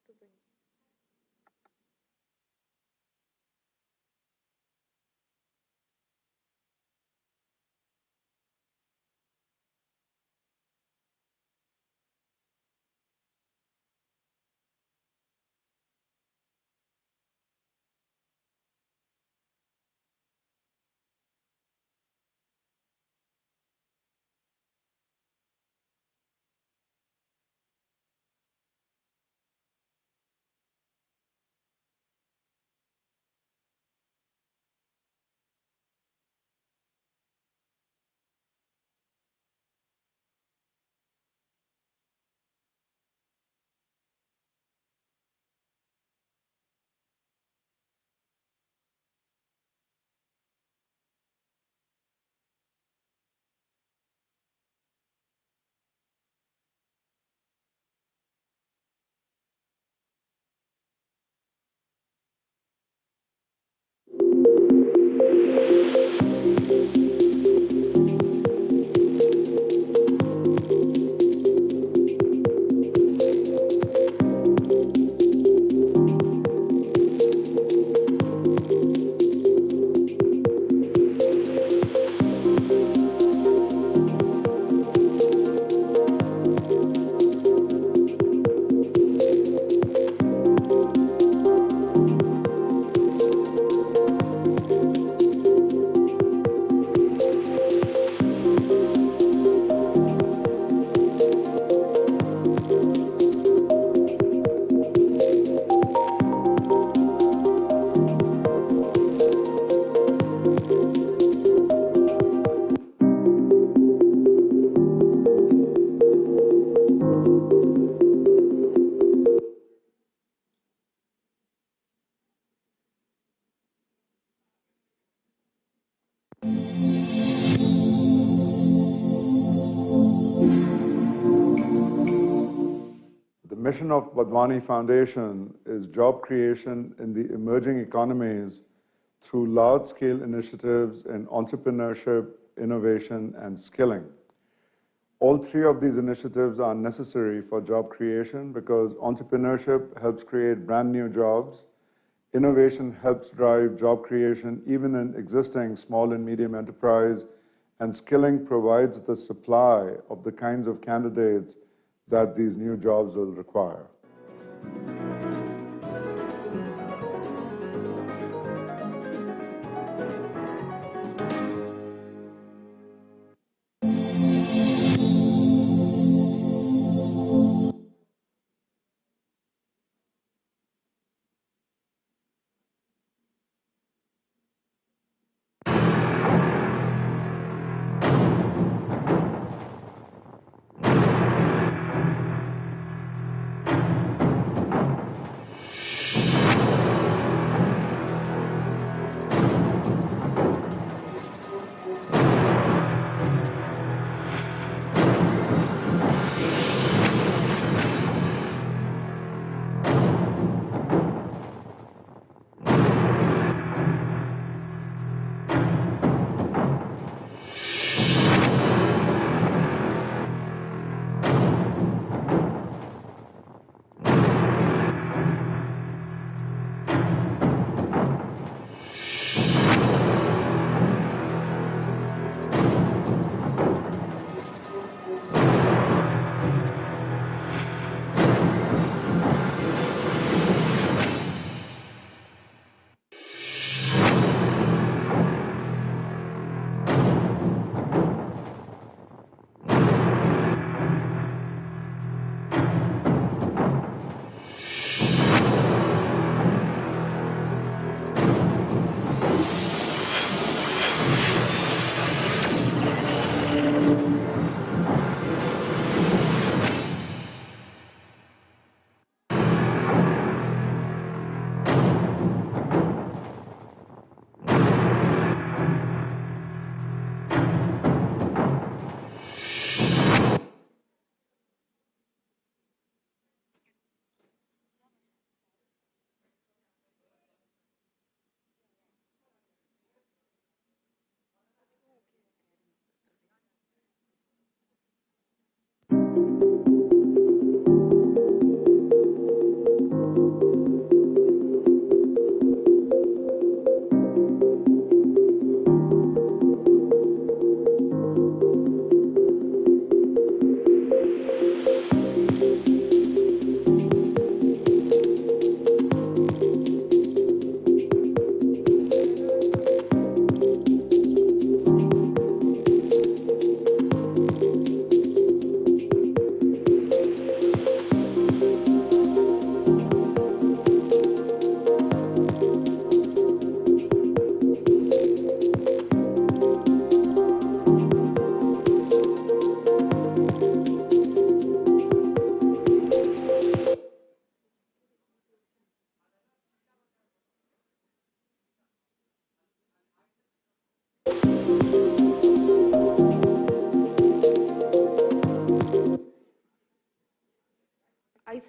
to bring. The mission of Wadhwani Foundation is job creation in the emerging economies through large-scale initiatives in entrepreneurship, innovation, and skilling. All three of these initiatives are necessary for job creation because entrepreneurship helps create brand new jobs, innovation helps drive job creation even in existing small and medium enterprise, and skilling provides the supply of the kinds of candidates that these new jobs will require.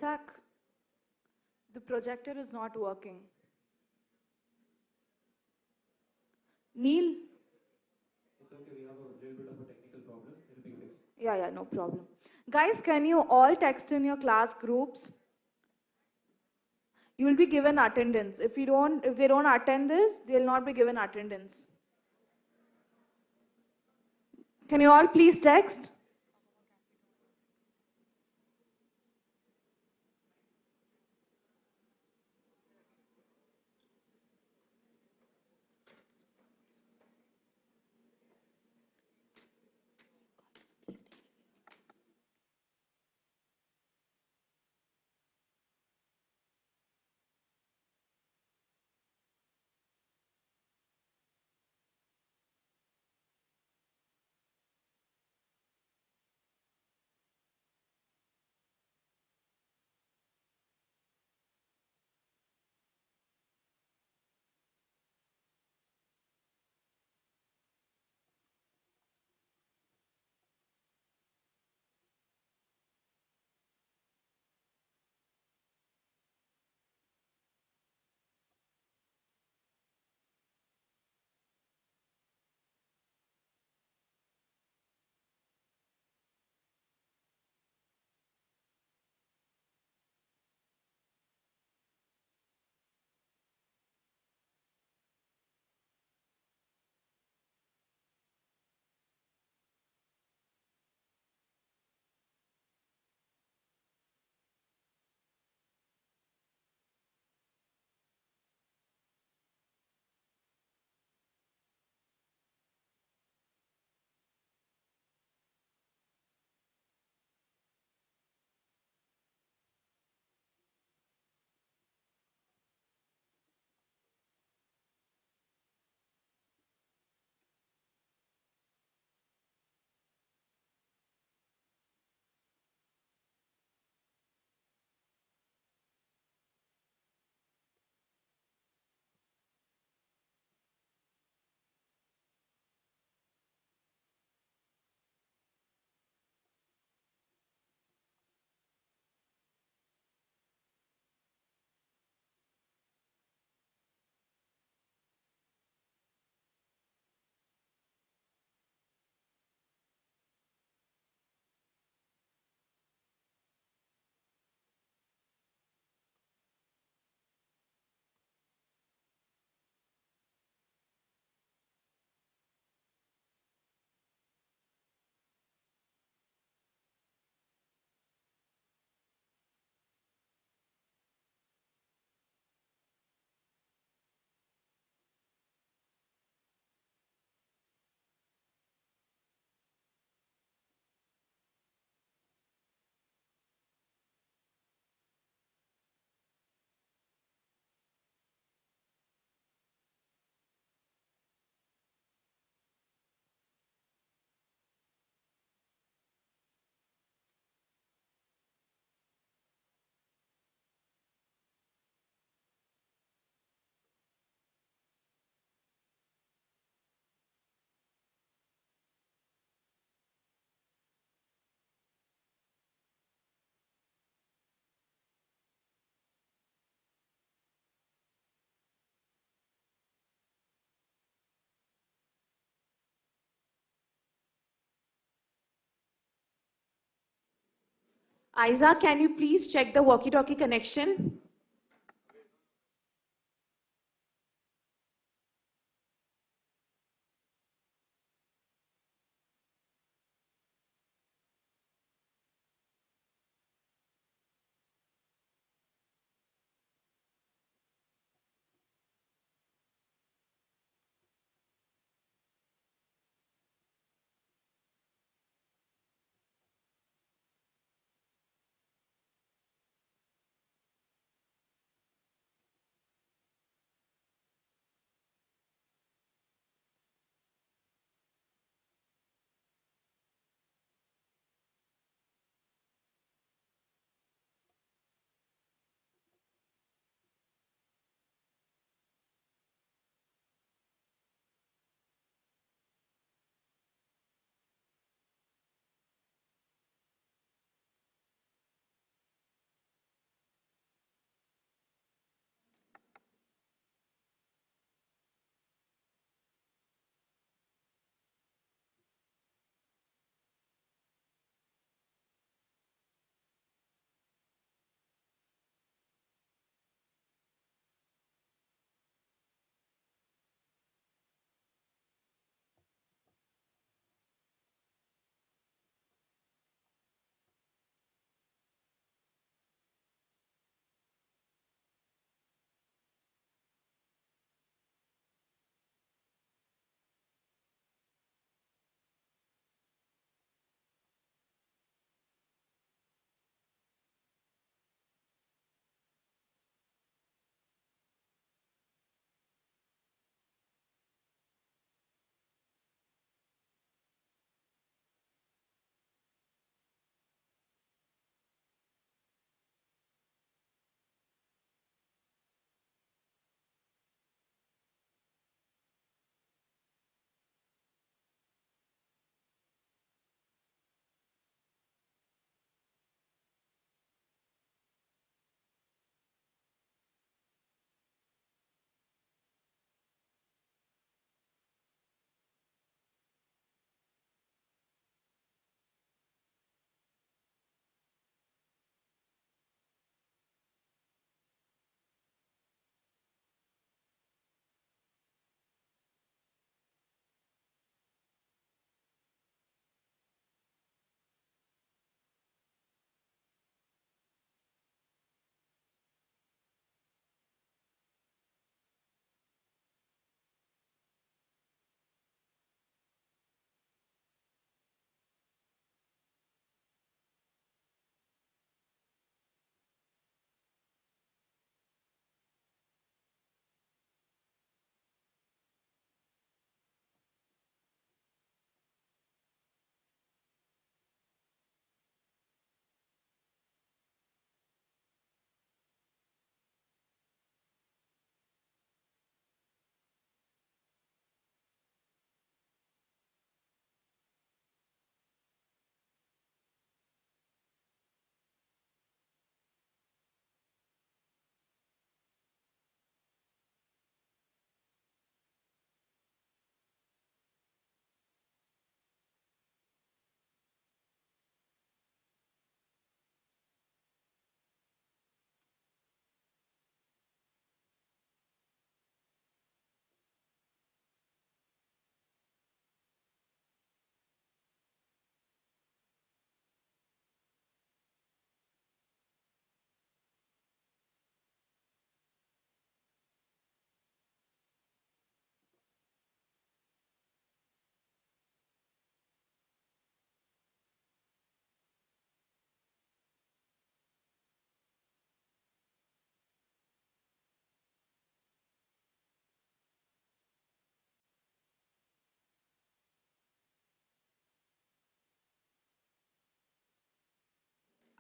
Isaac, the projector is not working. Neil? It's okay, we have a little bit of a technical problem. It'll be fixed. Yeah, no problem. Guys, can you all text in your class groups? You will be given attendance. If they don't attend this, they'll not be given attendance. Can you all please text? Isaac, can you please check the walkie-talkie connection?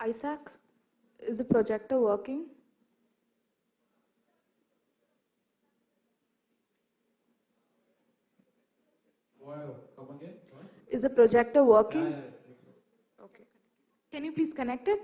Isaac, is the projector working? Wow, come again? What? Is the projector working? Yeah, I think so. Okay. Can you please connect it?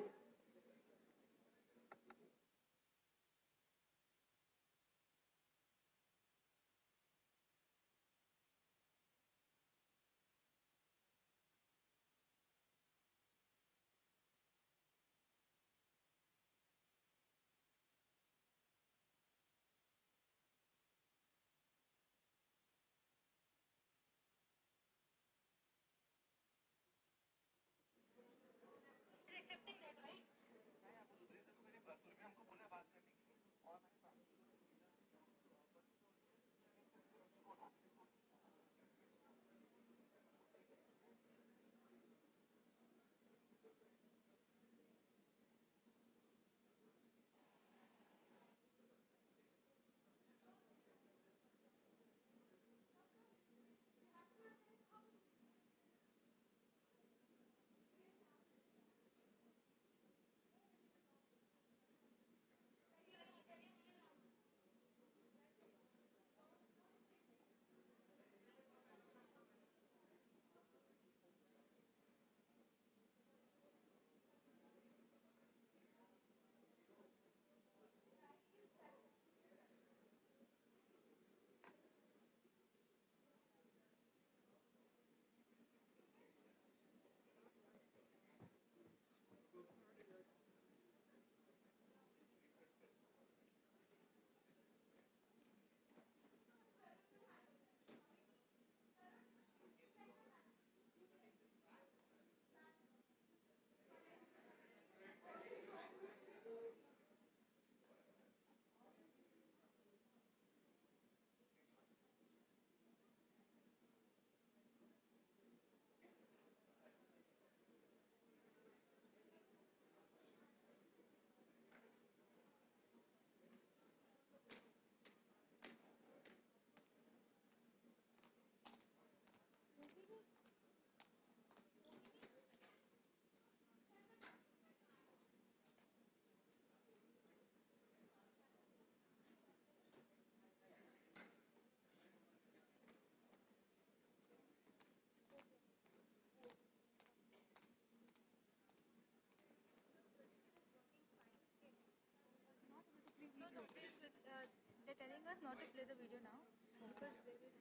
No, they're telling us not to play the video now because there is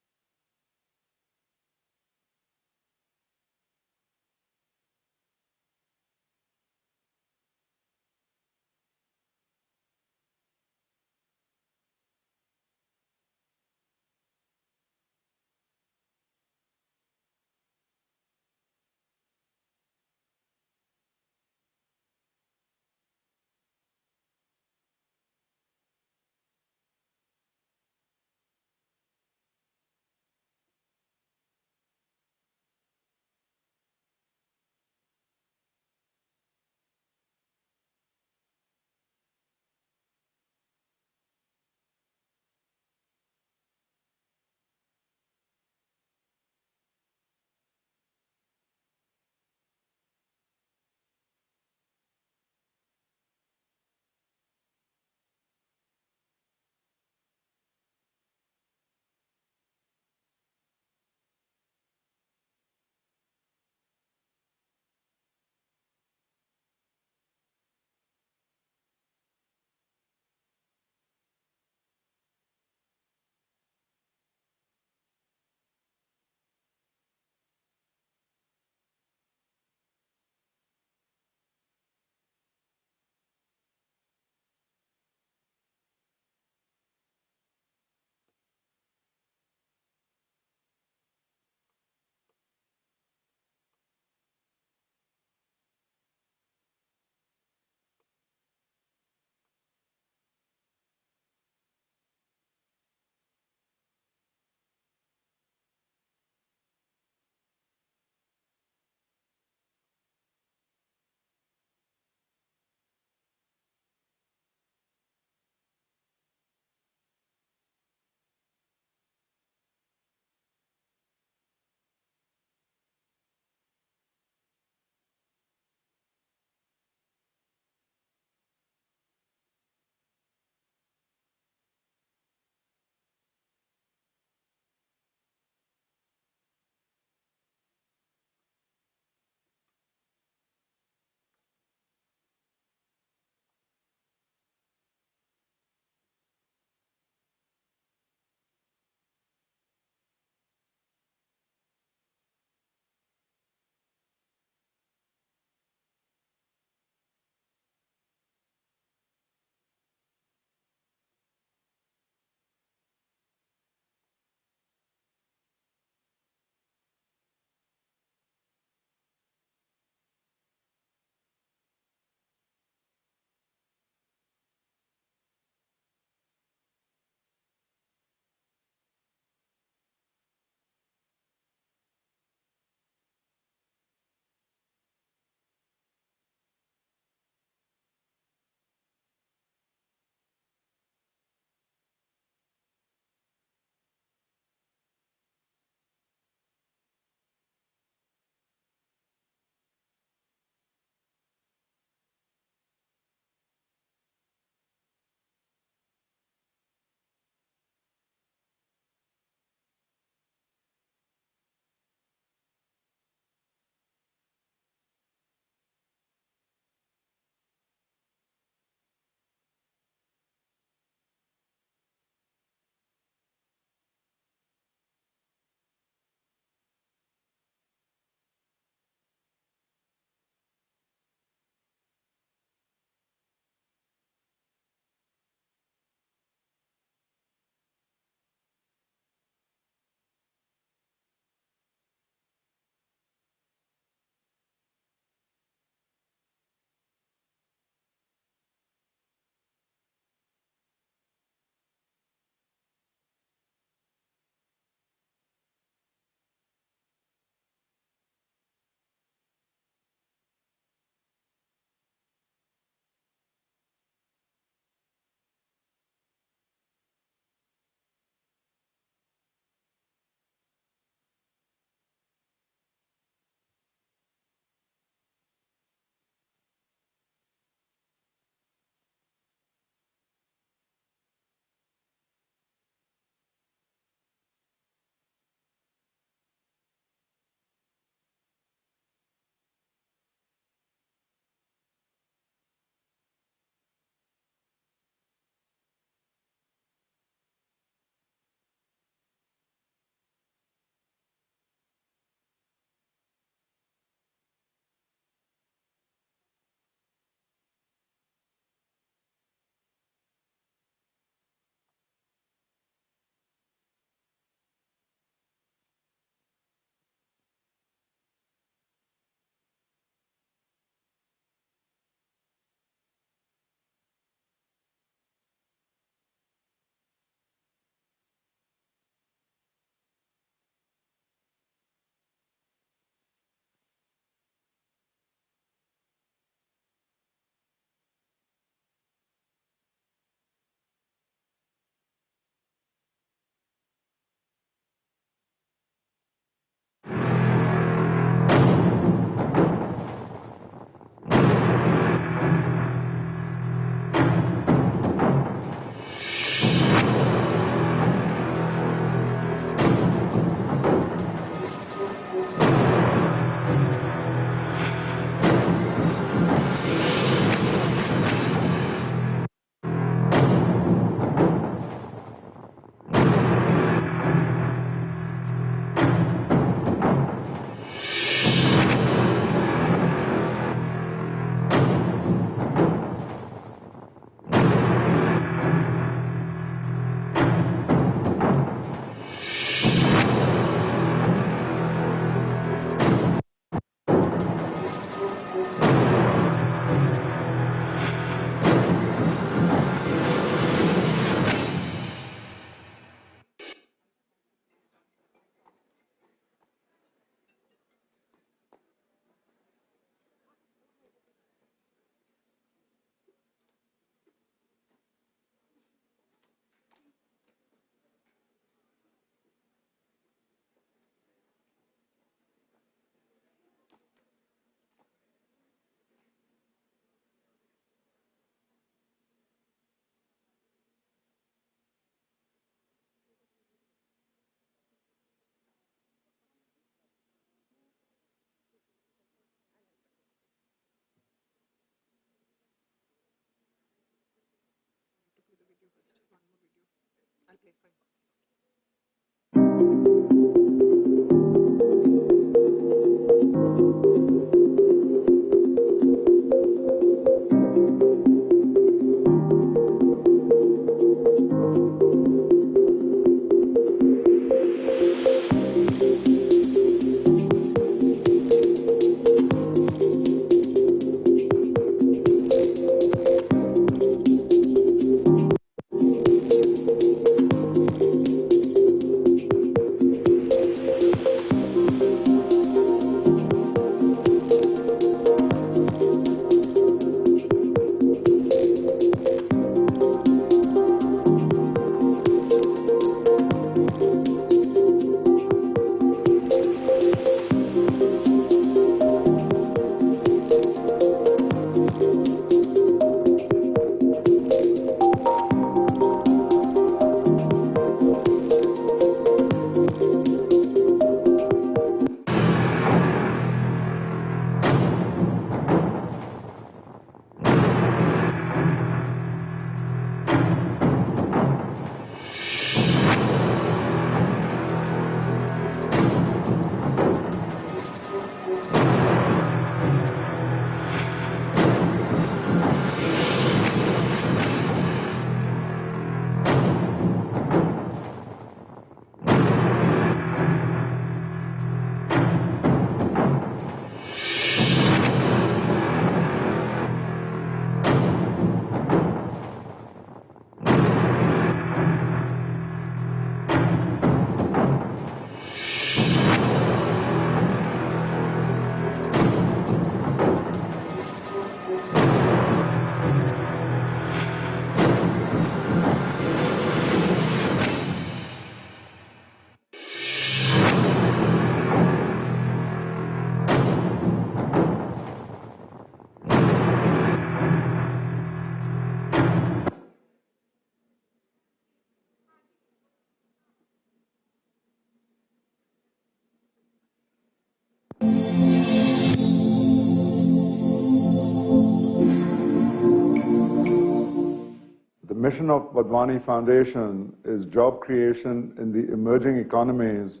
The mission of Vadvani Foundation is job creation in the emerging economies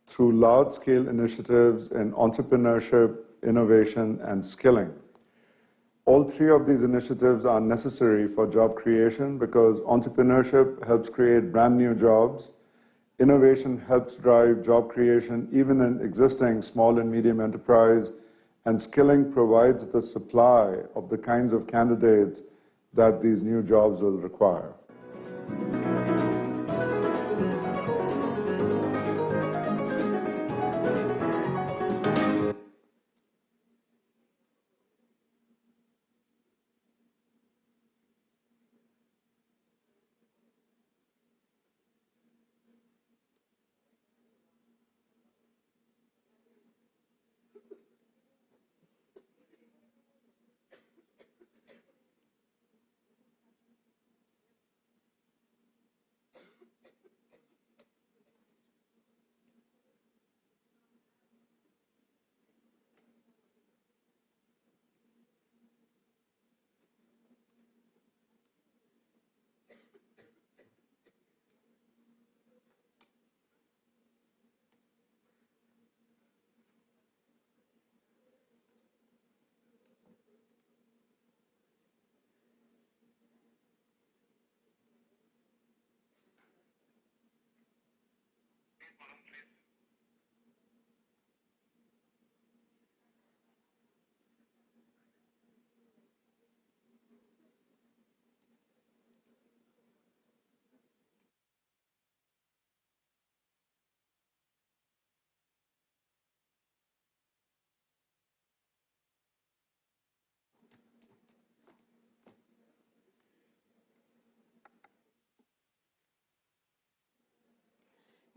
through large-scale initiatives in entrepreneurship, innovation, and skilling. All three of these initiatives are necessary for job creation because entrepreneurship helps create brand new jobs, innovation helps drive job creation even in existing small and medium enterprise, and skilling provides the supply of the kinds of candidates that these new jobs will require.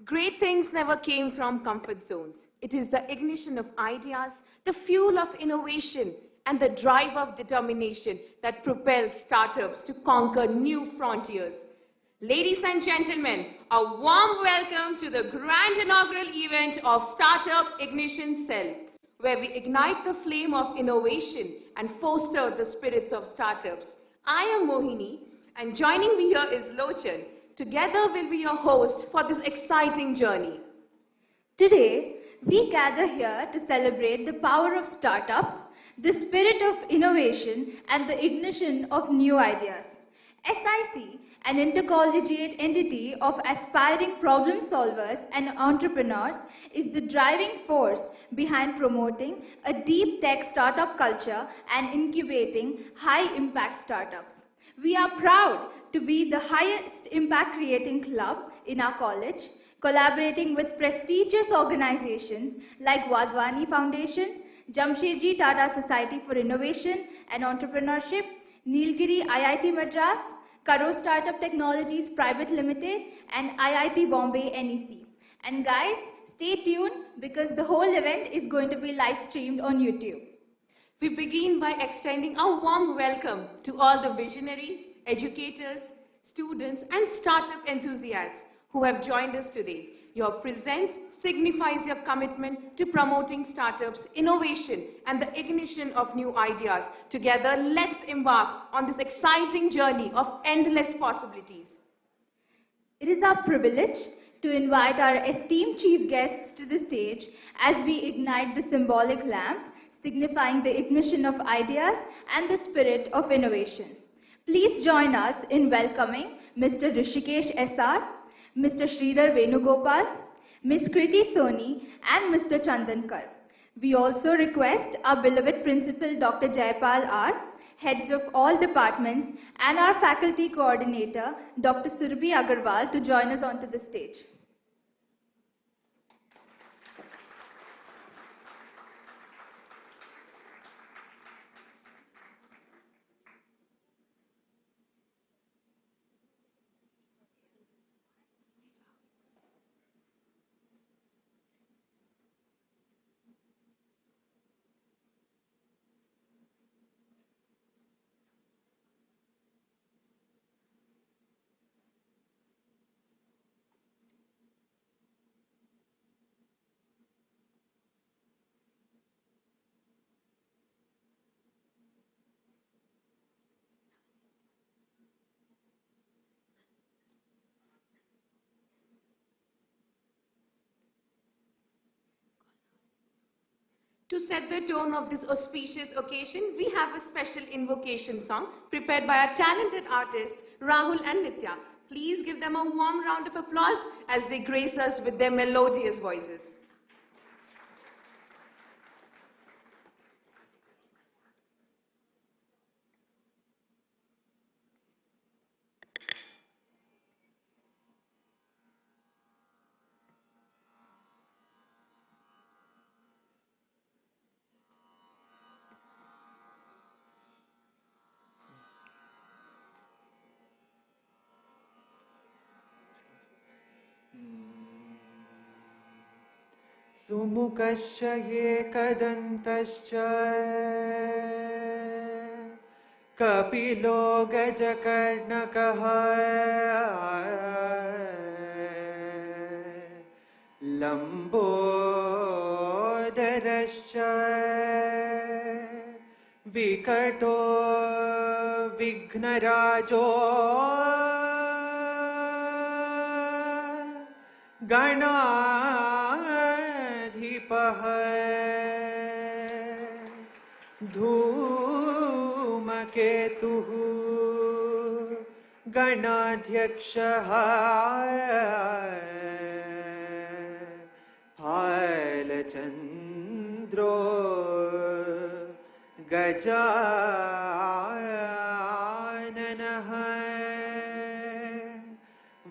Great things never came from comfort zones. It is the ignition of ideas, the fuel of innovation, and the drive of determination that propels startups to conquer new frontiers. Ladies and gentlemen, a warm welcome to the grand inaugural event of Startup Ignition Cell, where we ignite the flame of innovation and foster the spirits of startups. I am Mohini, and joining me here is Lochan, Together we'll be your host for this exciting journey. Today, we gather here to celebrate the power of startups, the spirit of innovation, and the ignition of new ideas. SIC, an intercollegiate entity of aspiring problem solvers and entrepreneurs, is the driving force behind promoting a deep tech startup culture and incubating high-impact startups. We are proud to be the highest impact creating club in our college, collaborating with prestigious organizations like Wadhwani Foundation, Jamshedji Tata Society for Innovation and Entrepreneurship, Nilgiri IIT Madras, Karo Startup Technologies Private Limited, and IIT Bombay NEC. And guys, stay tuned because the whole event is going to be live streamed on YouTube. We begin by extending a warm welcome to all the visionaries, educators, students, and startup enthusiasts who have joined us today. Your presence signifies your commitment to promoting startups, innovation, and the ignition of new ideas. Together, let's embark on this exciting journey of endless possibilities. It is our privilege to invite our esteemed chief guests to the stage as we ignite the symbolic lamp, signifying the ignition of ideas and the spirit of innovation. Please join us in welcoming Mr. Rishikesh SR, Mr. Sridhar Venugopal, Ms. Kriti Soni, and Mr. Chandankar. We also request our beloved Principal Dr. Jayapal R., heads of all departments, and our faculty coordinator, Dr. Surbhi Agarwal, to join us onto the stage. To set the tone of this auspicious occasion, we have a special invocation song prepared by our talented artists, Rahul and Nitya. Please give them a warm round of applause as they grace us with their melodious voices. सुमुखश्च एकदन्तश्च कपिलो गजकर्णकः लम्बोदरश्च विकटो विघ्नराजो गणाधिपः धूमकेतुः गणाध्यक्षः फालचन्द्रो गजाननः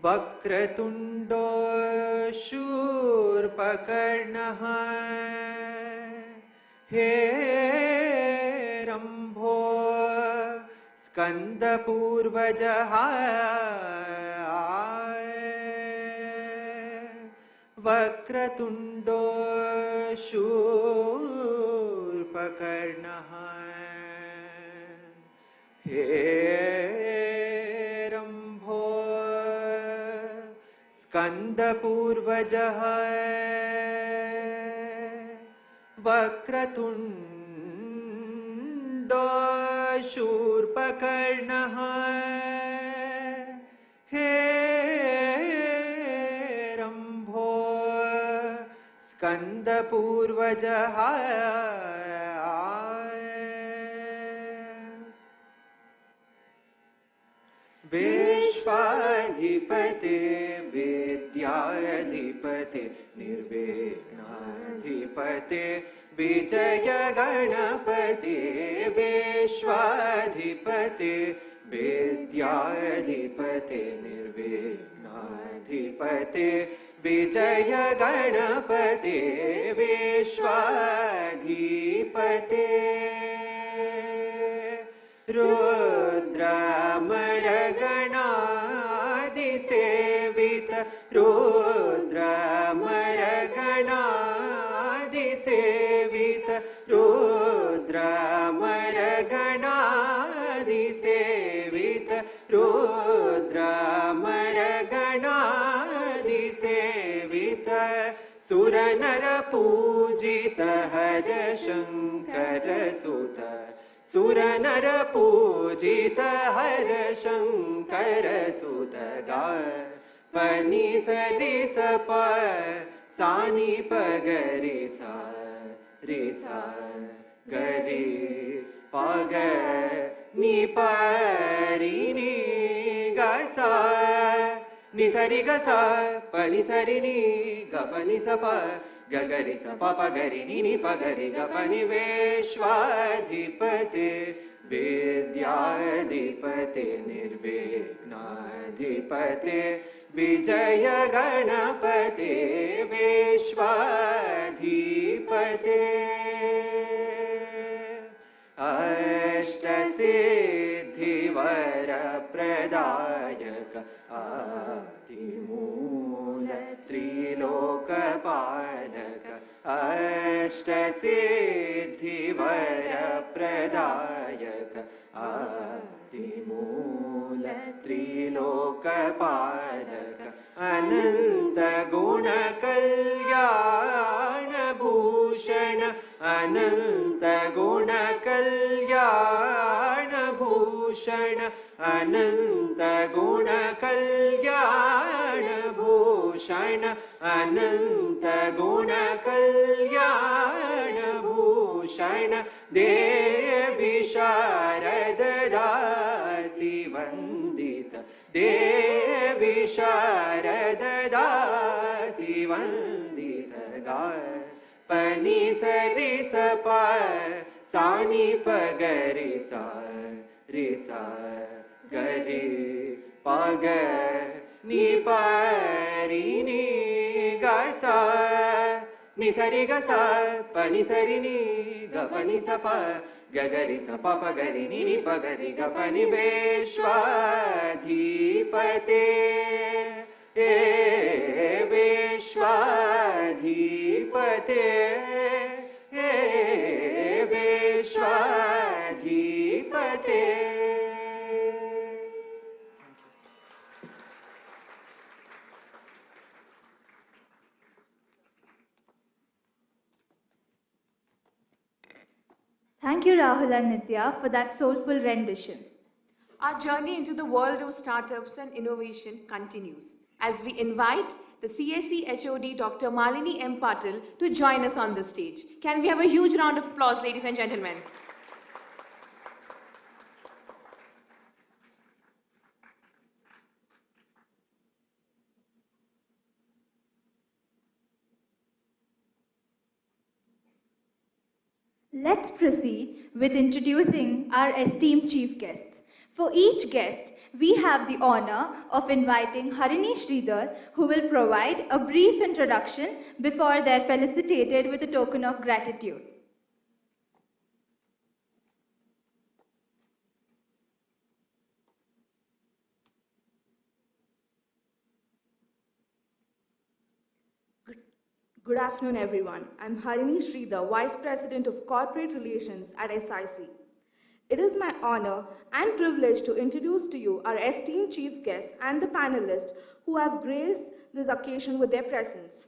वक्रतुण्डो शूर्पकर्णः हेरम्भो स्कन्दपूर्वजः वक्रतुण्डो शूर्पकर्णः हेरम्भो स्कन्दपूर्वजः वक्रतुण्डो शूर्पकर्णः हे स्कन्दपूर्वजः विश्वाधिपते विद्याधिपते निर्विघ्नाधिपते विजय गणपते विश्वाधिपते विद्याधिपते निर्विघ्नाधिपते विजय गणपते विश्वाधिपते रुद्रमरगणादिसेवित रुद्रमरगणादिसेवित रुद्रमरगणादिसेवित रुद्रमरगणादिसेवित सुरनरपूजित हर शङ्कर सुत सुरनर पूजित हर शङ्कर सुत गा पनि सरि सप सानि पगरि सा रे सा गरि पग नि परि नि ग सा नि सरि ग सा पनि सरि नि ग पनि स प गगरि स प प गरि नि नि प गरि ग पनि विश्वाधिपते विद्याधिपते निर्विघ्नाधिपते विजय गणपते विश्वाधिपते अष्टसिद्धिवरप्रदायक आदिमूल त्रिलोकपालक अष्टसिद्धिवरप्रदायक आदिमूल त्रिलोकपालक अनंत गुणकल्याण भूषण अनंत गुणकल्याण भूषण अनंत गुणकल्याण भूषण अनंत गुणकल्याण भूषण देवी शारद दासी वंदित देवी शारद दासी वंदित गाय पनि सरि सप सानि पगरि सा रे सा गरि पग नि परि नि ग सा नि सरि ग सा पनि सरि नि ग पनि स प गगरि स प प गरि नि नि प गरि ग पनि विश्वाधिपते हे विश्वाधिपते हे विश्वाधिपते Thank you, Rahul and Nitya, for that soulful rendition. Our journey into the world of startups and innovation continues as we invite the CSE HOD Dr. Malini M. Patil to join us on the stage. Can we have a huge round of applause, ladies and gentlemen? Let's proceed with introducing our esteemed chief guests. For each guest, we have the honor of inviting Harini Sridhar, who will provide a brief introduction before they're felicitated with a token of gratitude. Good afternoon, everyone. I'm Harini Sridhar, Vice President of Corporate Relations at SIC. It is my honor and privilege to introduce to you our esteemed chief guests and the panelists who have graced this occasion with their presence.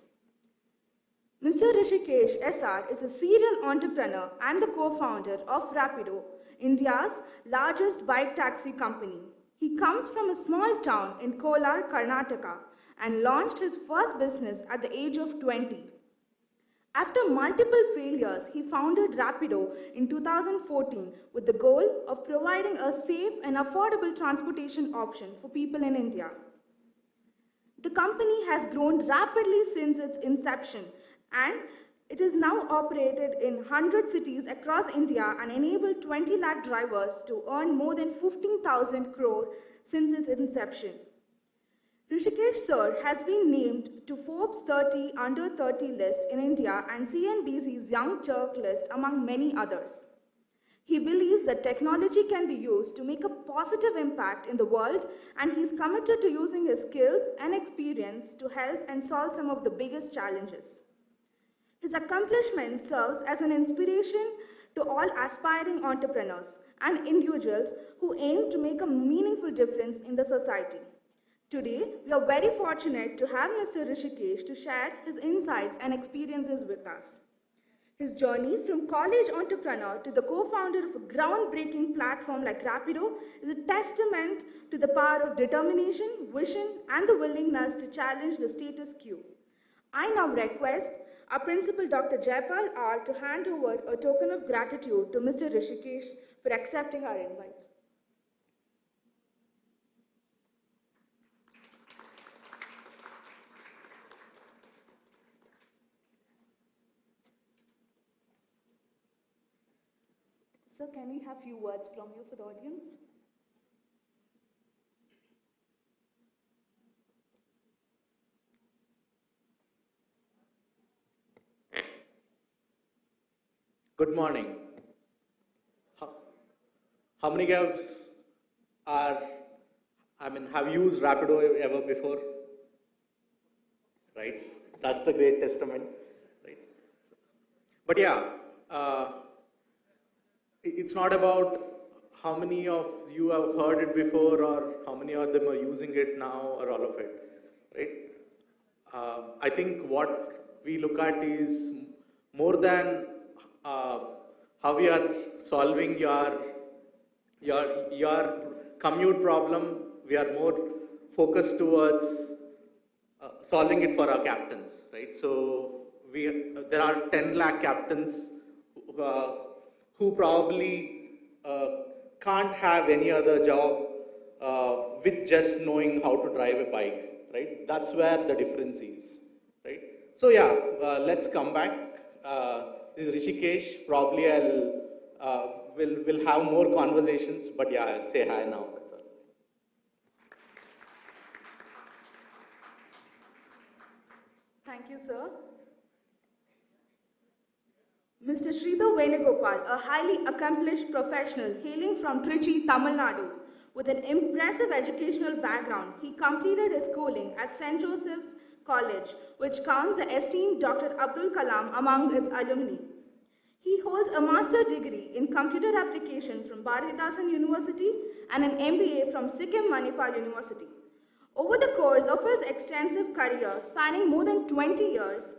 Mr. Rishikesh SR is a serial entrepreneur and the co-founder of Rapido, India's largest bike taxi company. He comes from a small town in Kolar, Karnataka, and launched his first business at the age of 20. After multiple failures, he founded Rapido in 2014 with the goal of providing a safe and affordable transportation option for people in India. The company has grown rapidly since its inception, and it is now operated in 100 cities across India and enabled 20 lakh drivers to earn more than 15,000 crore since its inception. Rishikesh Sir has been named to Forbes 30 Under 30 list in India and CNBC's Young Turk list, among many others. He believes that technology can be used to make a positive impact in the world, and he's committed to using his skills and experience to help and solve some of the biggest challenges. His accomplishment serves as an inspiration to all aspiring entrepreneurs and individuals who aim to make a meaningful difference in the society. Today, we are very fortunate to have Mr. Rishikesh to share his insights and experiences with us. His journey from college entrepreneur to the co-founder of a groundbreaking platform like Rapido is a testament to the power of determination, vision, and the willingness to challenge the status quo. I now request our principal, Dr. Jaipal R., to hand over a token of gratitude to Mr. Rishikesh for accepting our invite. Sir, can we have a few words from you for the audience? Good morning. How many guys have used Rapido ever before? Right? That's the great testament, right? But yeah, it's not about how many of you have heard it before or how many of them are using it now or all of it, right? I think what we look at is more than how we are solving your commute problem. We are more focused towards solving it for our captains, right? So there are 10 lakh captains who probably can't have any other job with just knowing how to drive a bike, right? That's where the difference is, right? So yeah, let's come back. This is Rishikesh. Probably we'll have more conversations, but yeah, I'll say hi now. That's all. Thank you, sir. Mr. Sridhar Venugopal, a highly accomplished professional hailing from Trichy, Tamil Nadu, with an impressive educational background, he completed his schooling at St. Joseph's College, which counts the esteemed Dr. Abdul Kalam among its alumni. He holds a master's degree in computer application from Bharathidasan University and an MBA from Sikkim Manipal University. Over the course of his extensive career, spanning more than 20 years,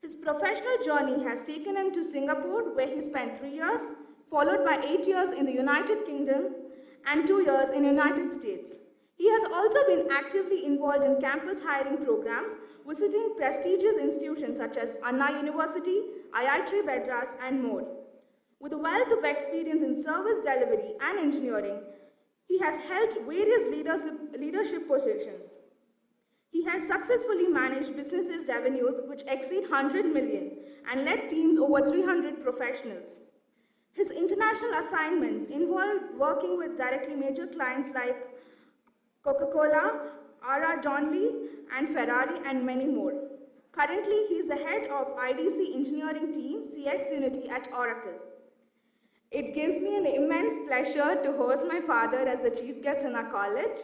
his professional journey has taken him to Singapore, where he spent 3 years, followed by 8 years in the United Kingdom and 2 years in the United States. He has also been actively involved in campus hiring programs, visiting prestigious institutions such as Anna University, IIT Madras, and more. With a wealth of experience in service delivery and engineering, he has held various leadership positions. He has successfully managed businesses' revenues which exceed 100 million and led teams over 300 professionals. His international assignments involve working with directly major clients like Coca-Cola, R.R. Donnelley, and Ferrari, and many more. Currently, he is the head of IDC engineering team, CX Unity at Oracle. It gives me an immense pleasure to host my father as the chief guest in our college.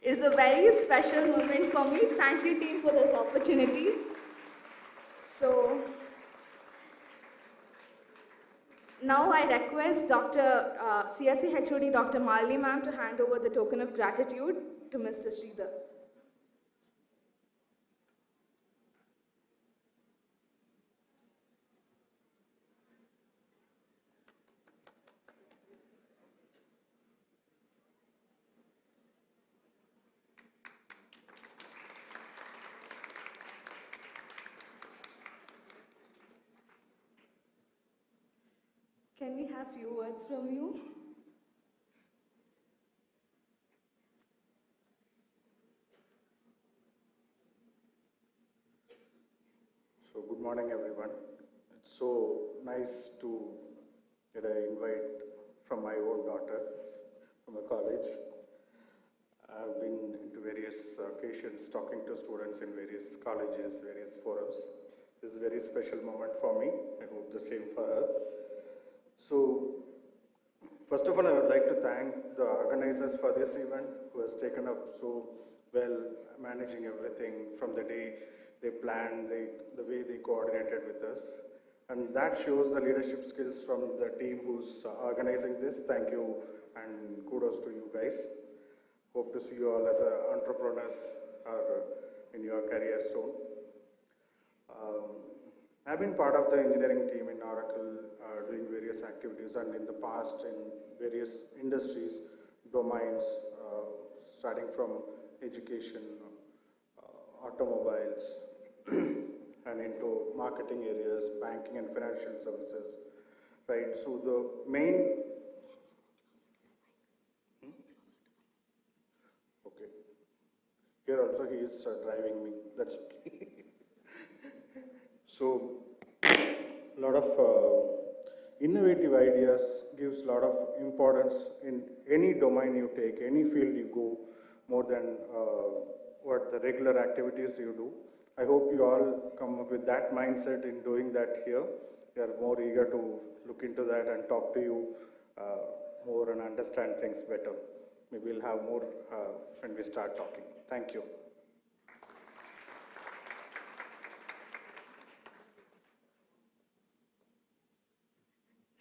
It is a very special moment for me. Thank you, team, for this opportunity. So, now I request CSE HOD Dr. Malini ma'am to hand over the token of gratitude to Mr. Sridhar. have few words from you? So good morning, everyone. It's so nice to get an invite from my own daughter from a college. I've been into various occasions talking to students in various colleges, various forums. This is a very special moment for me. I hope the same for her. So, first of all, I would like to thank the organizers for this event who has taken up so well managing everything from the day they planned, the way they coordinated with us. And that shows the leadership skills from the team who's organizing this. Thank you and kudos to you guys. Hope to see you all as entrepreneurs or in your career soon. I've been part of the engineering team in Oracle, doing various activities, and in the past in various industries, domains, starting from education, automobiles, and into marketing areas, banking and financial services, right? So the main, okay, here also he is driving me, that's okay. So, a lot of innovative ideas gives a lot of importance in any domain you take, any field you go, more than what the regular activities you do. I hope you all come up with that mindset in doing that here. We are more eager to look into that and talk to you more and understand things better. Maybe we'll have more when we start talking. Thank you.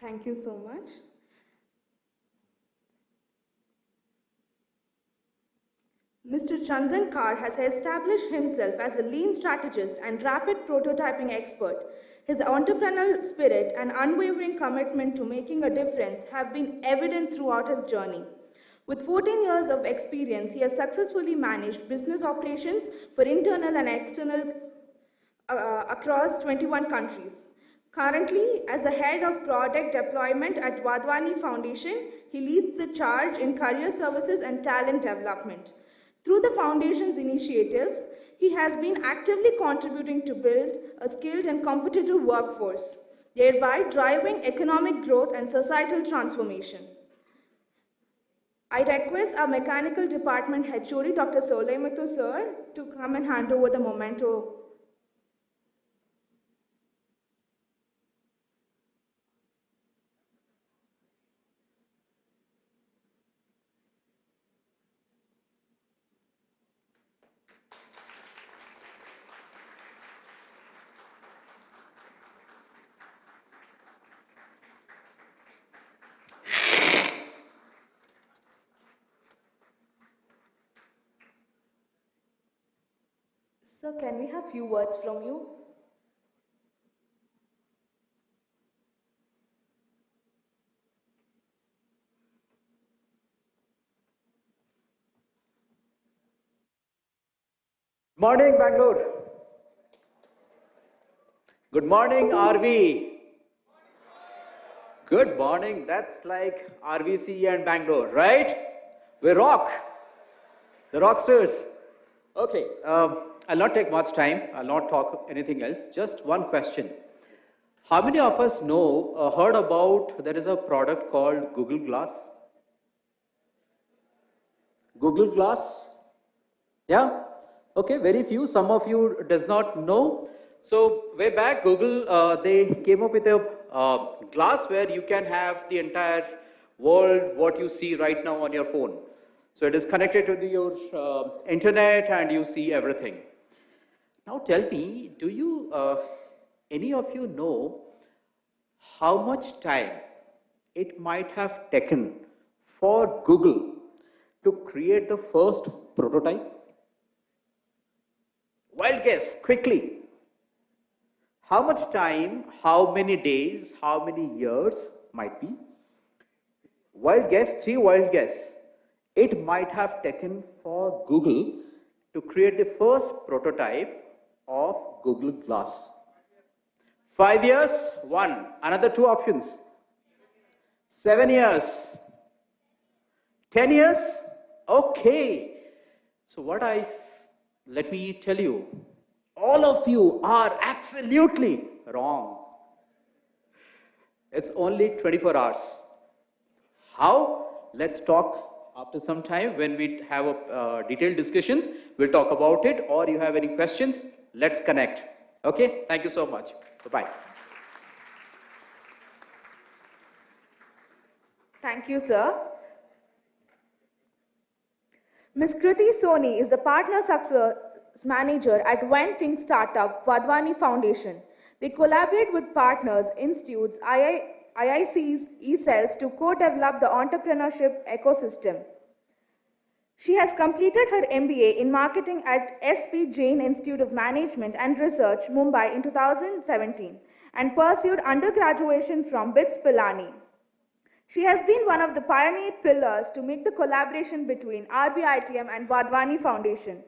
Thank you so much. Mr. Chandan Kar has established himself as a lean strategist and rapid prototyping expert. His entrepreneurial spirit and unwavering commitment to making a difference have been evident throughout his journey. With 14 years of experience, he has successfully managed business operations for internal and external across 21 countries. Currently, as a head of product deployment at Wadhwani Foundation, he leads the charge in career services and talent development. Through the foundation's initiatives, he has been actively contributing to build a skilled and competitive workforce, thereby driving economic growth and societal transformation. I request our mechanical department HOD, Dr. Soleimathu sir, to come and hand over the memento. Sir, can we have few words from you? Morning, Bangalore. Good morning, RV. Good morning. That's like RVC and Bangalore, right? We rock. The rockstars. Okay, I'll not take much time. I'll not talk anything else. Just one question. How many of us know, heard about, there is a product called Google Glass? Google Glass? Yeah? Okay, very few. Some of you does not know. So way back, Google, they came up with a glass where you can have the entire world, what you see right now on your phone. So it is connected to your internet and you see everything. Now tell me, do you, any of you know how much time it might have taken for Google to create the first prototype? Wild guess, quickly. How much time, how many days, how many years might be? Wild guess, 3 wild guess. It might have taken for Google to create the first prototype of Google Glass. 5 years, 1. Another 2 options. 7 years? 10 years? Okay. So let me tell you, all of you are absolutely wrong. It's only 24 hours. How? Let's talk after some time when we have a detailed discussions. We'll talk about it, or you have any questions, let's connect. Okay? Thank you so much. Bye-bye. Thank you, sir. Ms. Kriti Soni is the Partner Success Manager at When Think Startup, Vadwani Foundation. They collaborate with partners, institutes, IICs, e-cells to co-develop the entrepreneurship ecosystem. She has completed her MBA in marketing at SP Jain Institute of Management and Research, Mumbai in 2017 and pursued undergraduation from BITS Pilani. She has been one of the pioneer pillars to make the collaboration between RVITM and Vadwani Foundation.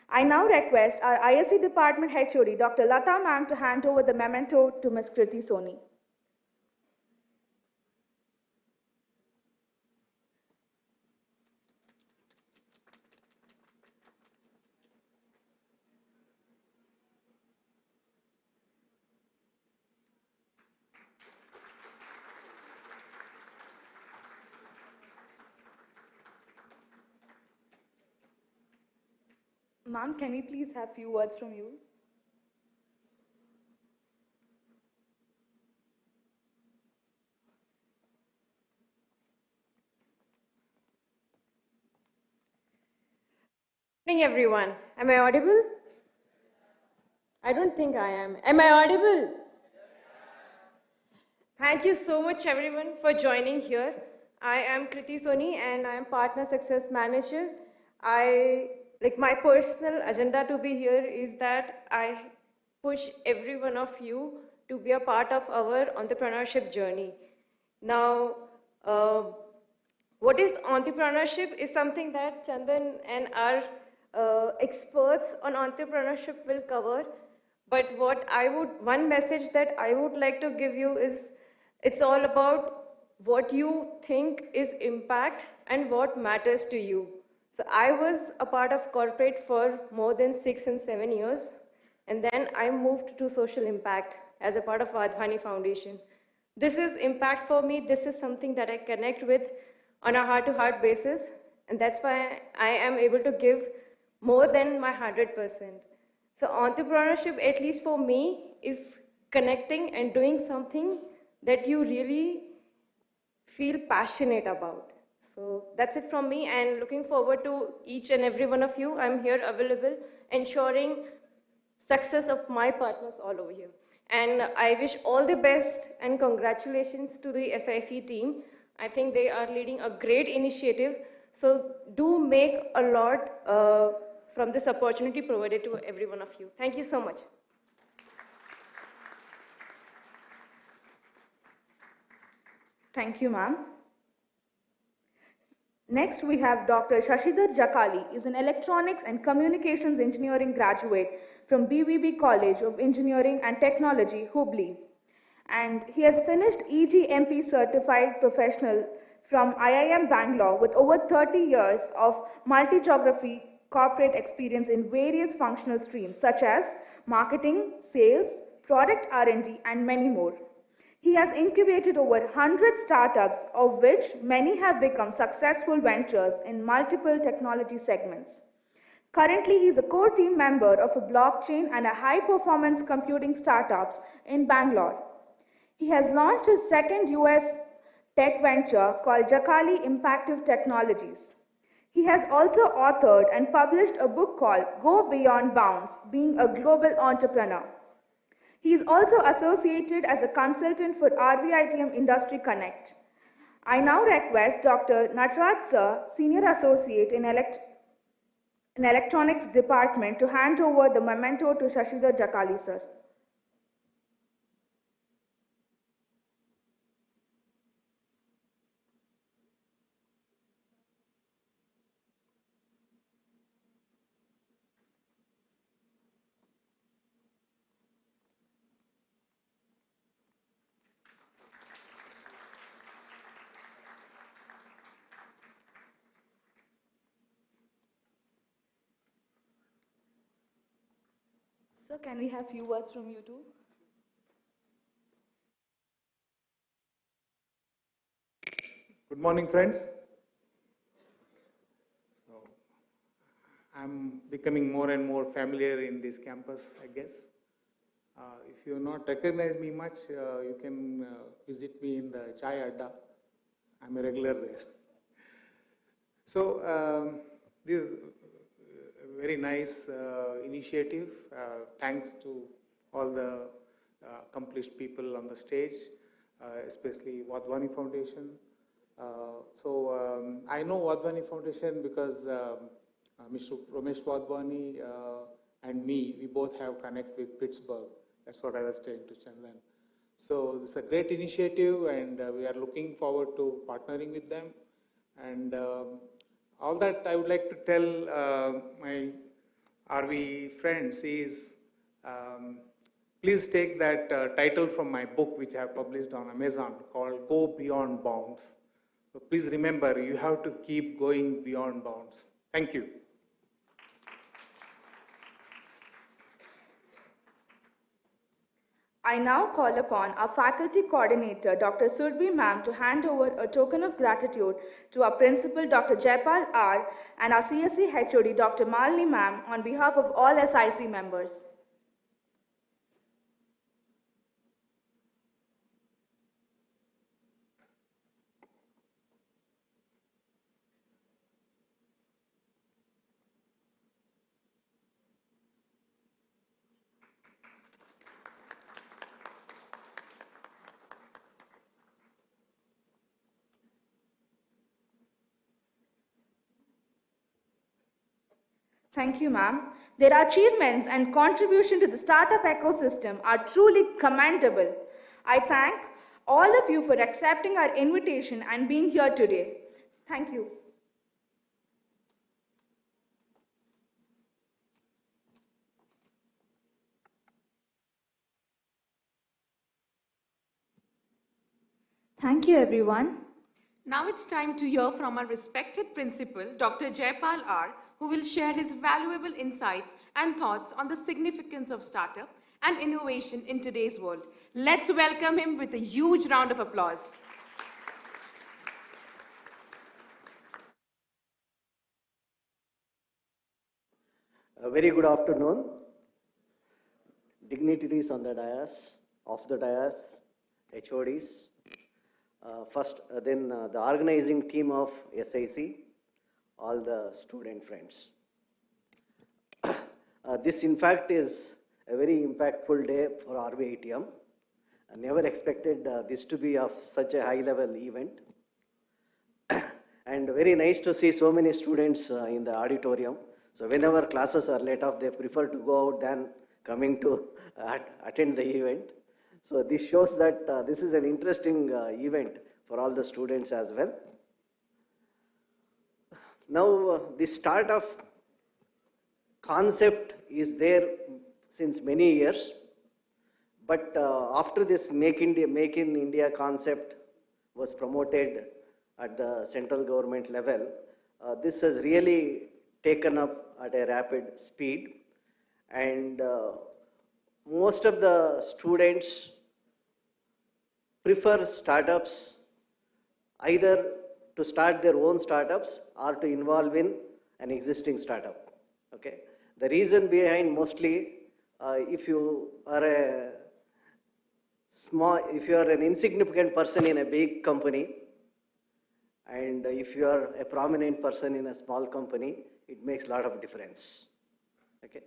I now request our ISC Department HOD, Dr. Lata Ma'am, to hand over the memento to Ms. Kriti Soni. Ma'am, can we please have few words from you? Good evening, everyone. Am I audible? I don't think I am. Am I audible? Thank you so much, everyone, for joining here. I am Kriti Soni, and I am Partner Success Manager. My personal agenda to be here is that I push every one of you to be a part of our entrepreneurship journey. Now, what is entrepreneurship is something that Chandan and our experts on entrepreneurship will cover. But one message that I would like to give you is it's all about what you think is impact and what matters to you. So I was a part of corporate for more than 6 and 7 years, and then I moved to social impact as a part of Vadwani Foundation. This is impact for me. This is something that I connect with on a heart-to-heart basis, and that's why I am able to give more than my 100%. So entrepreneurship, at least for me, is connecting and doing something that you really feel passionate about. So that's it from me, and looking forward to each and every one of you. I'm here available, ensuring success of my partners all over here. And I wish all the best and congratulations to the SIC team. I think they are leading a great initiative. So do make a lot from this opportunity provided to every one of you. Thank you so much. Thank you, ma'am. Next, we have Dr. Shashidhar Jakali, is an Electronics and Communications Engineering graduate from BVB College of Engineering and Technology, Hubli. And he has finished EGMP certified professional from IIM Bangalore with over 30 years of multi-geography corporate experience in various functional streams such as marketing, sales, product R&D, and many more. He has incubated over 100 startups, of which many have become successful ventures in multiple technology segments. Currently, he is a core team member of a blockchain and a high-performance computing startups in Bangalore. He has launched his second US tech venture called Jakali Impactive Technologies. He has also authored and published a book called Go Beyond Bounds, Being a Global Entrepreneur. He is also associated as a consultant for RVITM Industry Connect. I now request Dr. Nataraj Sir, Senior Associate in Electronics Department, to hand over the memento to Shashidhar Jakali Sir. Sir, can we have few words from you too? Good morning, friends. So, I'm becoming more and more familiar in this campus, I guess. If you not recognize me much, you can visit me in the Chai Adda. I'm a regular there. So, this is a very nice initiative. Thanks to all the accomplished people on the stage, especially Wadhwani Foundation. I know Wadhwani Foundation because Mr. Ramesh Wadhwani and me, we both have connect with Pittsburgh. That's what I was telling to Chandan. So this is a great initiative, and we are looking forward to partnering with them. And all that I would like to tell my RV friends is, please take that title from my book, which I have published on Amazon, called Go Beyond Bounds. So please remember, you have to keep going beyond bounds. Thank you. I now call upon our faculty coordinator, Dr. Surbhi ma'am, to hand over a token of gratitude to our principal, Dr. Jaipal R., and our CSE HOD, Dr. Malini ma'am, on behalf of all SIC members. Thank you, ma'am. Their achievements and contribution to the startup ecosystem are truly commendable. I thank all of you for accepting our invitation and being here today. Thank you. Thank you, everyone. Now it's time to hear from our respected principal, Dr. Jaipal R., who will share his valuable insights and thoughts on the significance of startup and innovation in today's world. Let's welcome him with a huge round of applause. A very good afternoon. Dignitaries on the dais, off the dais, HODs. Then the organizing team of SIC, all the student friends. This in fact is a very impactful day for RVITM. I never expected this to be of such a high level event. And very nice to see so many students in the auditorium. So whenever classes are let off, they prefer to go out than coming to attend the event. So this shows that this is an interesting event for all the students as well. Now the startup concept is there since many years, but after this Make in India concept was promoted at the central government level, this has really taken up at a rapid speed, and most of the students prefer startups either to start their own startups or to involve in an existing startup. Okay. The reason behind mostly, if you are an insignificant person in a big company, and if you are a prominent person in a small company, it makes a lot of difference. Okay.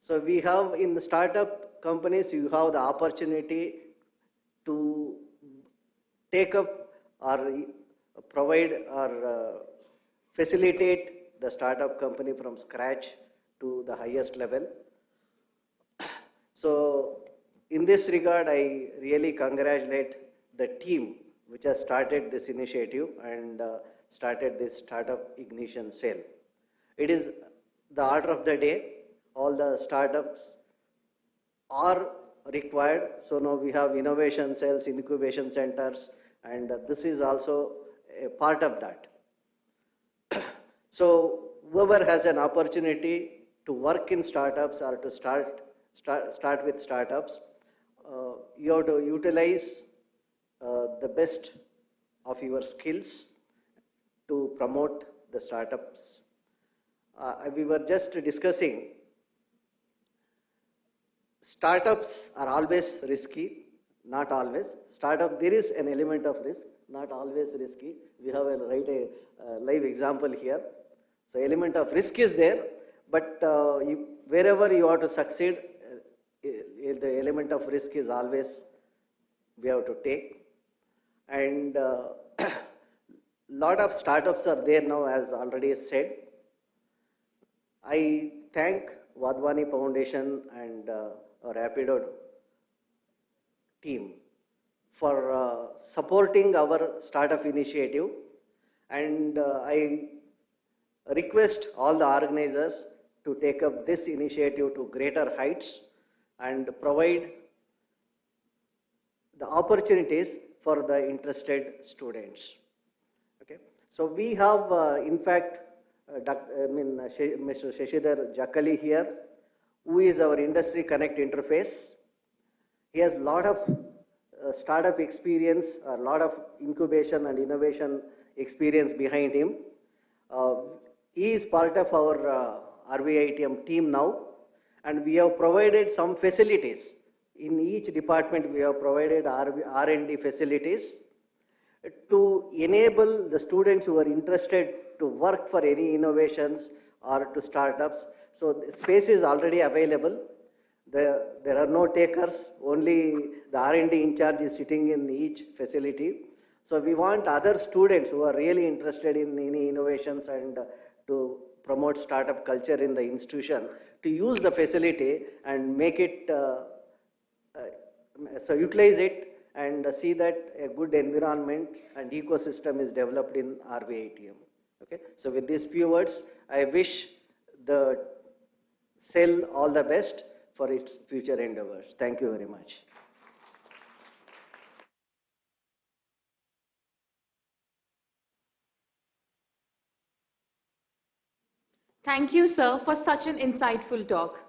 So we have in the startup companies, you have the opportunity to take up or provide or facilitate the startup company from scratch to the highest level. So in this regard, I really congratulate the team which has started this initiative and started this startup ignition cell. It is the order of the day. All the startups are required. So now we have innovation cells, incubation centers, and this is also a part of that. So whoever has an opportunity to work in startups or to start start with startups. You have to utilize the best of your skills to promote the startups. We were just discussing, startups are always risky, not always. Startup, there is an element of risk, not always risky. We have a live example here. So element of risk is there, but wherever you want to succeed, the element of risk is always we have to take. And lot of startups are there now, as already said. I thank Wadhwani Foundation and Rapido team for supporting our startup initiative, and I request all the organizers to take up this initiative to greater heights and provide the opportunities for the interested students. Okay, so we have in fact Mr. Shashidhar Jakali here, who is our Industry Connect interface. He has a lot of startup experience, a lot of incubation and innovation experience behind him. He is part of our RVITM team now, and we have provided some facilities. In each department, we have provided R&D facilities to enable the students who are interested to work for any innovations or to startups. So the space is already available. There are no takers, only the R&D in charge is sitting in each facility. So we want other students who are really interested in any innovations and to promote startup culture in the institution to use the facility and make it, so utilize it and see that a good environment and ecosystem is developed in RVITM. Okay, so with these few words, I wish the cell all the best for its future endeavors. Thank you very much. Thank you, sir, for such an insightful talk.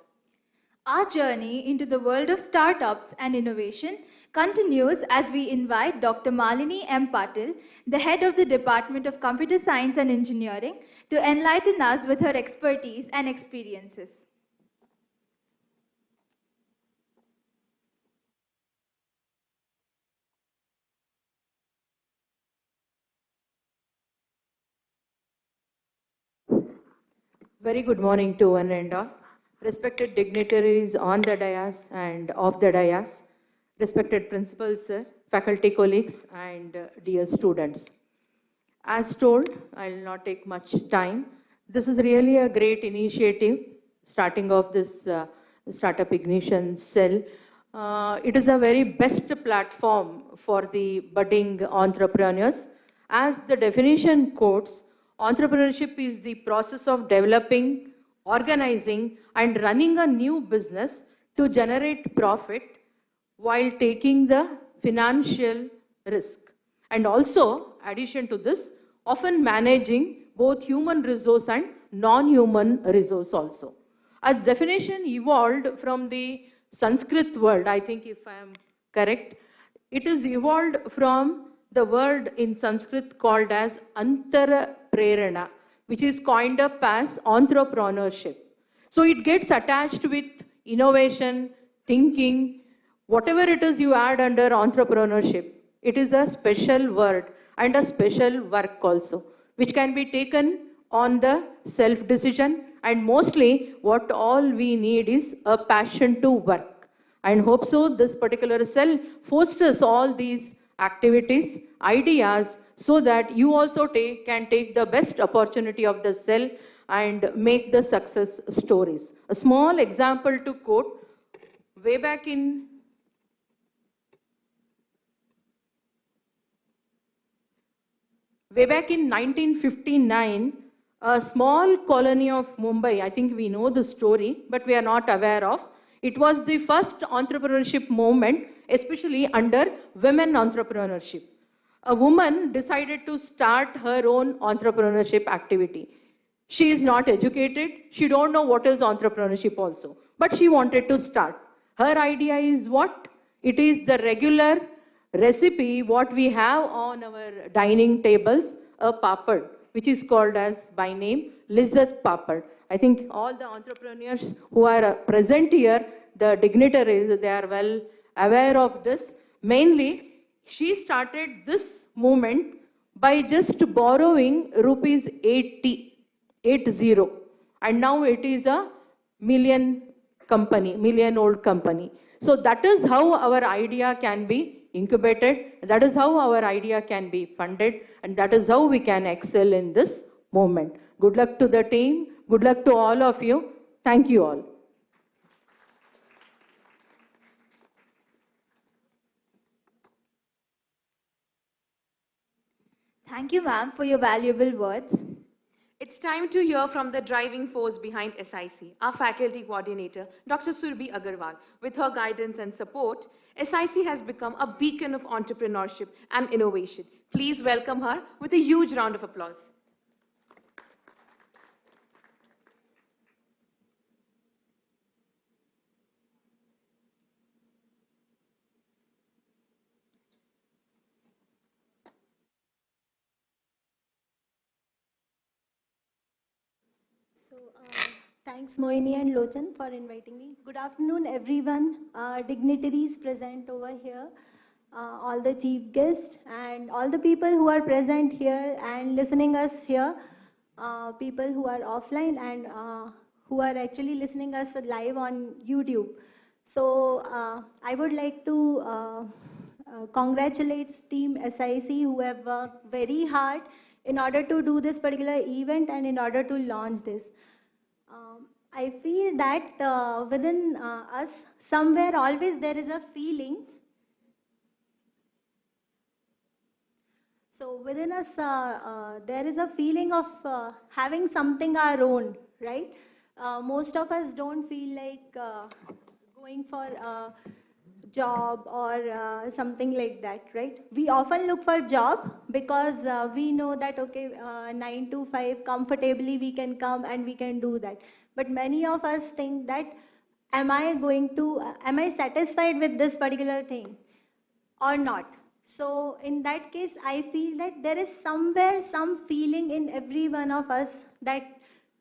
Our journey into the world of startups and innovation continues as we invite Dr. Malini M. Patil, the head of the Department of Computer Science and Engineering, to enlighten us with her expertise and experiences. Very good morning to one and all. Respected dignitaries on the dais and off the dais, respected principals, sir, faculty colleagues, and dear students. As told, I will not take much time. This is really a great initiative, starting off this Startup Ignition Cell. It is a very best platform for the budding entrepreneurs. As the definition quotes, entrepreneurship is the process of developing, organizing, and running a new business to generate profit while taking the financial risk. And also, addition to this, often managing both human resource and non-human resource also. A definition evolved from the Sanskrit word, I think if I am correct, it is evolved from the word in Sanskrit called as Antara Prerana, which is coined up as entrepreneurship. So it gets attached with innovation, thinking, whatever it is you add under entrepreneurship. It is a special word and a special work also, which can be taken on the self-decision, and mostly what all we need is a passion to work. And hope so this particular cell fosters all these activities, ideas, so that you also can take the best opportunity of the cell and make the success stories. A small example to quote, way back in 1959, a small colony of Mumbai, I think we know the story, but we are not aware of. It was the first entrepreneurship movement, especially under women entrepreneurship. A woman decided to start her own entrepreneurship activity. She is not educated. She don't know what is entrepreneurship also. but she wanted to start. Her idea is what? It is the regular recipe what we have on our dining tables, a papad, which is called as by name Lizzat Papad. I think all the entrepreneurs who are present here, the dignitaries, they are well aware of this. Mainly, she started this movement by just borrowing rupees 80, and now it is a million-old company. So that is how our idea can be incubated, that is how our idea can be funded, and that is how we can excel in this movement. Good luck to the team, good luck to all of you. Thank you all. Thank you, ma'am, for your valuable words. It's time to hear from the driving force behind SIC, our faculty coordinator, Dr. Surbhi Agarwal. With her guidance and support, SIC has become a beacon of entrepreneurship and innovation. Please welcome her with a huge round of applause. Thanks Moini and Lochan for inviting me. Good afternoon everyone, dignitaries present over here, all the chief guests and all the people who are present here and listening us here, people who are offline and who are actually listening us live on YouTube. So I would like to congratulate Team SIC who have worked very hard in order to do this particular event and in order to launch this. I feel that within us, somewhere always there is a feeling. So within us, there is a feeling of having something our own, right? Most of us don't feel like going for a job or something like that, right? We often look for job because we know that, okay, 9 to 5 comfortably we can come and we can do that. But many of us think that, am I satisfied with this particular thing or not? So in that case, I feel that there is somewhere some feeling in every one of us that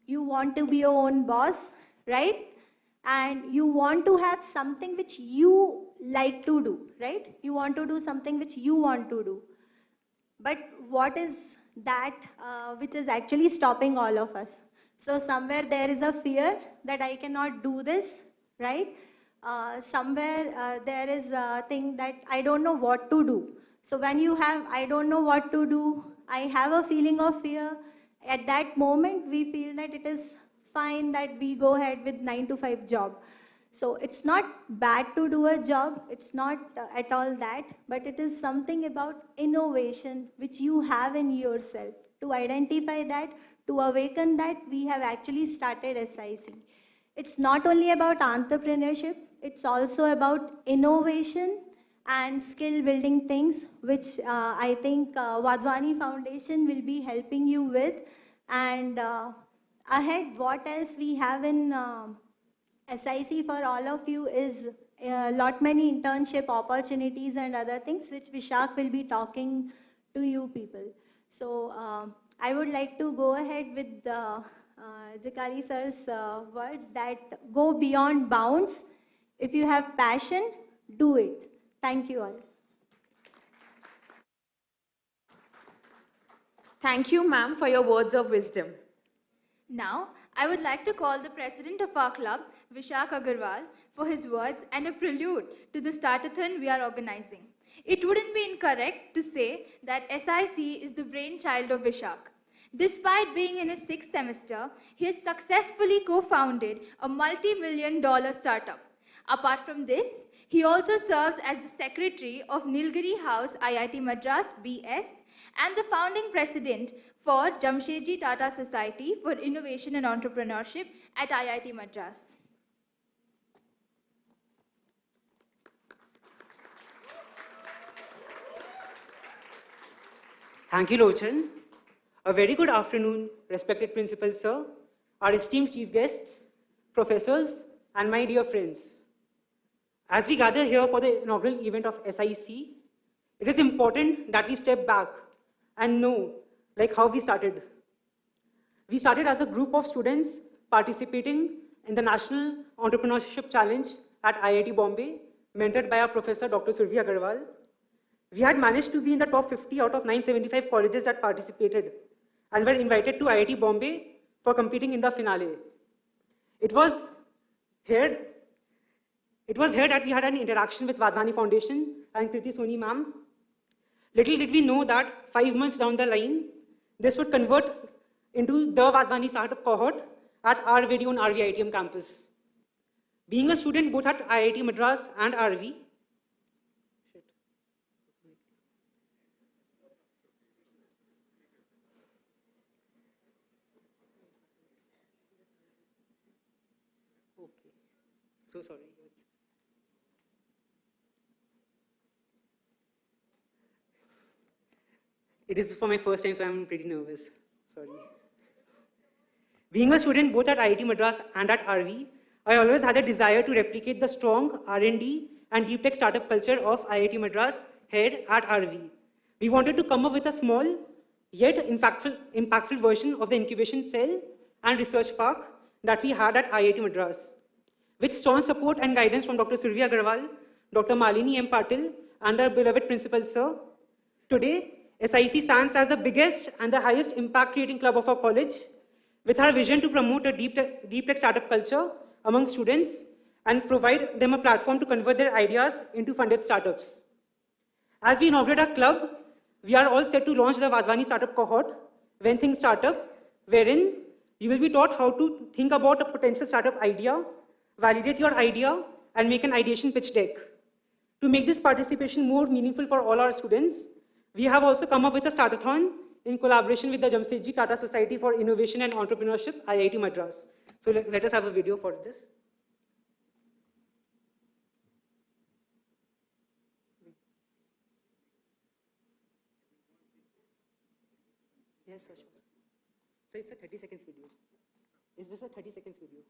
you want to be your own boss, right? And you want to have something which you like to do, right? You want to do something which you want to do. But what is that which is actually stopping all of us? So somewhere there is a fear that I cannot do this, right? Somewhere there is a thing that I don't know what to do. So when you have, I don't know what to do, I have a feeling of fear. At that moment, we feel that it is fine that we go ahead with 9 to 5 job. So it's not bad to do a job, it's not at all that, but it is something about innovation which you have in yourself. To identify that, to awaken that, we have actually started SIC. It's not only about entrepreneurship, it's also about innovation and skill building things, which I think Wadhwani Foundation will be helping you with. And ahead, what else we have in SIC for all of you is a lot many internship opportunities and other things which Vishak will be talking to you people. So I would like to go ahead with Jakali sir's words that go beyond bounds. If you have passion, do it. Thank you all. Thank you, ma'am, for your words of wisdom. Now, I would like to call the president of our club, Vishak Agarwal, for his words and a prelude to the startathon we are organizing. It wouldn't be incorrect to say that SIC is the brainchild of Vishak. Despite being in his 6th semester, he has successfully co-founded a multi-million-dollar startup. Apart from this, he also serves as the secretary of Nilgiri House, IIT Madras, BS, and the founding president for Jamshedji Tata Society for Innovation and Entrepreneurship at IIT Madras. Thank you, Lochan. A very good afternoon, respected principal sir, our esteemed chief guests, professors, and my dear friends, as we gather here for the inaugural event of SIC, it is important that we step back and know like how we started. We started as a group of students participating in the National Entrepreneurship Challenge at IIT Bombay, mentored by our professor, Dr. Survi Agarwal. We had managed to be in the top 50 out of 975 colleges that participated and were invited to IIT Bombay for competing in the finale. It was here that we had an interaction with Vadvani Foundation and Kriti Soni ma'am. Little did we know that 5 months down the line, this would convert into the Vadvani startup cohort at our very own RVITM campus. Being a student both at IIT Madras and RV, so sorry. It is for my first time, so I'm pretty nervous. Sorry. Being a student both at IIT Madras and at RV, I always had a desire to replicate the strong R&D and deep tech startup culture of IIT Madras here at RV. We wanted to come up with a small yet impactful version of the incubation cell and research park that we had at IIT Madras. With strong support and guidance from Dr. Survi Agarwal, Dr. Malini M. Patil, and our beloved principal, sir, today, SIC stands as the biggest and the highest impact creating club of our college, with our vision to promote a deep tech startup culture among students and provide them a platform to convert their ideas into funded startups. As we inaugurate our club, we are all set to launch the Vadvani startup cohort, When Things Startup, wherein you will be taught how to think about a potential startup idea, validate your idea, and make an ideation pitch deck. To make this participation more meaningful for all our students, we have also come up with a startathon in collaboration with the Jamsetji Tata Society for Innovation and Entrepreneurship, IIT Madras. So let us have a video for this. Yes, sir. So it's a 30 seconds video. Is this a 30 seconds video?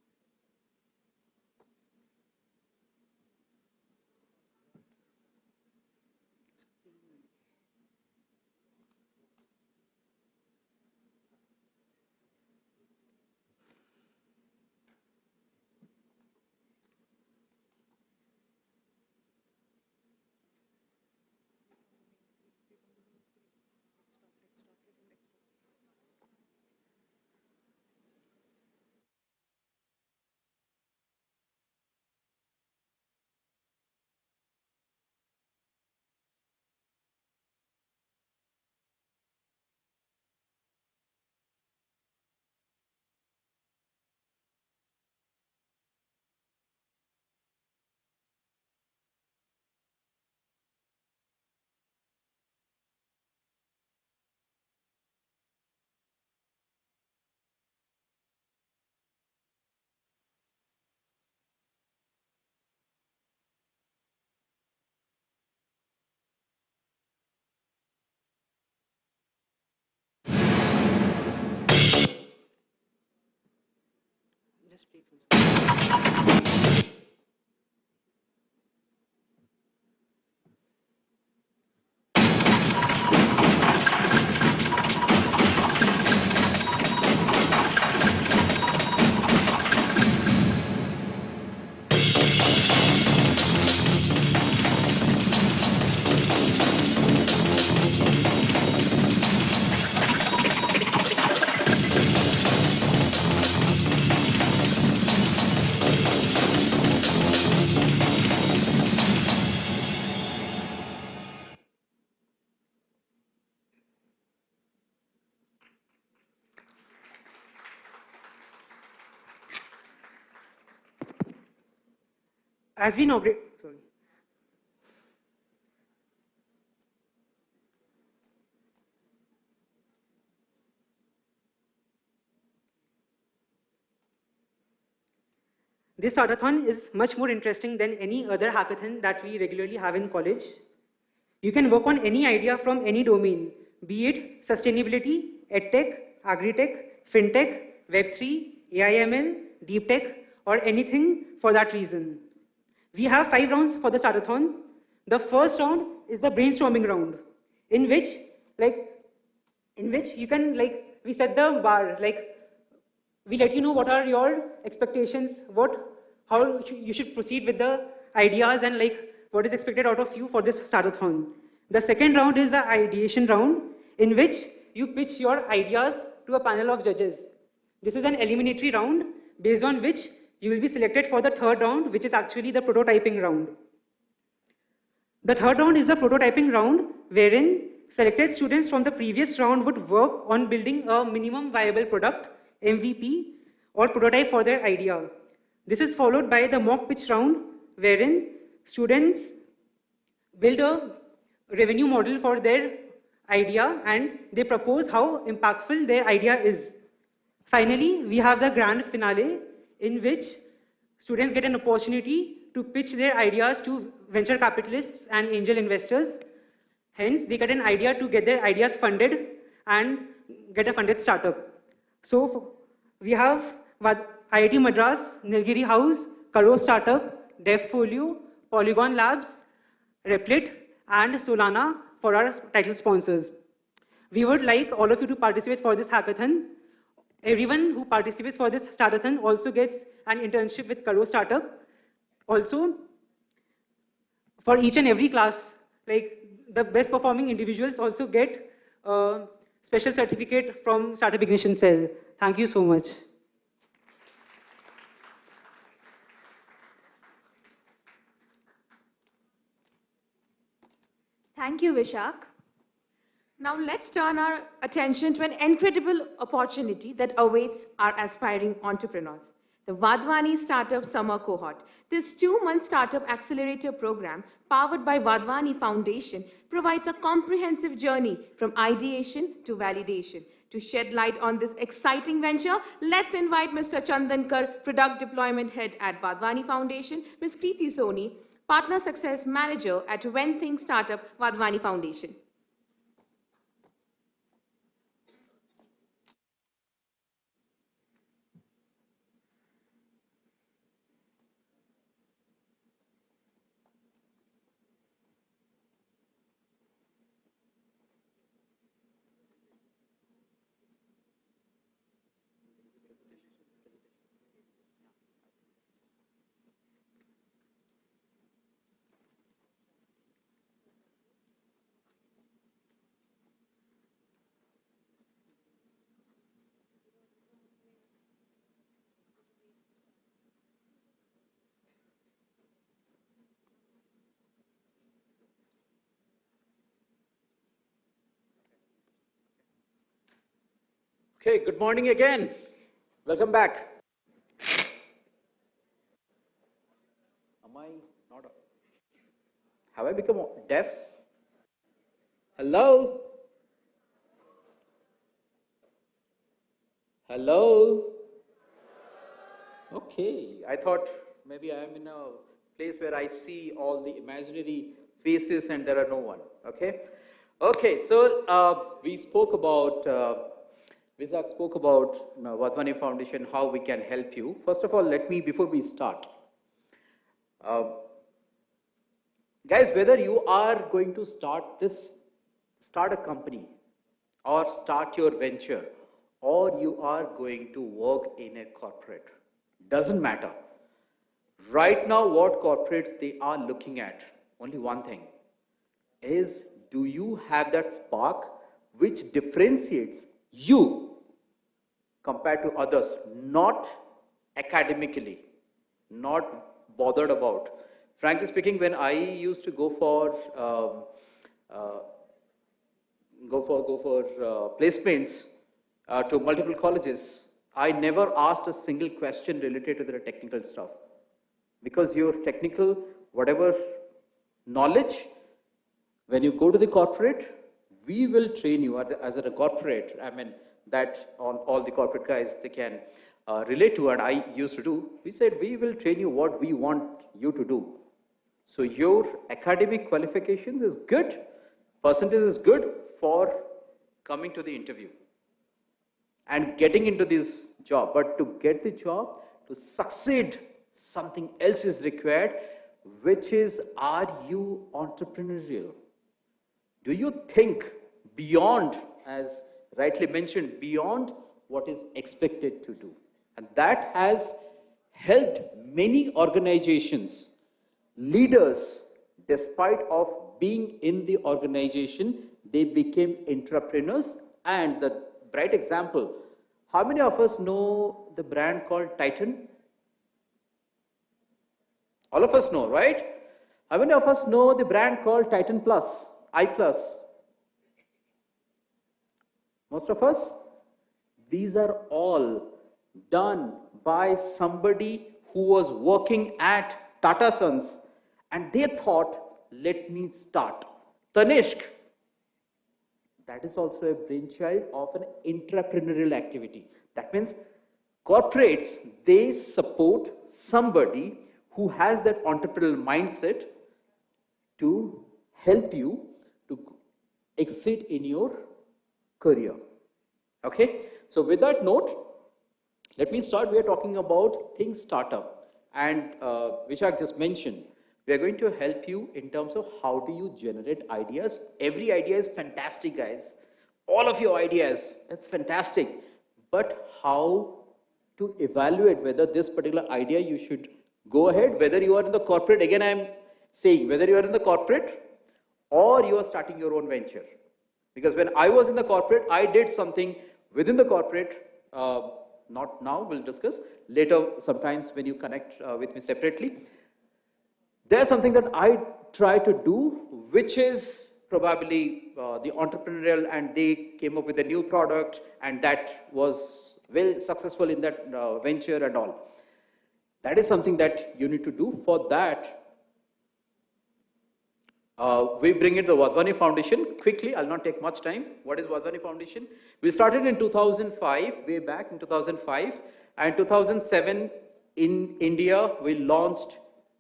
Just play for As we inaugurate, sorry. This startathon is much more interesting than any other hackathon that we regularly have in college. You can work on any idea from any domain, be it sustainability, edtech, agritech, fintech, Web3, AIML, deep tech, or anything for that reason. We have 5 rounds for the startathon. The first round is the brainstorming round, in which you can, we set the bar, we let you know what are your expectations, how you should proceed with the ideas, and what is expected out of you for this startathon. The second round is the ideation round, in which you pitch your ideas to a panel of judges. This is an eliminatory round based on which you will be selected for the third round, which is actually the prototyping round. The third round is the prototyping round, wherein selected students from the previous round would work on building a minimum viable product, MVP, or prototype for their idea. This is followed by the mock pitch round, wherein students build a revenue model for their idea and they propose how impactful their idea is. Finally, we have the grand finale, in which students get an opportunity to pitch their ideas to venture capitalists and angel investors. Hence, they get an idea to get their ideas funded and get a funded startup. So, we have IIT Madras, Nilgiri House, Karo Startup, DevFolio, Polygon Labs, Replit, and Solana for our title sponsors. We would like all of you to participate for this hackathon. Everyone who participates for this startathon also gets an internship with Karo Startup. Also, for each and every class, the best performing individuals also get a special certificate from Startup Ignition Cell. Thank you so much. Thank you, Vishak. Now let's turn our attention to an incredible opportunity that awaits our aspiring entrepreneurs. The Vadhwani Startup Summer Cohort. This 2-month startup accelerator program, powered by Vadhwani Foundation, provides a comprehensive journey from ideation to validation. To shed light on this exciting venture, let's invite Mr. Chandankar, Product Deployment Head at Vadhwani Foundation, Ms. Preeti Soni, Partner Success Manager at When Think Startup, Vadhwani Foundation. Okay, good morning again. Welcome back. Am I not? Have I become deaf? Hello? Hello? Okay, I thought maybe I am in a place where I see all the imaginary faces and there are no one. Okay? Okay, so we spoke about Vishak spoke about Vadhwani Foundation, how we can help you. First of all, before we start, guys, whether you are going to start a company or start your venture, or you are going to work in a corporate, doesn't matter. Right now, what corporates they are looking at, only one thing, is do you have that spark which differentiates you compared to others, not academically, not bothered about. Frankly speaking, when I used to go for placements to multiple colleges, I never asked a single question related to their technical stuff, because your technical whatever knowledge, when you go to the corporate, we will train you as a corporate. I mean, that all the corporate guys, they can relate to, and I used to do. We said, we will train you what we want you to do. So your academic qualifications is good, percentage is good for coming to the interview and getting into this job. But to get the job, to succeed, something else is required, which is, are you entrepreneurial? Do you think beyond, as rightly mentioned, beyond what is expected to do? And that has helped many organizations, leaders, despite of being in the organization, they became entrepreneurs. And the bright example, how many of us know the brand called Titan? All of us know, right? How many of us know the brand called Titan Plus, I Plus? Most of us? These are all done by somebody who was working at Tata Sons, and they thought, let me start. Tanishq, that is also a brainchild of an entrepreneurial activity. That means corporates, they support somebody who has that entrepreneurial mindset to help you to exceed in your career. Okay, so with that note, let me start. We are talking about Think Startup, and Vishak just mentioned, we are going to help you in terms of how do you generate ideas. Every idea is fantastic, guys. All of your ideas, it's fantastic. But how to evaluate whether this particular idea you should go ahead, whether you are in the corporate, again I'm saying, whether you are in the corporate or you are starting your own venture. Because when I was in the corporate, I did something within the corporate, not now, we'll discuss later sometimes when you connect with me separately. There's something that I try to do, which is probably the entrepreneurial, and they came up with a new product, and that was well successful in that venture and all. That is something that you need to do. For that, we bring in the Wadhwani Foundation. Quickly, I'll not take much time. What is Wadhwani Foundation? We started in 2005, way back in 2005, and 2007 in India, we launched,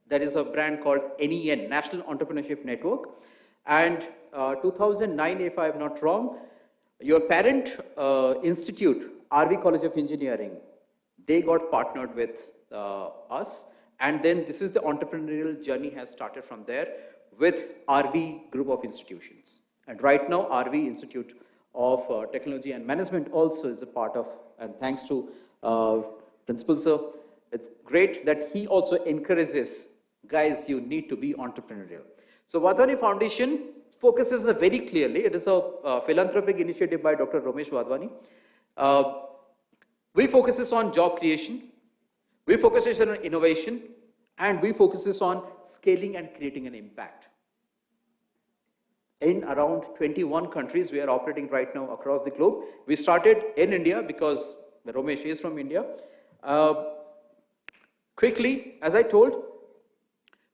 that is a brand called NEN, National Entrepreneurship Network. And 2009, if I'm not wrong, your parent institute, RV College of Engineering, they got partnered with us. And then this is the entrepreneurial journey has started from there with RV Group of Institutions. And right now, RV Institute of Technology and Management also is a part of, and thanks to Principal Sir, it's great that he also encourages, guys, you need to be entrepreneurial. So Wadhwani Foundation focuses very clearly, it is a philanthropic initiative by Dr. Ramesh Wadhwani. We focuses on job creation, we focuses on innovation, and we focuses on scaling and creating an impact. In around 21 countries, we are operating right now across the globe. We started in India because Ramesh is from India. Quickly, as I told,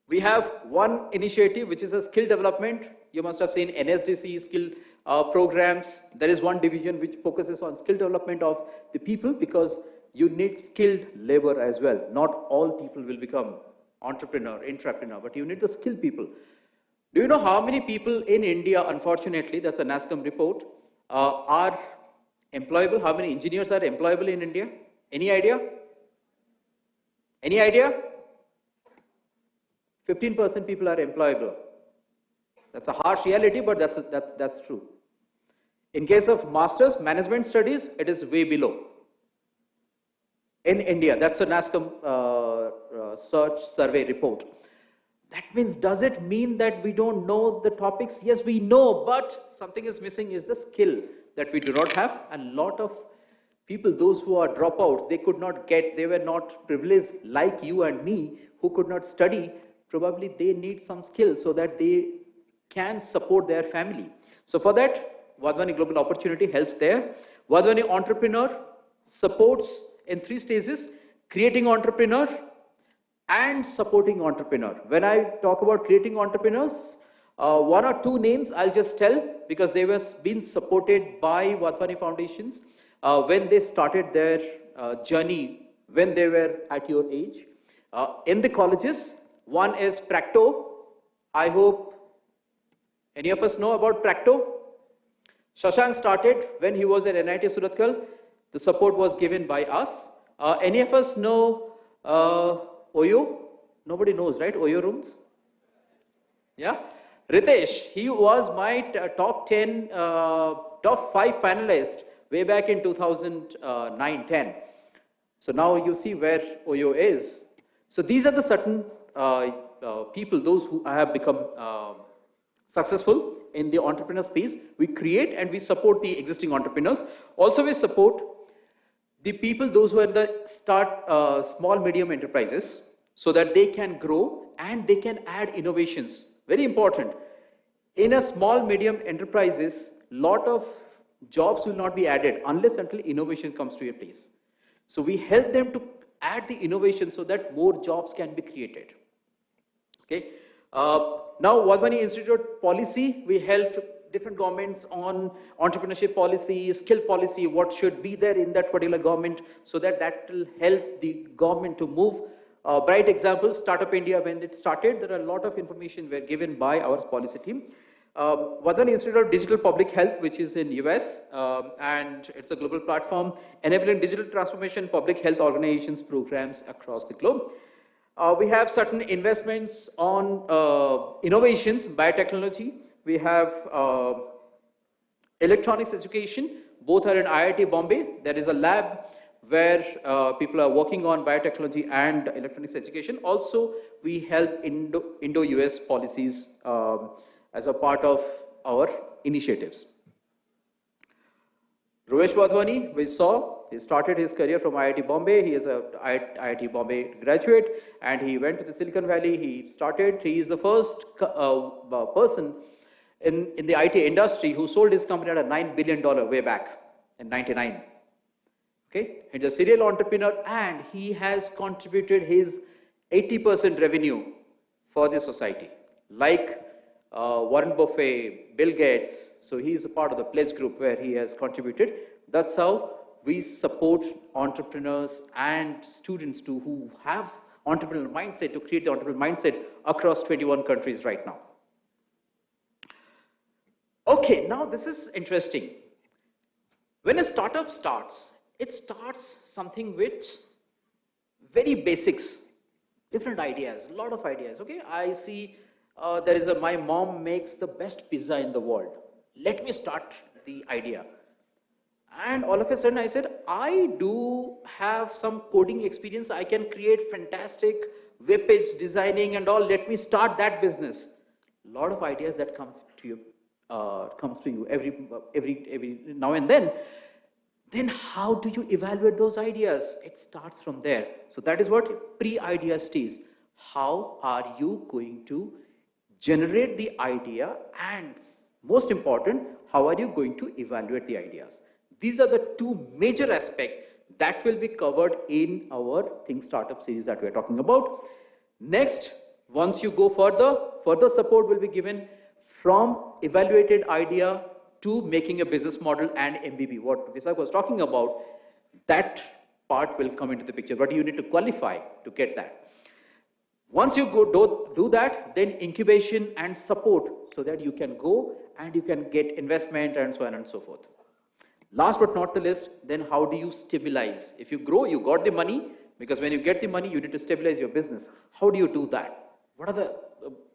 we have one initiative which is a skill development. You must have seen NSDC skill programs. There is one division which focuses on skill development of the people, because you need skilled labor as well. Not all people will become entrepreneur, but you need the skilled people. Do you know how many people in India, unfortunately, that's a NASCOM report, are employable? How many engineers are employable in India? Any idea? Any idea? 15% people are employable. That's a harsh reality, but that's true. In case of Masters Management Studies, it is way below. In India, that's a NASCOM search survey report. That means, does it mean that we don't know the topics? Yes, we know, but something is missing is the skill that we do not have. A lot of people, those who are dropouts, they could not get, they were not privileged like you and me who could not study. Probably they need some skill so that they can support their family. So for that, Wadhwani Global Opportunity helps there. Wadhwani Entrepreneur supports in 3 stages: creating entrepreneur and supporting entrepreneur. When I talk about creating entrepreneurs, 1 or 2 names I'll just tell, because they were being supported by Wadhwani Foundations when they started their journey, when they were at your age. In the colleges, one is Practo. I hope any of us know about Practo. Shashank started when he was at NIT Surathkal. The support was given by us. Any of us know Oyo, nobody knows, right? Oyo rooms? Yeah. Ritesh, he was my top 10, top 5 finalist way back in 2009-10. So now you see where Oyo is. So these are the certain people, those who have become successful in the entrepreneur space. We create and we support the existing entrepreneurs. Also we support the people, those who are in the small, medium enterprises, so that they can grow and they can add innovations. Very important. In a small, medium enterprises, lot of jobs will not be added unless until innovation comes to your place. So we help them to add the innovation so that more jobs can be created. Okay. Now, Wadhwani Institute policy, we help different governments on entrepreneurship policy, skill policy, what should be there in that particular government, so that will help the government to move. Bright example, Startup India, when it started, there are a lot of information were given by our policy team. Wadhwani Institute of Digital Public Health, which is in US, and it's a global platform enabling digital transformation, public health organizations, programs across the globe. We have certain investments on innovations, biotechnology. We have electronics education. Both are in IIT Bombay. There is a lab where people are working on biotechnology and electronics education. Also, we help Indo-US policies as a part of our initiatives. Romesh Wadhwani, we saw, he started his career from IIT Bombay. He is a IIT Bombay graduate, and he went to the Silicon Valley. He is the first person in the IT industry who sold his company at a $9 billion way back in 99. Okay, he's a serial entrepreneur, and he has contributed his 80% revenue for the society, like Warren Buffett, Bill Gates. So he is a part of the pledge group where he has contributed. That's how we support entrepreneurs and students who have entrepreneurial mindset, to create the entrepreneurial mindset across 21 countries right now. Okay, now this is interesting. When a startup starts, it starts something with very basics, different ideas, a lot of ideas. Okay, I see my mom makes the best pizza in the world. Let me start the idea. And all of a sudden I said, I do have some coding experience. I can create fantastic web page designing and all. Let me start that business. A lot of ideas that comes to you every now and then. Then how do you evaluate those ideas? It starts from there. So that is what pre-idea stage. How are you going to generate the idea, and most important, how are you going to evaluate the ideas? These are the two major aspects that will be covered in our Think Startup series that we are talking about. Next, once you go further support will be given from evaluated idea to making a business model and MBB. What Visak was talking about, that part will come into the picture, but you need to qualify to get that. Once you do that, then incubation and support, so that you can go and you can get investment and so on and so forth. Last but not the least, then how do you stabilize? If you grow, you got the money, because when you get the money, you need to stabilize your business. How do you do that? What are the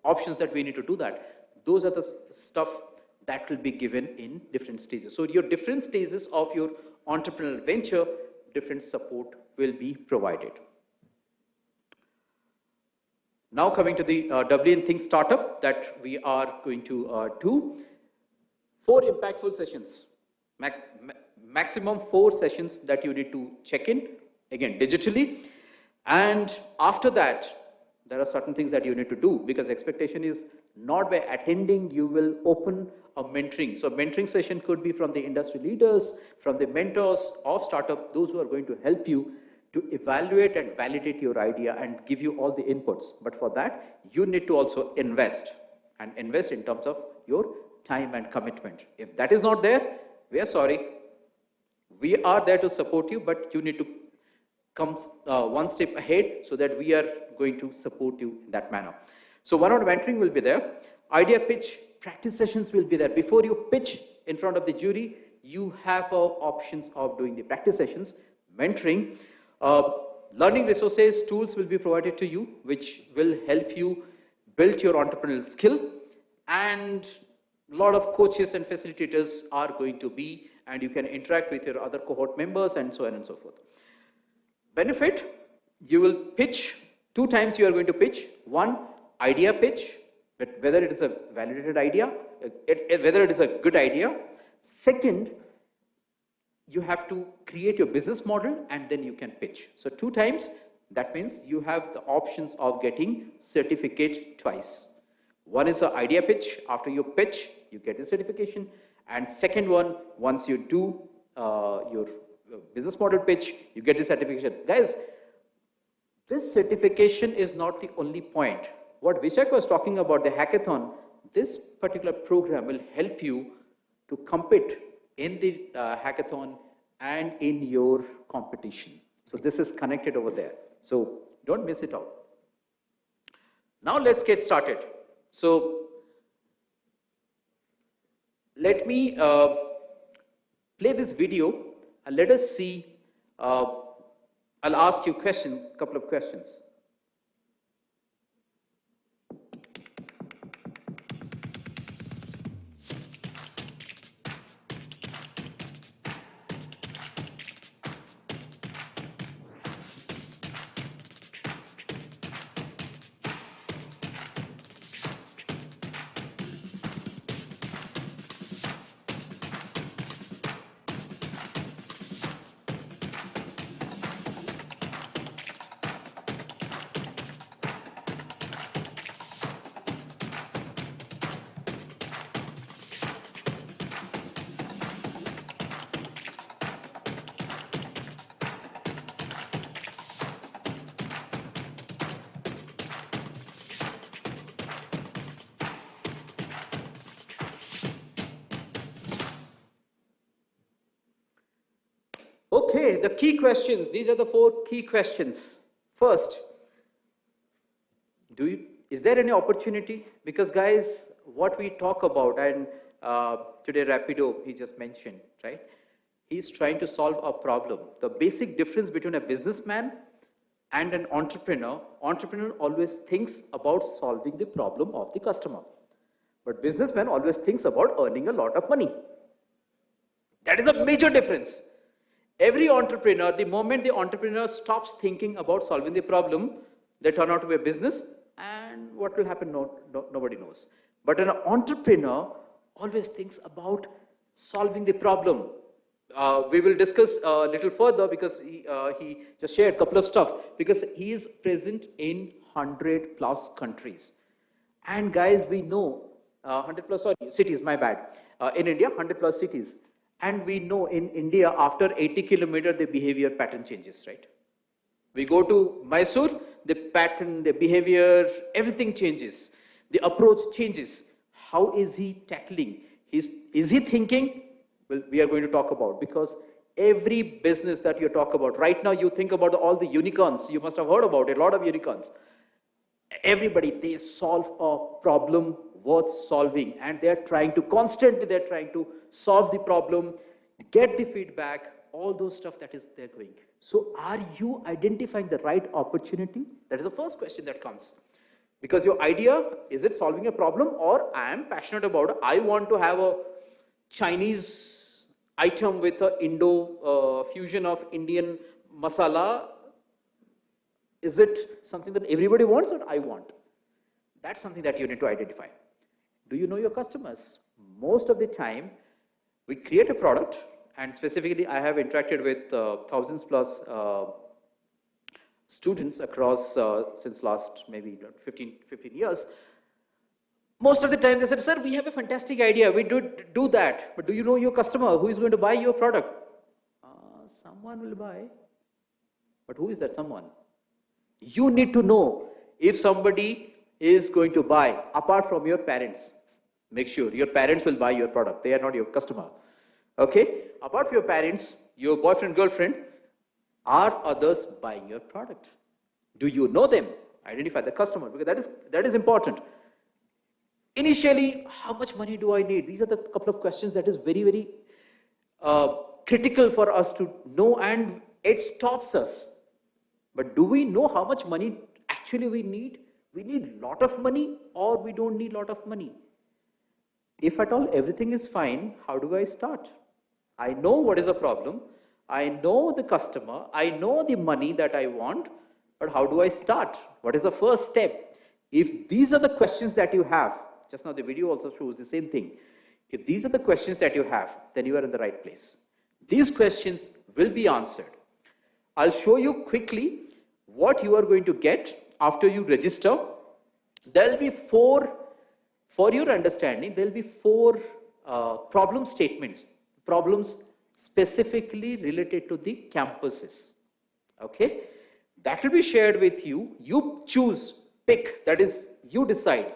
options that we need to do that? Those are the stuff that will be given in different stages. So your different stages of your entrepreneurial venture, different support will be provided. Now coming to the WN Think Startup that we are going to do. 4 impactful sessions. Maximum 4 sessions that you need to check in, again digitally. And after that, there are certain things that you need to do, because expectation is not by attending, you will open a mentoring. So mentoring session could be from the industry leaders, from the mentors of startup, those who are going to help you to evaluate and validate your idea and give you all the inputs. But for that, you need to also invest, and invest in terms of your time and commitment. If that is not there, we are sorry. We are there to support you, but you need to come one step ahead, so that we are going to support you in that manner. So one-on-one mentoring will be there. Idea pitch, practice sessions will be there. Before you pitch in front of the jury, you have options of doing the practice sessions, mentoring. Learning resources, tools will be provided to you, which will help you build your entrepreneurial skill, and a lot of coaches and facilitators are going to be, and you can interact with your other cohort members and so on and so forth. Benefit, you will pitch, 2 times you are going to pitch. 1, idea pitch, whether it is a validated idea, whether it is a good idea. Second, you have to create your business model and then you can pitch. So 2 times, that means you have the options of getting certificate twice. 1 is an idea pitch. After you pitch, you get the certification. And second one, once you do your business model pitch, you get the certification. Guys, this certification is not the only point. What Vishak was talking about, the hackathon, this particular program will help you to compete in the hackathon and in your competition. So this is connected over there. So don't miss it out. Now let's get started. So let me play this video and let us see. I'll ask you a couple of questions. Okay, the key questions. These are the 4 key questions. First, is there any opportunity? Because guys, what we talk about, and today Rapido, he just mentioned, right? He's trying to solve a problem. The basic difference between a businessman and an entrepreneur always thinks about solving the problem of the customer. But businessman always thinks about earning a lot of money. That is a major difference. Every entrepreneur, the moment the entrepreneur stops thinking about solving the problem, they turn out to be a business, and what will happen, nobody knows. But an entrepreneur always thinks about solving the problem. We will discuss a little further because he just shared a couple of stuff, because he is present in 100+ countries. And guys, we know 100+ cities, my bad. In India, 100+ cities. And we know in India, after 80 kilometers, the behavior pattern changes, right? We go to Mysore, the pattern, the behavior, everything changes. The approach changes. How is he tackling? Is he thinking? Well, we are going to talk about, because every business that you talk about, right now you think about all the unicorns. You must have heard about it, a lot of unicorns. Everybody, they solve a problem worth solving, and they're trying to solve the problem, get the feedback, all those stuff that is they're going. So are you identifying the right opportunity? That is the first question that comes. Because your idea, is it solving a problem, or I am passionate about it, I want to have a Chinese item with a Indo fusion of Indian masala. Is it something that everybody wants or I want? That's something that you need to identify. Do you know your customers? Most of the time, we create a product, and specifically I have interacted with thousands plus students across since last maybe 15 years. Most of the time they said, sir, we have a fantastic idea, we do that, but do you know your customer? Who is going to buy your product? Someone will buy, but who is that someone? You need to know if somebody is going to buy, apart from your parents. Make sure your parents will buy your product. They are not your customer. Okay? Apart from your parents, your boyfriend, girlfriend, are others buying your product? Do you know them? Identify the customer, because that is important. Initially, how much money do I need? These are the couple of questions that is very, very critical for us to know, and it stops us. But do we know how much money actually we need? We need lot of money or we don't need lot of money? If at all everything is fine, how do I start? I know what is the problem. I know the customer. I know the money that I want. But how do I start? What is the first step? If these are the questions that you have, just now the video also shows the same thing. If these are the questions that you have, then you are in the right place. These questions will be answered. I'll show you quickly what you are going to get after you register. There will be for your understanding, there will be four problem statements, problems specifically related to the campuses. Okay? That will be shared with you. You choose, pick, that is, you decide,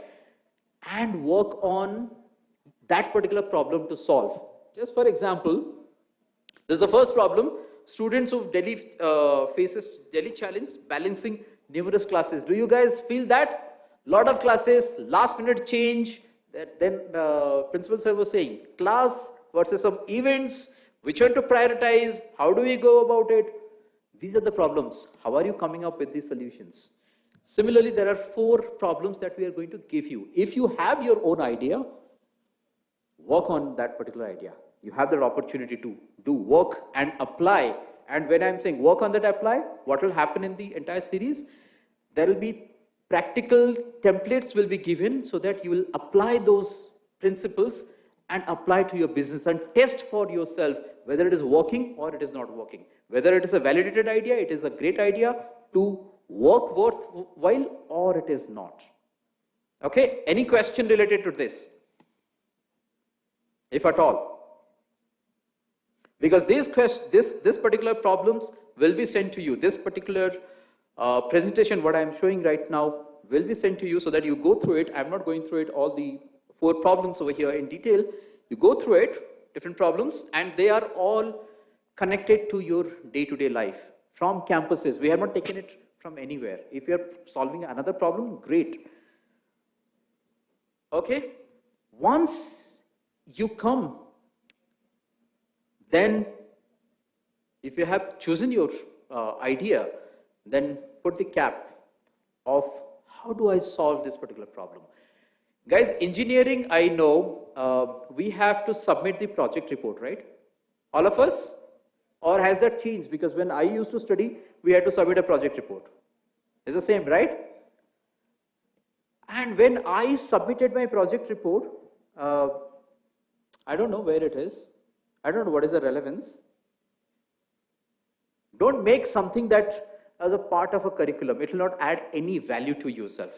and work on that particular problem to solve. Just for example, this is the first problem. Students of Delhi faces Delhi challenge, balancing numerous classes. Do you guys feel that? Lot of classes, last minute change. Then principal sir was saying, class versus some events, which one to prioritize, how do we go about it? These are the problems. How are you coming up with these solutions? Similarly, there are four problems that we are going to give you. If you have your own idea, work on that particular idea. You have the opportunity to do work and apply. And when I'm saying work on that apply, what will happen in the entire series? There will be practical templates will be given so that you will apply those principles and apply to your business and test for yourself whether it is working or it is not working. Whether it is a validated idea, it is a great idea to work worthwhile or it is not. Okay, any question related to this? If at all. Because this particular problems will be sent to you. This particular presentation, what I am showing right now, will be sent to you so that you go through it. I am not going through it, all the four problems over here in detail. You go through it, different problems, and they are all connected to your day-to-day life from campuses. We have not taken it from anywhere. If you are solving another problem, great. Okay, once you come, then if you have chosen your idea, then put the cap of how do I solve this particular problem. Guys, engineering, I know we have to submit the project report, right? All of us? Or has that changed? Because when I used to study, we had to submit a project report. It's the same, right? And when I submitted my project report, I don't know where it is. I don't know what is the relevance. Don't make something that as a part of a curriculum. It will not add any value to yourself.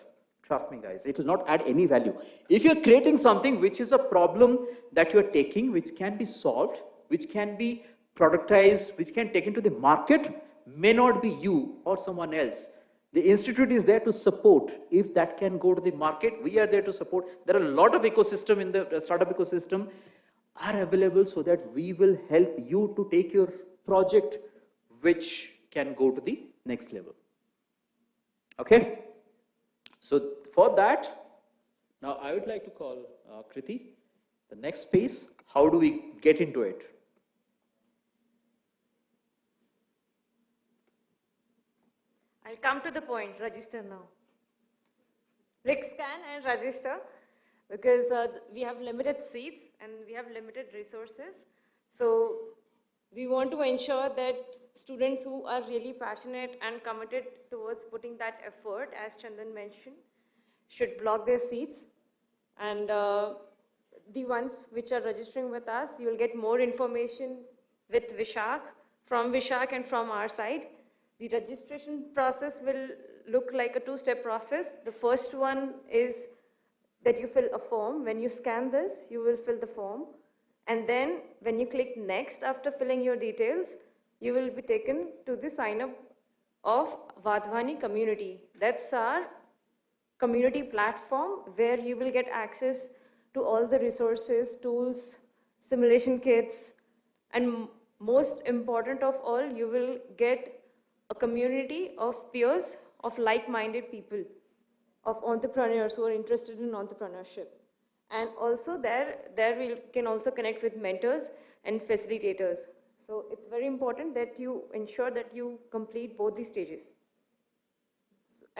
Trust me, guys, it will not add any value. If you're creating something which is a problem that you're taking, which can be solved, which can be productized, which can take into the market, may not be you or someone else. The institute is there to support. If that can go to the market, we are there to support. There are a lot of ecosystem in the startup ecosystem are available so that we will help you to take your project which can go to the next level. Okay? So for that, now I would like to call Kriti, the next space. How do we get into it? I'll come to the point, register now. Click scan and register because we have limited seats and we have limited resources. So we want to ensure that students who are really passionate and committed towards putting that effort, as Chandan mentioned, should block their seats. And the ones which are registering with us, you will get more information with Vishak, from Vishak and from our side. The registration process will look like a two-step process. The first one is that you fill a form. When you scan this, you will fill the form. And then when you click next after filling your details, you will be taken to the sign-up of Vadhwani community. That's our community platform where you will get access to all the resources, tools, simulation kits, and most important of all, you will get a community of peers, of like-minded people, of entrepreneurs who are interested in entrepreneurship. And also there we can also connect with mentors and facilitators. So it's very important that you ensure that you complete both these stages.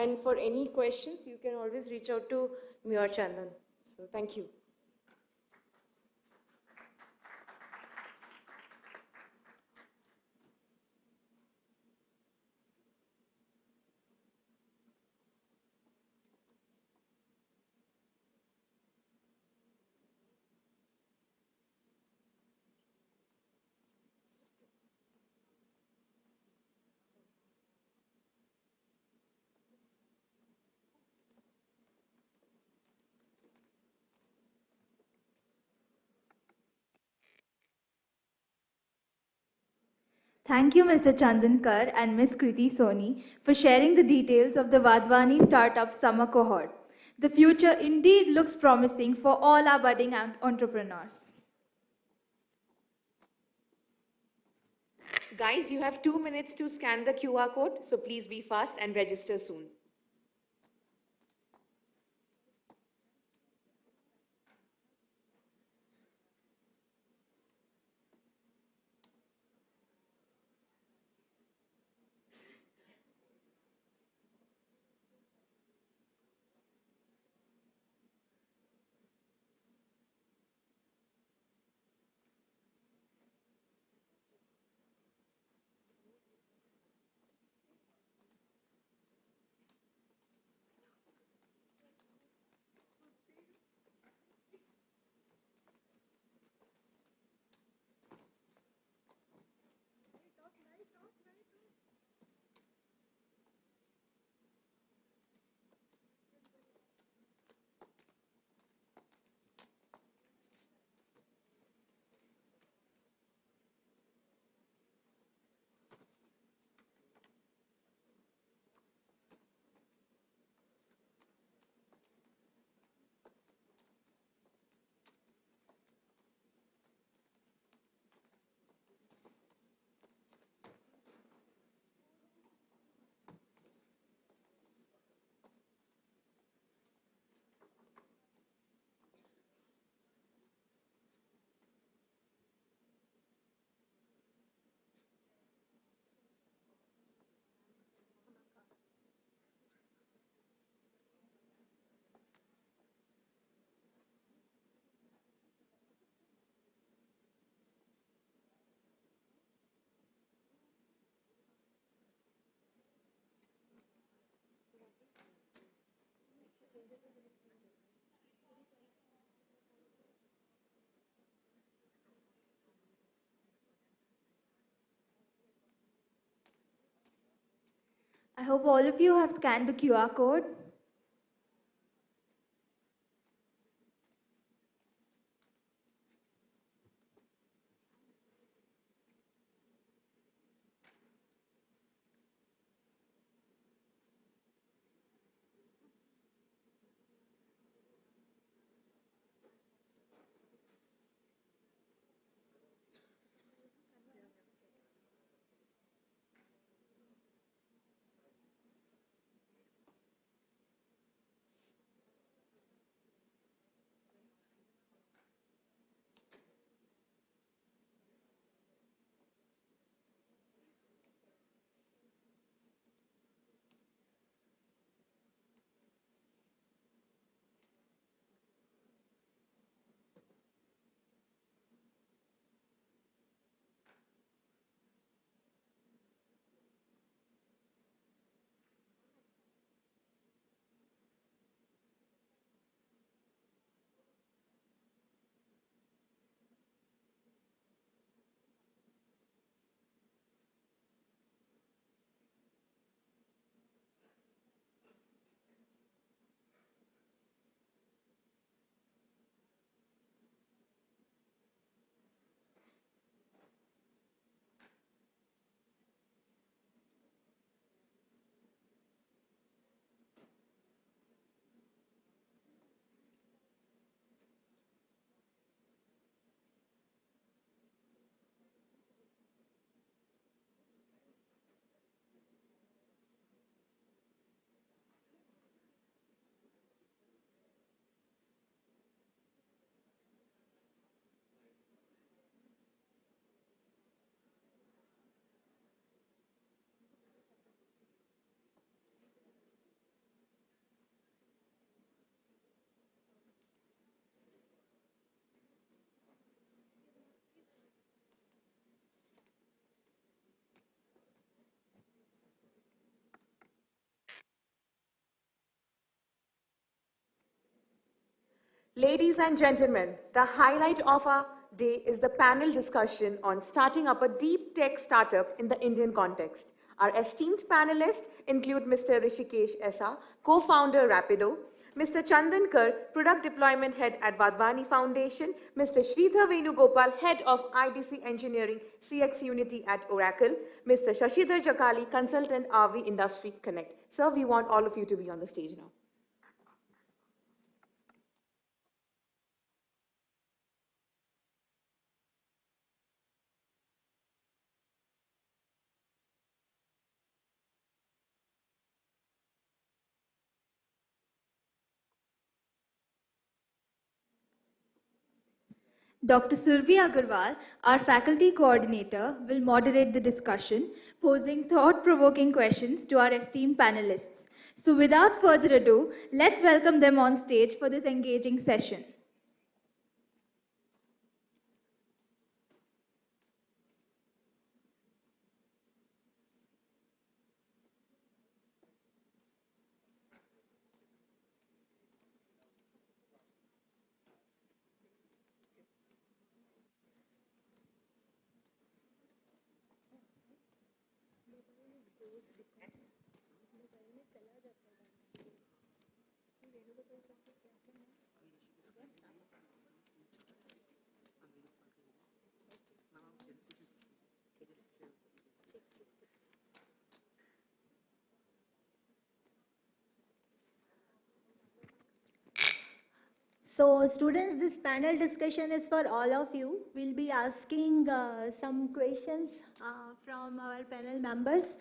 And for any questions, you can always reach out to me or Chandan. So thank you. Thank you, Mr. Chandankar and Ms. Kriti Soni, for sharing the details of the Vadhvani Startup Summer Cohort. The future indeed looks promising for all our budding entrepreneurs. Guys, you have 2 minutes to scan the QR code, so please be fast and register soon. I hope all of you have scanned the QR code. Ladies and gentlemen, the highlight of our day is the panel discussion on starting up a deep tech startup in the Indian context. Our esteemed panelists include Mr. Rishikesh Esa, co-founder Rapido, Mr. Chandan Kar, product deployment head at Vadvani Foundation, Mr. Sridhar Venugopal, head of IDC Engineering CX Unity at Oracle, Mr. Shashidhar Jakali, consultant RV Industry Connect. Sir, we want all of you to be on the stage now. Dr. Survi Agarwal, our faculty coordinator, will moderate the discussion, posing thought-provoking questions to our esteemed panelists. So without further ado, let's welcome them on stage for this engaging session. So students, this panel discussion is for all of you. We'll be asking some questions from our panel members.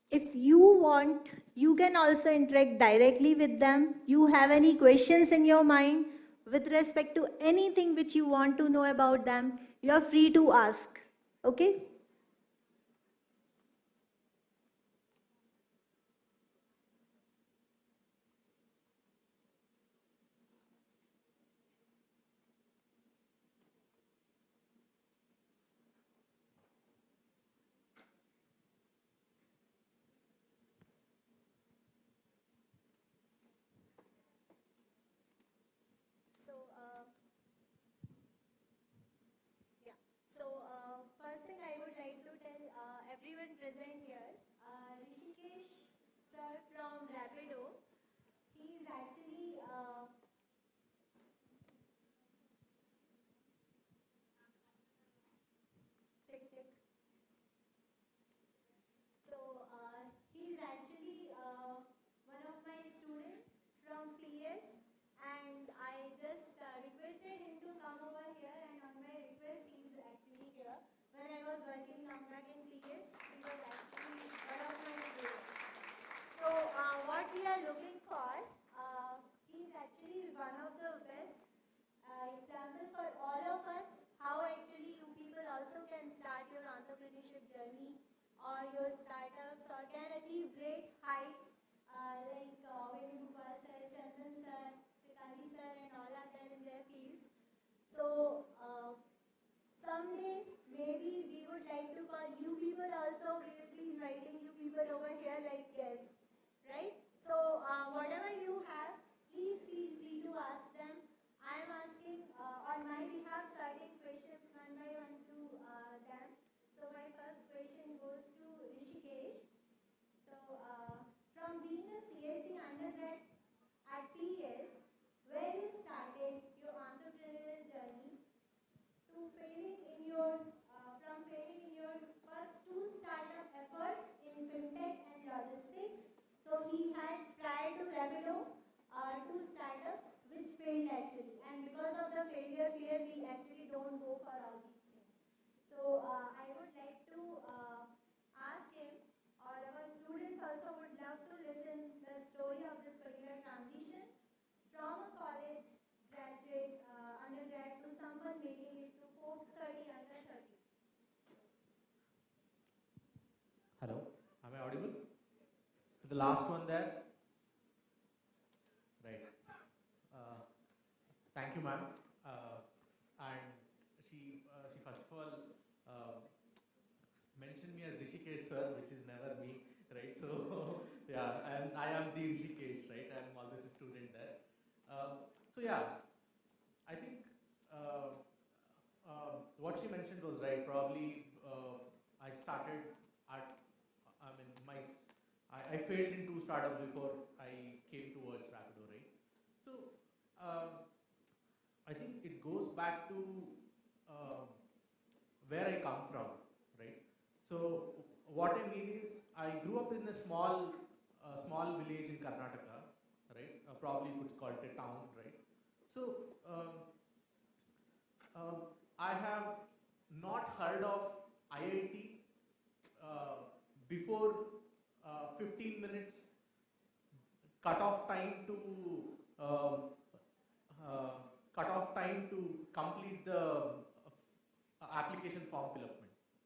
If you want, you can also interact directly with them. You have any questions in your mind with respect to anything which you want to know about them, you are free to ask, okay? First thing I would like to tell everyone present here, Rishikesh sir from Rapido, he is actually check. So he is actually one of my students from PS, and I just requested him to come over here, and on my request he is actually here. When I was working long back in PS, he was actually one of my students. So what we are looking for, he is actually one of the best example for all of us, how actually you people also can start your entrepreneurship journey or your startups or can achieve great heights like Venugopal sir, Chandan sir, Chikali sir and all are there in their fields. So someday maybe we would like to call you people also, we will be inviting you people over here like guests, right? So whatever you have, please feel free to ask them. I am asking on my behalf certain questions one by one to them. So my first question goes to Rishikesh. So from being a CSE undergrad at PS, where you started your entrepreneurial journey, to failing in your from failing in your first two startup efforts in fintech and logistics. So he had prior to Rapido two startups which failed actually, and because of the failure fear we actually don't go for all these things. So I would like to ask him, or our students also would love to listen the story of this particular transition from a college graduate, undergrad to someone making it to post study under 30. Hello, am I audible? To the last one there? Right. Thank you, ma'am. And she first of all mentioned me as Rishikesh sir, which is never me, right? So yeah, and I am the Rishikesh, right? I'm always a student there. So yeah, right. Probably I started at, I failed in 2 startups before I came towards Rapido, right? So I think it goes back to where I come from, right? So what I mean is, I grew up in a small village in Karnataka, right? Probably you could call it a town, right? So I have not heard of IIT before 15 minutes cut-off time to complete the application form fill up,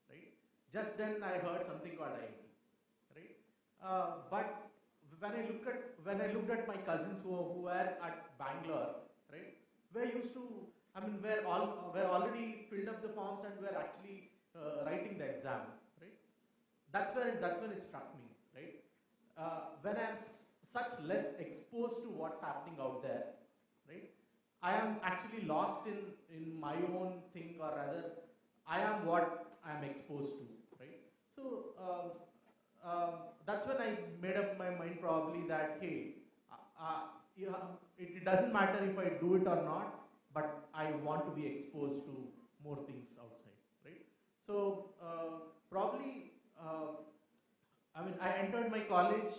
right? Just then I heard something called IIT, right? But when I looked at my cousins who were at Bangalore, right? Were already filled up the forms and were actually writing the exam, right? That's when it struck me, right? When I'm such less exposed to what's happening out there, right? I am actually lost in my own thing, or rather, I am what I am exposed to, right? So that's when I made up my mind probably that, hey, it doesn't matter if I do it or not, but I want to be exposed to more things outside, right? So probably, I entered my college.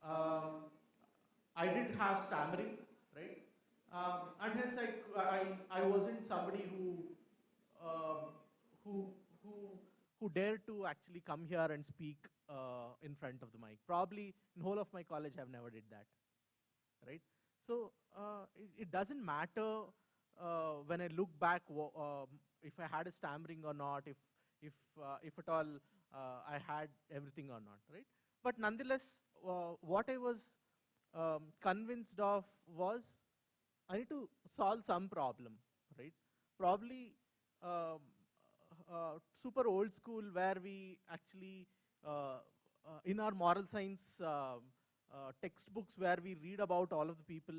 I did have stammering, right? And hence I wasn't somebody who dared to actually come here and speak in front of the mic. Probably in whole of my college I've never did that, right? So it doesn't matter when I look back if I had a stammering or not, if at all I had everything or not, right? But nonetheless, what I was convinced of was I need to solve some problem, right? Probably super old school, where we actually in our moral science textbooks, where we read about all of the people,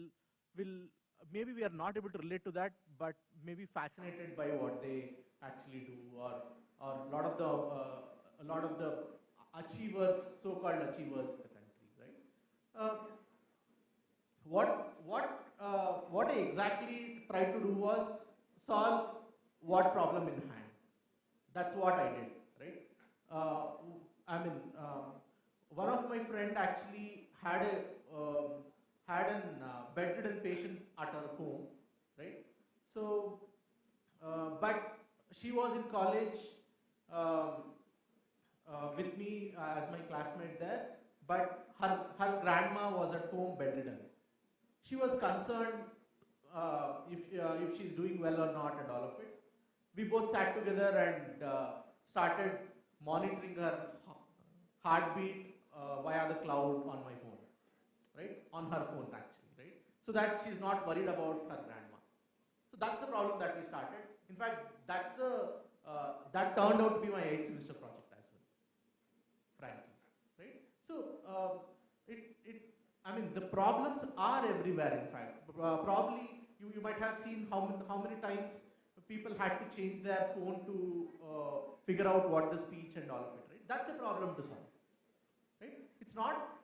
maybe we are not able to relate to that, but maybe fascinated by what they actually do, or a lot of the achievers, so-called achievers in the country, right? What I exactly tried to do was solve what problem in hand. That's what I did, right? One of my friend actually had an bedridden patient at her home, right? So, but she was in college with me as my classmate there, but her grandma was at home bedridden. She was concerned if she's doing well or not and all of it. We both sat together and started monitoring her heartbeat via the cloud on my phone, right? On her phone actually, right? So that she's not worried about her grandma. So that's the problem that we started. In fact, that turned out to be my 8th semester project as well, frankly, right? So the problems are everywhere. In fact, probably you might have seen how many times people had to change their phone to figure out what the speech and all of it, right? That's a problem to solve, right? It's not,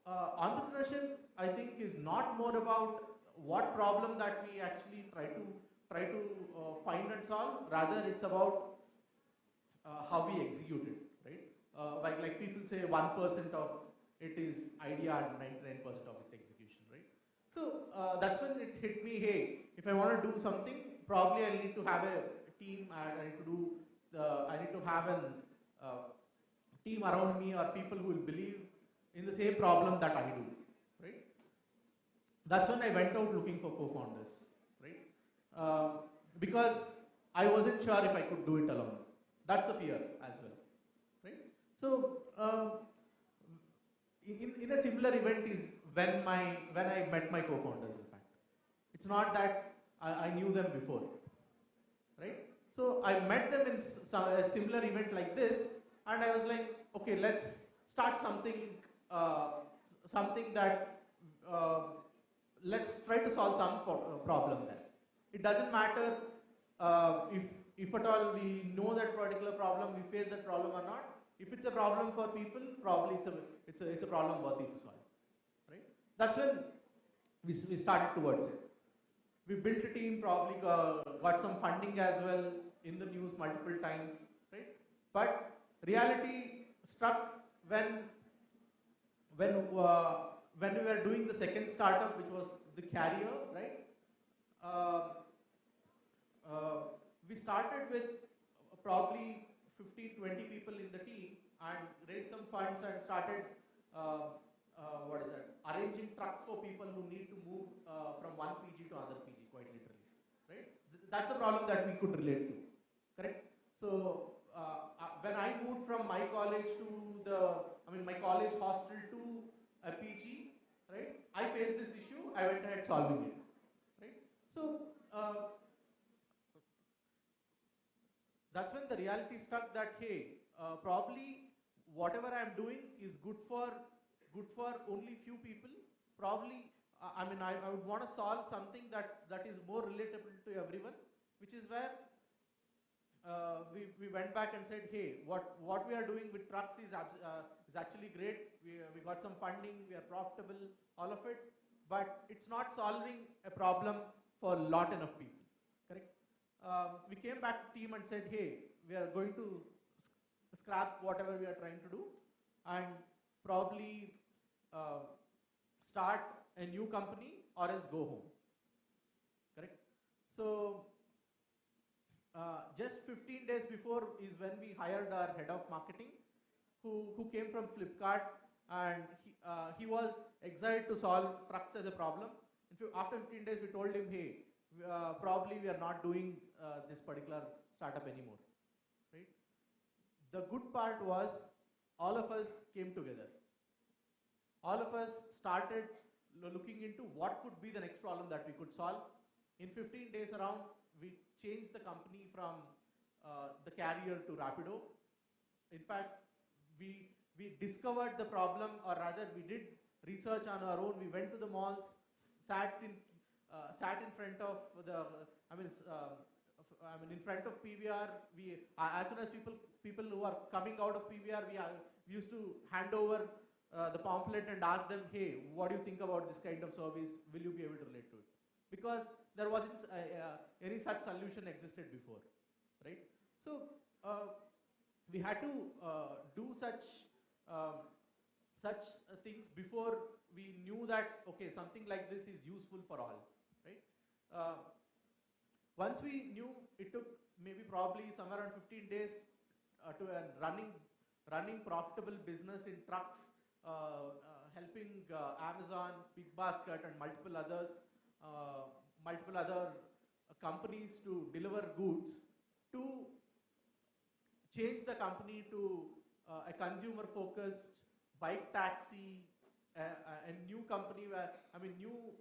entrepreneurship, I think, is not more about what problem that we actually try to find and solve. Rather, it's about how we execute it, right? Like people say 1% of it is idea and 99% of its execution, right? So that's when it hit me, hey, if I want to do something, probably I need to have a team, and I need to have a team around me, or people who will believe in the same problem that I do, right? That's when I went out looking for co-founders, right? Because I wasn't sure if I could do it alone. That's a fear as well, right? So in a similar event is when I met my co-founders. In fact, it's not that I knew them before, right? So I met them in a similar event like this, and I was like, okay, let's start something that let's try to solve some problem there. It doesn't matter if at all we know that particular problem, we face that problem or not. If it's a problem for people, probably it's a problem worthy to solve, right? That's when we started towards it. We built a team, probably got some funding as well, in the news multiple times, right? But reality struck when we were doing the second startup, which was the carrier, right? We started with probably 15-20 people in the team and raised some funds and started arranging trucks for people who need to move from one PG to another PG, quite literally, right? That's a problem that we could relate to, correct? So when I moved from my college to my college hostel to a PG, right? I faced this issue. I went ahead solving it, right? So that's when the reality struck that, hey, probably whatever I'm doing is good for only few people. Probably, I would want to solve something that is more relatable to everyone, which is where we went back and said, hey, what we are doing with trucks is actually great. We got some funding, we are profitable, all of it, but it's not solving a problem for a lot enough people, correct? We came back to team and said, hey, we are going to scrap whatever we are trying to do and probably start a new company or else go home, correct? So just 15 days before is when we hired our head of marketing, who came from Flipkart, and he was excited to solve trucks as a problem. After 15 days, we told him, hey, probably we are not doing this particular startup anymore, right? The good part was all of us came together. All of us started looking into what could be the next problem that we could solve. In 15 days around, we changed the company from the carrier to Rapido. In fact, we discovered the problem, or rather we did research on our own. We went to the malls, sat in front of in front of PVR. As soon as people who are coming out of PVR, we used to hand over the pamphlet and ask them, hey, what do you think about this kind of service? Will you be able to relate to it? Because there wasn't any such solution existed before, right? So we had to do such things before we knew that, okay, something like this is useful for all, right? Once we knew, it took maybe probably somewhere around 15 days to a running profitable business in trucks, helping Amazon, Big Basket, and multiple other companies to deliver goods, to change the company to a consumer-focused bike taxi, a new company new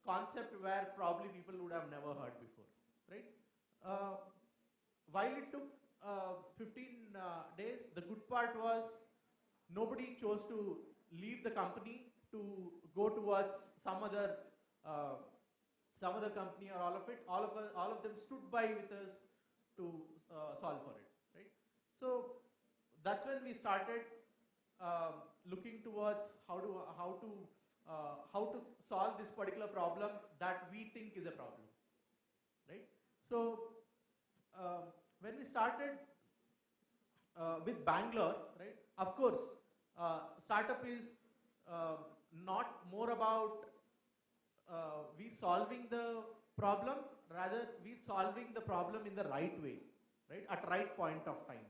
concept where probably people would have never heard before, right? While it took 15 days, the good part was nobody chose to leave the company to go towards some other company or all of it. All of them stood by with us to solve for it, right? So that's when we started looking towards how to solve this particular problem that we think is a problem, right? So when we started with Bangalore, right? Of course, startup is not more about we solving the problem, rather we solving the problem in the right way, right? At right point of time,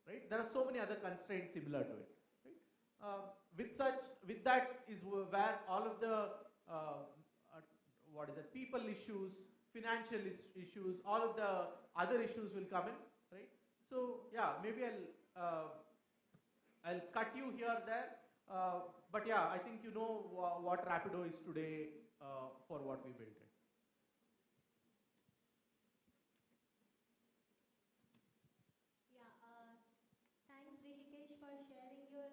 right? There are so many other constraints similar to it, right? With that is where all of the people issues, financial issues, all of the other issues will come in, right? So yeah, maybe I'll cut you here there, but yeah, I think you know what Rapido is today for what we built it. Thanks, Rishikesh, for sharing your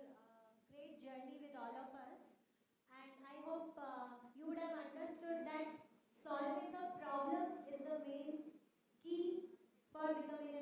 great journey with all of us. And I hope you would have understood that solving a problem is the main key for becoming a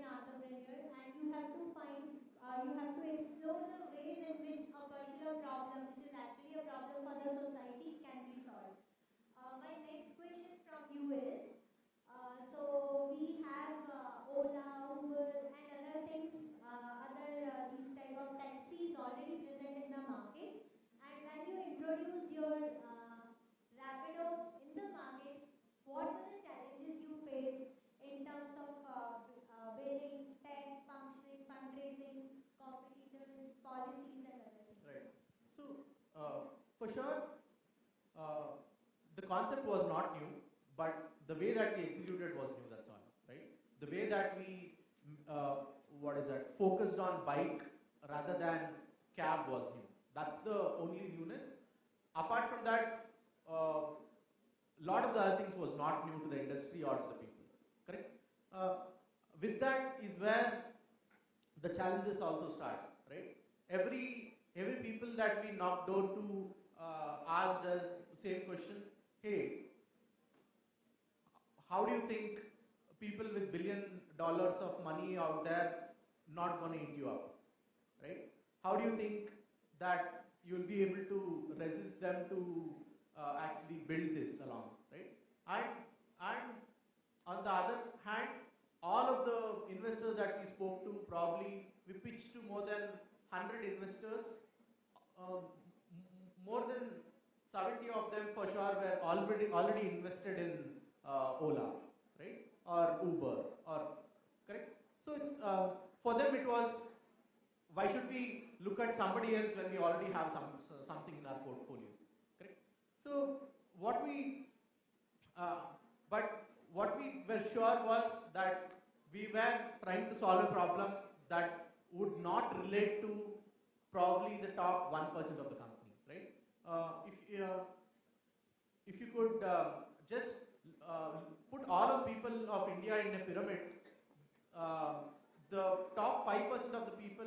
concept was not new, but the way that we executed was new, that's all, right? The way that we, focused on bike rather than cab was new. That's the only newness. Apart from that, lot of the other things was not new to the industry or to the people, correct? With that is where the challenges also start, right? Every people that we knocked door to asked us the same question, hey, how do you think people with $1 billion of money out there not going to eat you up, right? How do you think that you'll be able to resist them to actually build this along, right? And on the other hand, all of the investors that we spoke to, probably we pitched to more than 100 investors. More than 70 of them for sure were already invested in Ola, right, or Uber, or correct. So it's for them it was, why should we look at somebody else when we already have something in our portfolio, correct? So what we were sure was that we were trying to solve a problem that would not relate to probably the top 1% of the company, right? If you could just put all of people of India in a pyramid, the top 5% of the people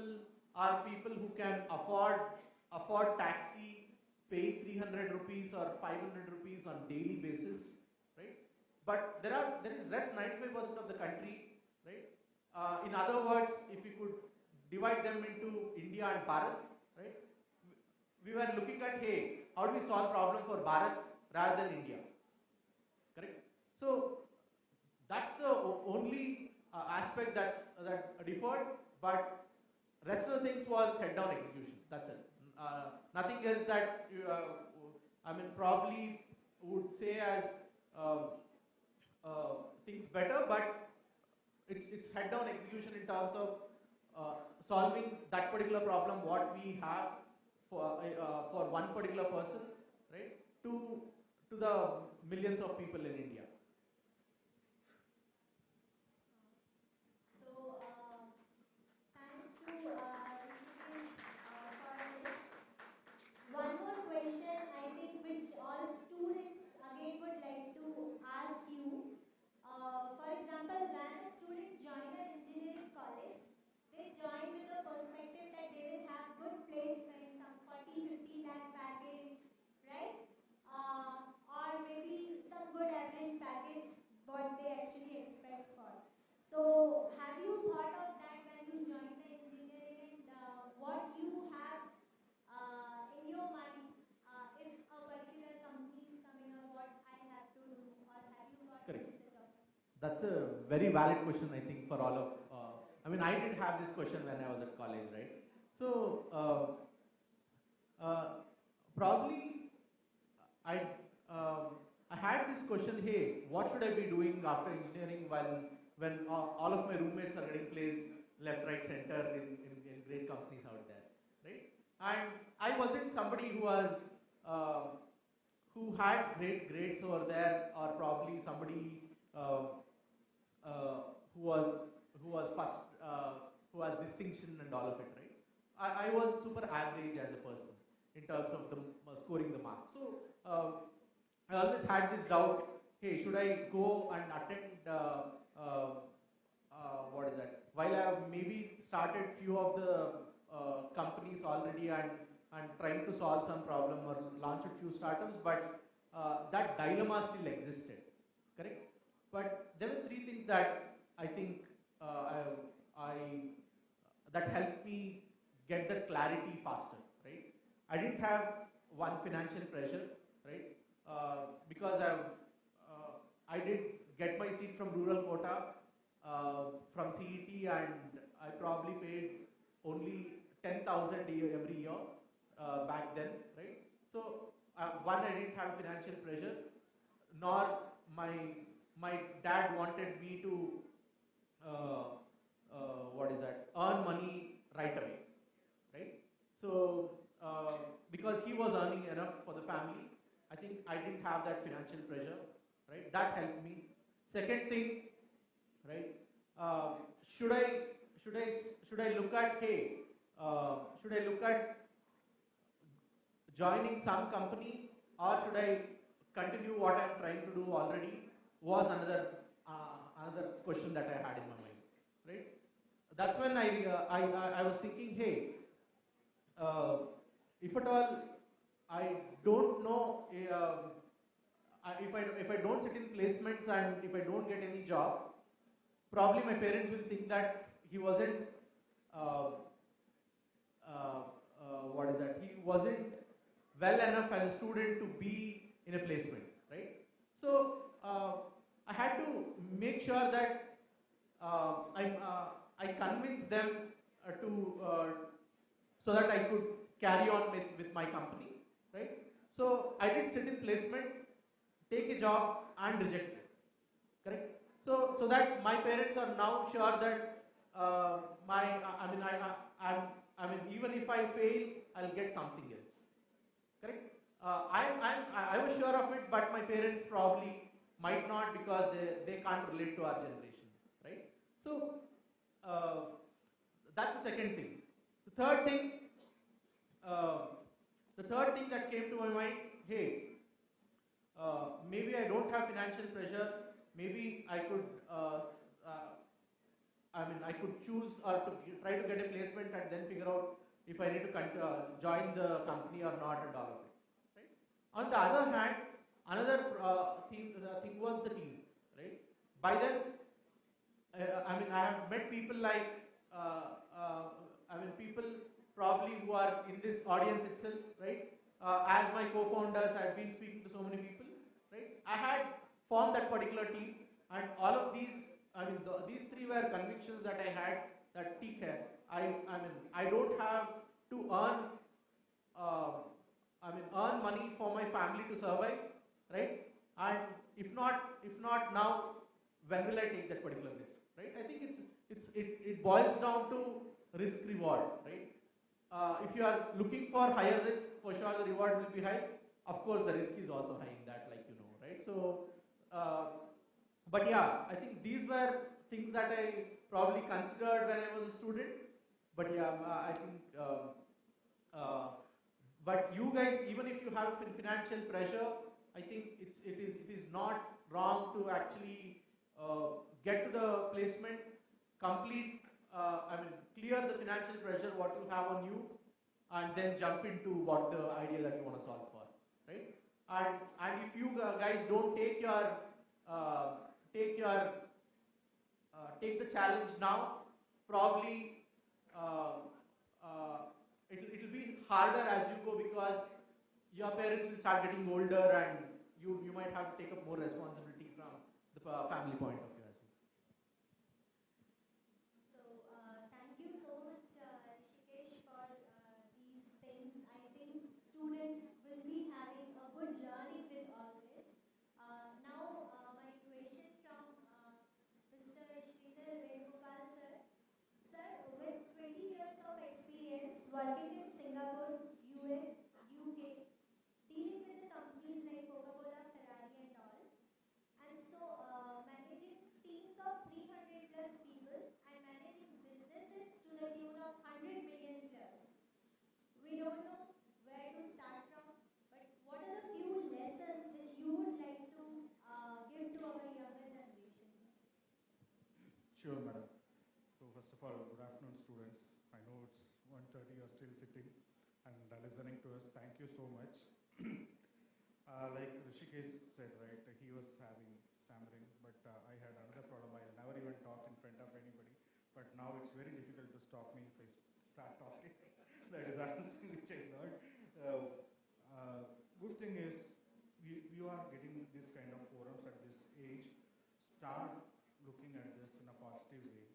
are people who can afford taxi, pay 300 rupees or 500 rupees on daily basis, right? But there is rest 95% of the country, right? In other words, if you could divide them into India and Bharat, right? We were looking at, hey, how do we solve problem for Bharat rather than India, correct? So that's the only aspect that differed, but rest of the things was head down execution. That's it. Nothing else that you, probably would say as things better, but it's head down execution in terms of solving that particular problem what we have for one particular person, right, to the millions of people in India. So, thanks to Rishikesh for this. One more question, I think, which all students again would like to ask you. For example, when a student joins an engineering college, they join with the perspective that they will have good placement, some 40-50 lakh package, right? Or maybe some good average package, what they actually expect for. So, have you thought of that when you joined the engineering and what you have in your mind if a particular company is coming up, what I have to do, or have you got a message of that? That's a very valid question, I think, for all of. I did have this question when I was at college, right? So probably I had this question, hey, what should I be doing after engineering when all of my roommates are getting placed left, right, center in great companies out there, right? And I wasn't somebody who was who had great grades over there, or probably somebody who was first, who has distinction and all of it, right? I was super average as a person in terms of the scoring the marks. So I always had this doubt, hey, should I go and attend while I have maybe started few of the companies already and trying to solve some problem or launch a few startups, but that dilemma still existed, correct? But there were three things that I think that helped me get the clarity faster, right? I didn't have one financial pressure, right? Because I did get my seat from rural quota from CET, and I probably paid only 10,000 every year back then, right? So one, I didn't have financial pressure, nor my dad wanted me to earn money right away, right? So because he was earning enough for the family, I think I didn't have that financial pressure, right? That helped me. Second thing, right? Should I look at, hey, should I look at joining some company, or should I continue what I'm trying to do already? Was another question that I had in my mind, right? That's when I was thinking, hey, if at all I don't know, if I don't sit in placements and if I don't get any job, probably my parents will think that he wasn't what is that? He wasn't well enough as a student to be in a placement, right? So I had to make sure that I convinced them so that I could carry on with my company, right? So I did sit in placement, take a job and reject it, correct? So that my parents are now sure that I mean, even if I fail, I'll get something else. Correct? I was sure of it, but my parents probably might not, because they can't relate to our generation, right? So that's the second thing. The third thing that came to my mind, hey, maybe I don't have financial pressure. Maybe I could, I could choose or to try to get a placement and then figure out if I need to join the company or not and all of it. Right? On the other hand, another thing was the team. Right? By then, I have met people like, people probably who are in this audience itself, right? As my co-founders, I've been speaking to so many people, right? I had formed that particular team, and all of these, these three were convictions that I had that peak here. I don't have to earn money for my family to survive, right? And if not now, when will I take that particular risk, right? I think it boils down to risk reward, right? If you are looking for higher risk, for sure the reward will be high. Of course, the risk is also high in that, like you know, right? So, but yeah, I think these were things that I probably considered when I was a student. But yeah, I think, but you guys, even if you have financial pressure, I think it is not wrong to actually get to the placement, complete, clear the financial pressure what you have on you, and then jump into what the idea that you want to solve for, right? And if you guys don't take the challenge now, probably it'll be harder as you go, because your parents will start getting older and you might have to take up more responsibility from the family point of view as well. So thank you so much, Rishikesh, for these things. I think students will be having a good learning with all this. Now, my question from Mr. Sridhar Venugopal sir. Sir, with 20 years of experience working in Singapore, US, UK, dealing with the companies like Coca-Cola, Ferrari and all, and so managing teams of 300 plus people and managing businesses to the tune of 100 million plus. We don't know where to start from, but what are the few lessons which you would like to give to our younger generation? Sure, madam. So first of all, good afternoon, students. I know it's 1:30, you're still sitting and listening to us. Thank you so much. Like Rishikesh said, right, he was having stammering, but I had another problem. I never even talked in front of anybody, but now it's very difficult to stop me if I start talking. That is another thing which I learned. Good thing is, you are getting this kind of forums at this age. Start looking at this in a positive way.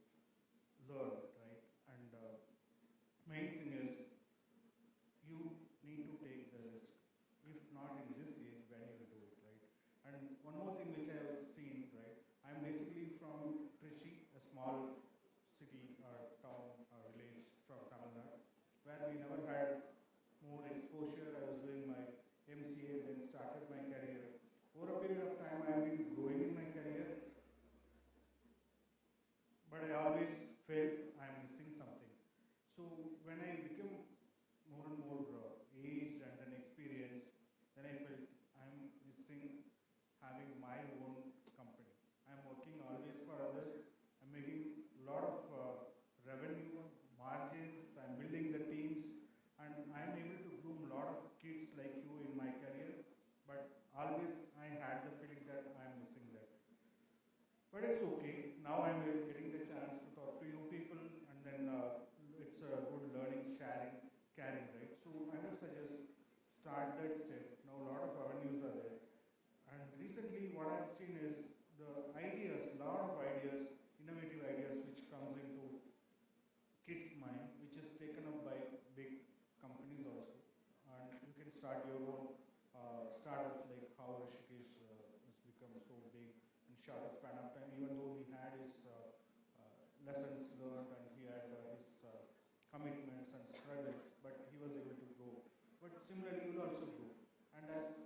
Learn, right? And main thing is, you need to take the risk. If not in this age, when you will do it, right? And one more thing which I have seen, right? I'm basically from Trichy, a small city or town or village from Tamil Nadu, where we never had more exposure. I was doing my MCA, then started my But it's okay. Now I'm getting the chance to talk to you people, and then it's a good learning, sharing, caring, right? So I would suggest start that step. Now a lot of avenues are there. And recently what I've seen is the ideas, lot of ideas, innovative ideas which comes into kids' mind, which is taken up by big companies also. And you can start your own startups like how Rishikesh has become so big in shorter span of time, even though he had his lessons learned and he had his commitments and struggles, but he was able to grow. But similarly, you will also grow. And as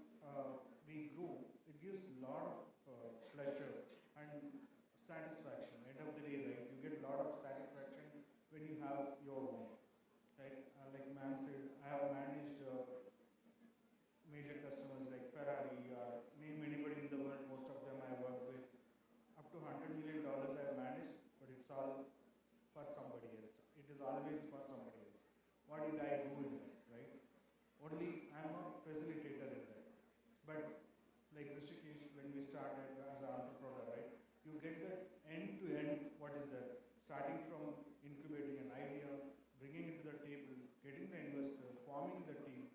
we grow, it gives a lot of pleasure and satisfaction. End of the day, right? You get a lot of satisfaction when you have your own, right? Like ma'am said, I have managed major customers like Ferrari, name anybody in the world, most of them I work with. Up to $100 million I have managed, but it's all for somebody else. It is always for somebody else. What did I do in that, right? Only I am a facilitator in that. But like Rishikesh, when we started as an entrepreneur, right? You get that end-to-end, what is that? Starting from incubating an idea, bringing it to the table, getting the investor, forming the team,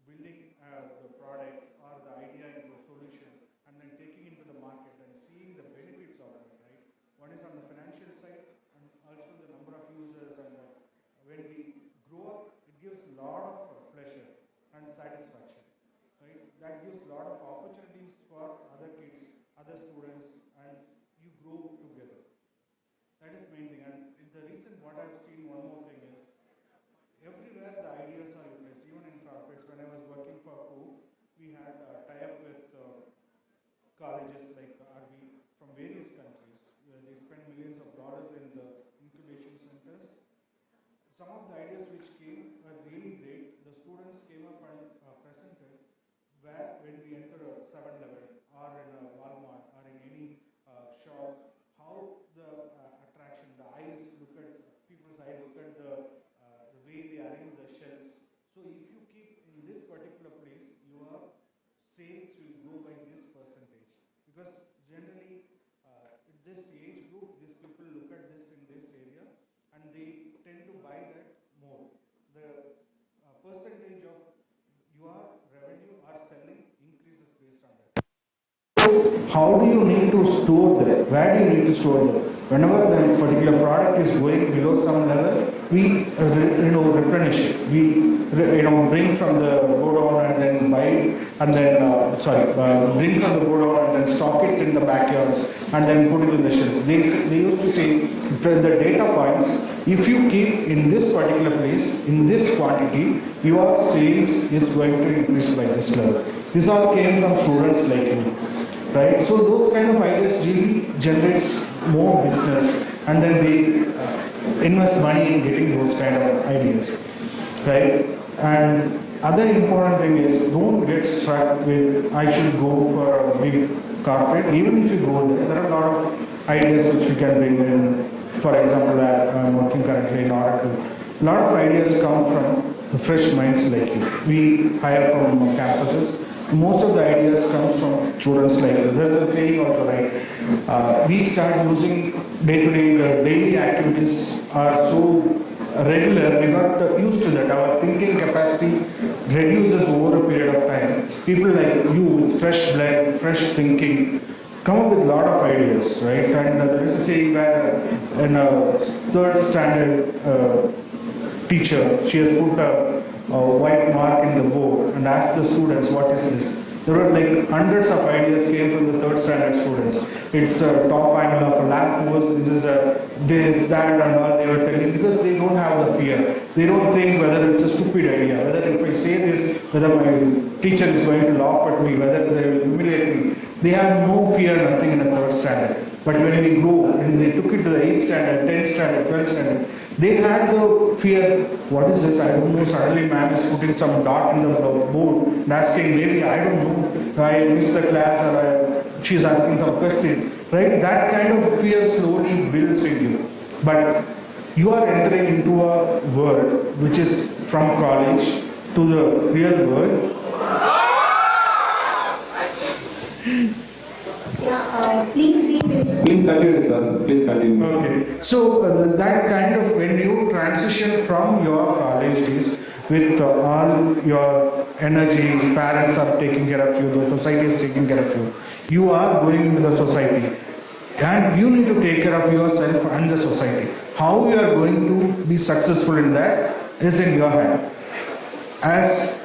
building the product or the idea into a solution, and then taking into the market and seeing the benefits of it, right? One is on the financial side, and also the number of users, and when we grow up, it gives a lot of pleasure and satisfaction, right? That gives a lot of opportunities for other kids, other students, and you grow together. That is the main thing. And in the recent, what I've seen, one more thing is, everywhere the ideas are replaced, even in corporates. When I was working for Co, we had a tie-up with colleges like RV from various countries, where they spend millions of dollars in the incubation centers. Some of the ideas which came were really great. The students came up and presented where when we enter a 7-Eleven or in a Walmart or in any shop, how the attraction, the eyes look at, people's eyes look at the way they arrange the shelves. So if you keep in this particular place, your sales will grow by this percentage. Because generally, at this age group, these people look at this in this area and they tend to buy that more. The percentage of your revenue or selling increases based on that. How do you need to store that? Where do you need to store that? Whenever the particular product is going below some level, we replenish it. We bring from the godown and then buy it, and then bring from the godown and then stock it in the backyards and then put it in the shelves. They used to say the data points. If you keep in this particular place in this quantity, your sales is going to increase by this level. This all came from students like you. Right? So those kind of ideas really generates more business, and then they invest money in getting those kind of ideas, right? And other important thing is, don't get stuck with I should go for a big corporate. Even if you go there are a lot of ideas which we can bring in. For example, I'm working currently in Oracle. A lot of ideas come from fresh minds like you. We hire from campuses. Most of the ideas come from students like you. There's a saying also, right? We start using day-to-day, the daily activities are so regular, we got used to that. Our thinking capacity reduces over a period of time. People like you with fresh blood, fresh thinking, come up with a lot of ideas, right? And there is a saying where in a third standard teacher, she has put a white mark in the board and asked the students, what is this? There were like hundreds of ideas came from the third standard students. It's a top angle of a lamp post, this is this, that, and all they were telling, because they don't have the fear. They don't think whether it's a stupid idea, whether if I say this, whether my teacher is going to laugh at me, whether they will humiliate me. They have no fear, nothing in the third standard. But when we grow, and they took it to the 8th standard, 10th standard, 12th standard, they had the fear, what is this? I don't know. Suddenly man is putting some dot in the board and asking, maybe I don't know, I missed the class, or she's asking some question. Right? That kind of fear slowly builds in you. But you are entering into a world which is from college to the real world. Please see Please continue, sir. Please continue. Okay. So that kind of, when you transition from your college days with all your energy, parents are taking care of you, the society is taking care of you. You are going into the society and you need to take care of yourself and the society. How you are going to be successful in that is in your hand. As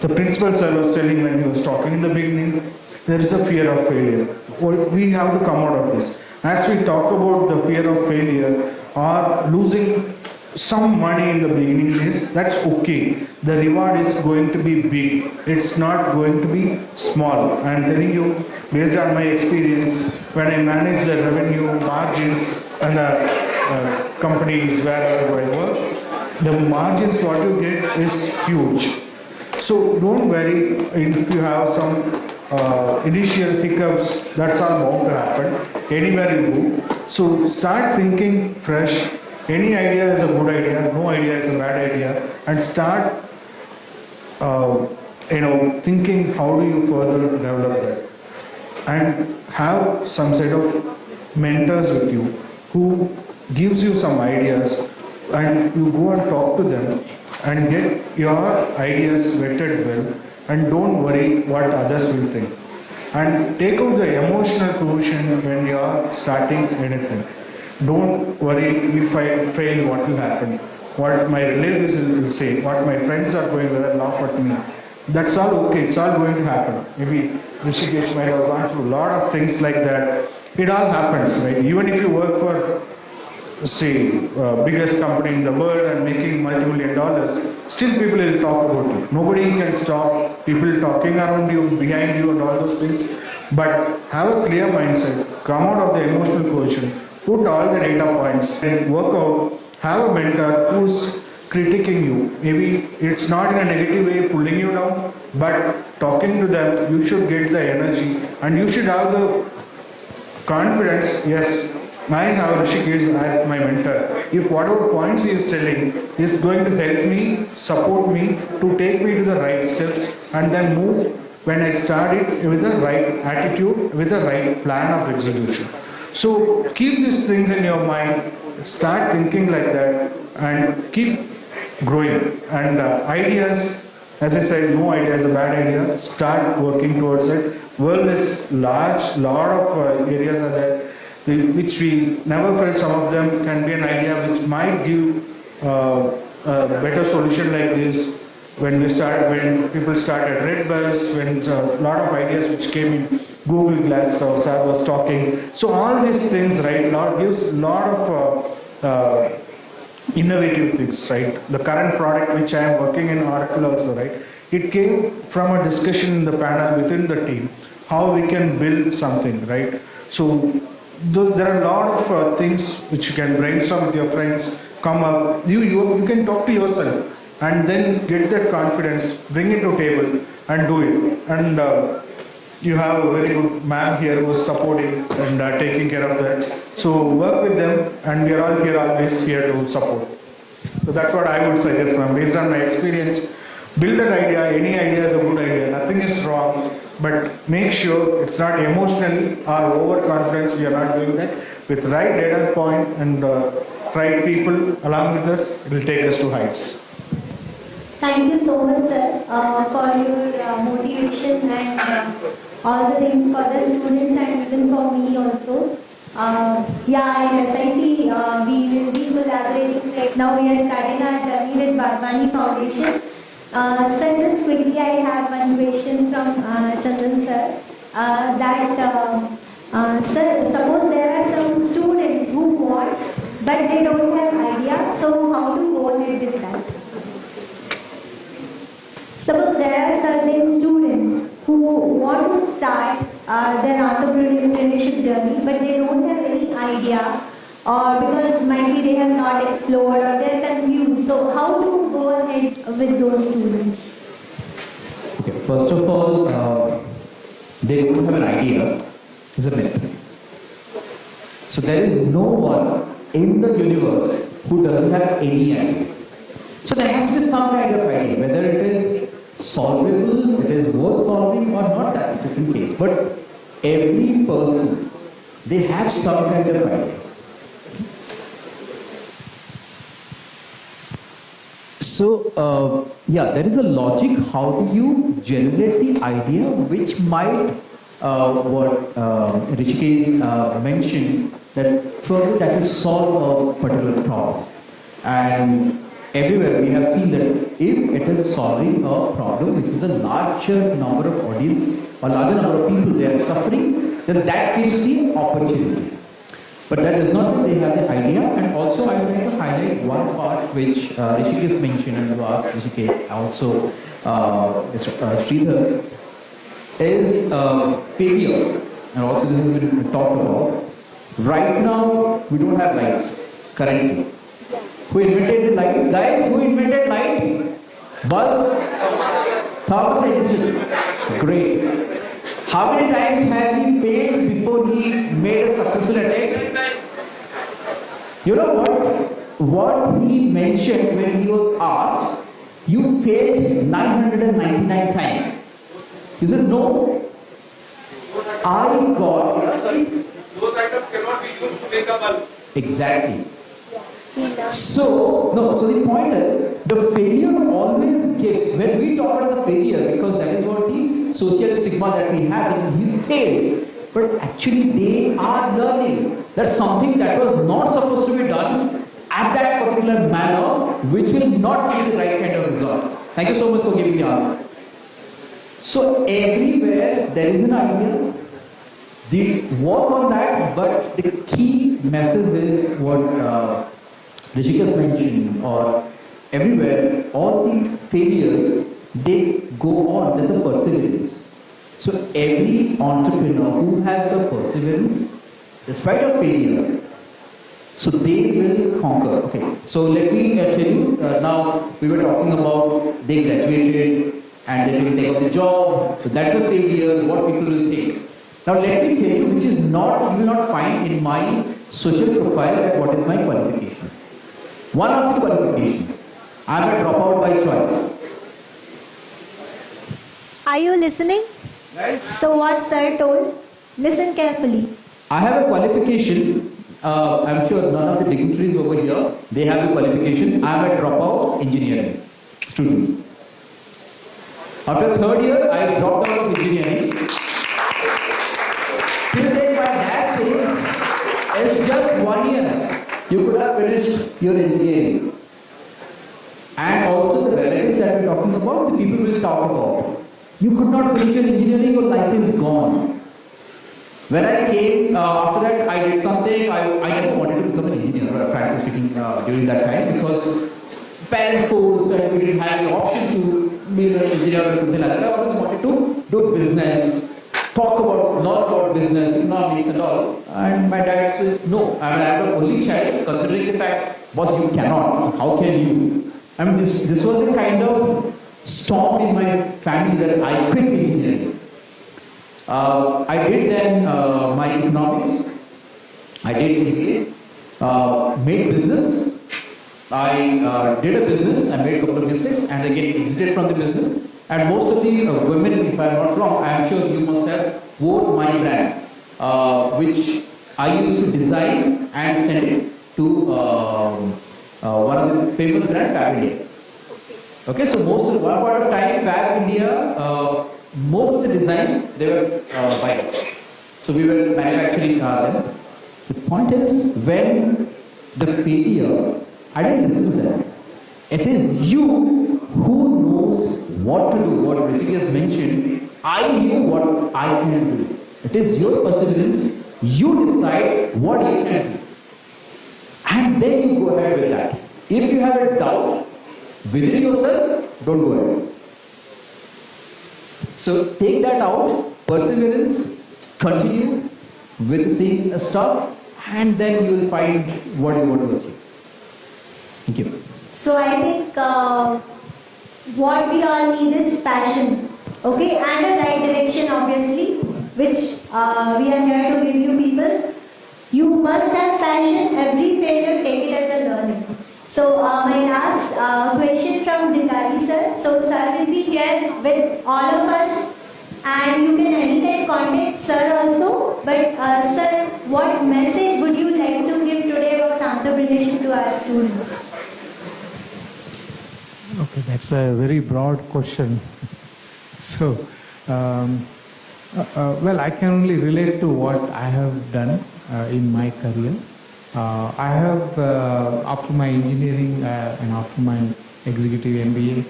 the principal sir was telling when he was talking in the beginning, there is a fear of failure. We have to come out of this. As we talk about the fear of failure or losing some money in the beginning days, that's okay. The reward is going to be big. It's not going to be small. I'm telling you, based on my experience, when I manage the revenue margins and companies wherever I work, the margins what you get is huge. So don't worry if you have some initial hiccups, that's all bound to happen anywhere you go. So start thinking fresh. Any idea is a good idea, no idea is a bad idea, and start thinking how do you further develop that, and have some set of mentors with you who gives you some ideas, and you go and talk to them and get your ideas vetted well, and don't worry what others will think, and take out the emotional quotient when you are starting anything. Don't worry if I fail, what will happen, what my relatives will say, what my friends are going to laugh at me. That's all okay, it's all going to happen. Maybe Rishikesh might have gone through a lot of things like that. It all happens, right? Even if you work for, say, biggest company in the world and making multi-million dollars, still people will talk about you. Nobody can stop people talking around you, behind you and all those things. But have a clear mindset, come out of the emotional quotient, put all the data points and work out, have a mentor who's critiquing you. Maybe it's not in a negative way pulling you down, but talking to them, you should get the energy and you should have the confidence, yes, I have Rishikesh as my mentor. If whatever points he is telling is going to help me, support me, to take me to the right steps and then move when I start it with the right attitude, with the right plan of execution. So keep these things in your mind, start thinking like that and keep growing. And ideas, as I said, no idea is a bad idea. Start working towards it. World is large, lot of areas are there which we never felt. Some of them can be an idea which might give a better solution like this. When people started Redbus, when a lot of ideas which came in Google Glass, so Sir was talking. So all these things, right, gives a lot of innovative things, right? The current product which I am working in Oracle also, right? It came from a discussion in the panel within the team, how we can build something, right? So there are a lot of things which you can brainstorm with your friends, come up, you can talk to yourself and then get that confidence, bring it to table and do it. And you have a very good ma'am here who is supporting and taking care of that. So work with them and we are all here, always here to support. So that's what I would suggest, ma'am. Based on my experience, build that idea. Any idea is a good idea. Nothing is wrong. But make sure it's not emotionally or overconfidence. We are not doing that. With right data point and right people along with us, it will take us to heights. Thank you so much, sir, for your motivation and all the things for the students and even for me also. In SIC, we will be collaborating. Right now, we are starting our journey with Vadvani Foundation. Sir, just quickly, I have one question from Chandan sir. Sir, suppose there are some students who want, but they don't have idea. So how to go ahead with that? Suppose there are certain students who want to start their entrepreneurship journey, but they don't have any idea, or because might be they have not explored or they are confused. So how to go ahead with those students? Okay, first of all, they don't have an idea is a myth. So there is no one in the universe who doesn't have any idea. So there has to be some kind of idea, whether it is solvable, it is worth solving or not, that's a different case. But every person they have some kind of idea. So, yeah, there is a logic. How do you generate the idea which might, what Rishikesh mentioned, that probably that will solve a particular problem. And everywhere we have seen that if it is solving a problem which is a larger number of audience or larger number of people they are suffering, then that gives the opportunity. But that does not mean they have the idea. And also I would like to highlight one part which Rishikesh mentioned, and you asked Rishikesh, also Sridhar, is failure. And also this has been talked about. Right now we don't have lights currently. Who invented the lights? Guys, who invented light? Bulb? Thomas Edison. Great. How many times has he failed before he made a successful attempt? You know what he mentioned when he was asked, you failed 999 times. He said, no, I got... Those items cannot be used to make a bulb. Exactly. So the point is, the failure always gives, when we talk about the failure, because that is what the social stigma that we have, that he failed, but actually they are learning that something that was not supposed to be done at that particular manner, which will not give the right kind of result. Thank you so much for giving the answer. So everywhere there is an idea, the work on that, but the key message is what Rishikesh mentioned, or everywhere, all the failures, they go on, there's a perseverance. So every entrepreneur who has the perseverance, despite of failure, so they will conquer. Okay, so let me tell you, now we were talking about they graduated and they will take up the job, so that's a failure, what people will think. Now let me tell you, which is not, you will not find in my social profile, that what is my qualification. One of the qualification, I am a dropout by choice. Are you listening? Yes. So what sir told? Listen carefully. I have a qualification, I'm sure none of the dignitaries over here, they have the qualification. I am a dropout engineering student. After third year, I dropped out of engineering. Till then my dad says, it's just 1 year. You could have finished your engineering. And also the relatives that we're talking about, the people will talk about. You could not finish your engineering, your life is gone. When I came, after that I did something, I never wanted to become an engineer, frankly speaking, during that time, because parents forced and we didn't have the option to be an engineer or something like that. I always wanted to do business, talk about, not about business, economics and all. And my dad said, no, I mean, I'm the only child, considering the fact, boss, you cannot, how can you? I mean, this was a kind of storm in my family that I quit engineering. I did then my economics, I did MBA, made business. I did a business, I made a couple of mistakes and again exited from the business. And most of the women, if I am not wrong, I am sure you must have worn my brand, which I used to design and send it to one of the famous brand, Fab India. Okay, so one part of time, Fab India, most of the designs, they were by us. So we were manufacturing them. The point is, when the failure, I didn't listen to them. It is you who knows what to do. What Rishikesh mentioned, I knew what I can do. It is your perseverance. You decide what you can do. And then you go ahead with that. If you have a doubt within yourself, don't go ahead. So take that out, perseverance, continue with the same stuff, and then you will find what you want to achieve. Thank you. So I think what we all need is passion, okay, and a right direction, obviously, which we are here to give you people. You must have passion. Every failure, take it as a learning. So my last question from Jitali sir. So sir will be here with all of us, and you can anytime contact sir also. But sir, what message would you like to give today about entrepreneurship to our students? Okay, that's a very broad question. So, well, I can only relate to what I have done in my career. I have, after my engineering and after my executive MBA,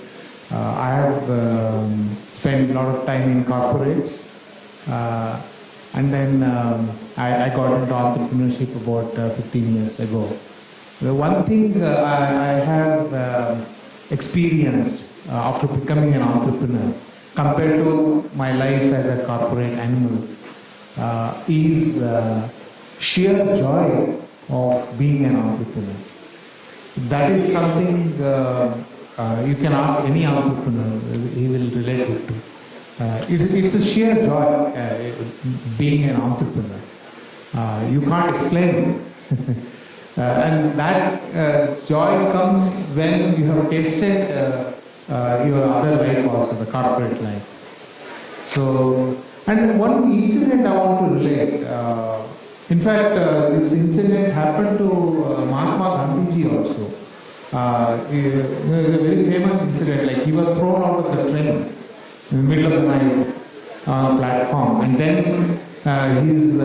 I have spent a lot of time in corporates. And then I got into entrepreneurship about 15 years ago. The one thing I have experienced after becoming an entrepreneur compared to my life as a corporate animal is sheer joy of being an entrepreneur. That is something you can ask any entrepreneur, he will relate it to. It's a sheer joy being an entrepreneur. You can't explain it. And that joy comes when you have tasted your other life also, the corporate life. So, and one incident I want to relate. In fact, this incident happened to Mahatma Gandhi also. It was a very famous incident, like he was thrown out of the train in the middle of the night on a platform, and then his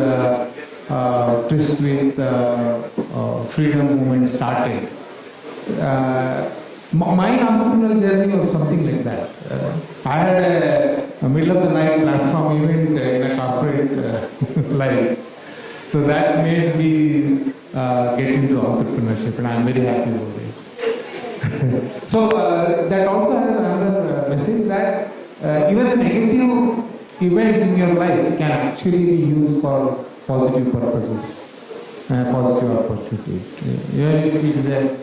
tryst with freedom movement started. My entrepreneurial journey was something like that. I had a middle of the night platform event in a corporate life. So that made me get into entrepreneurship, and I'm very happy about it. So that also has another message that even a negative event in your life can actually be used for positive purposes, positive opportunities.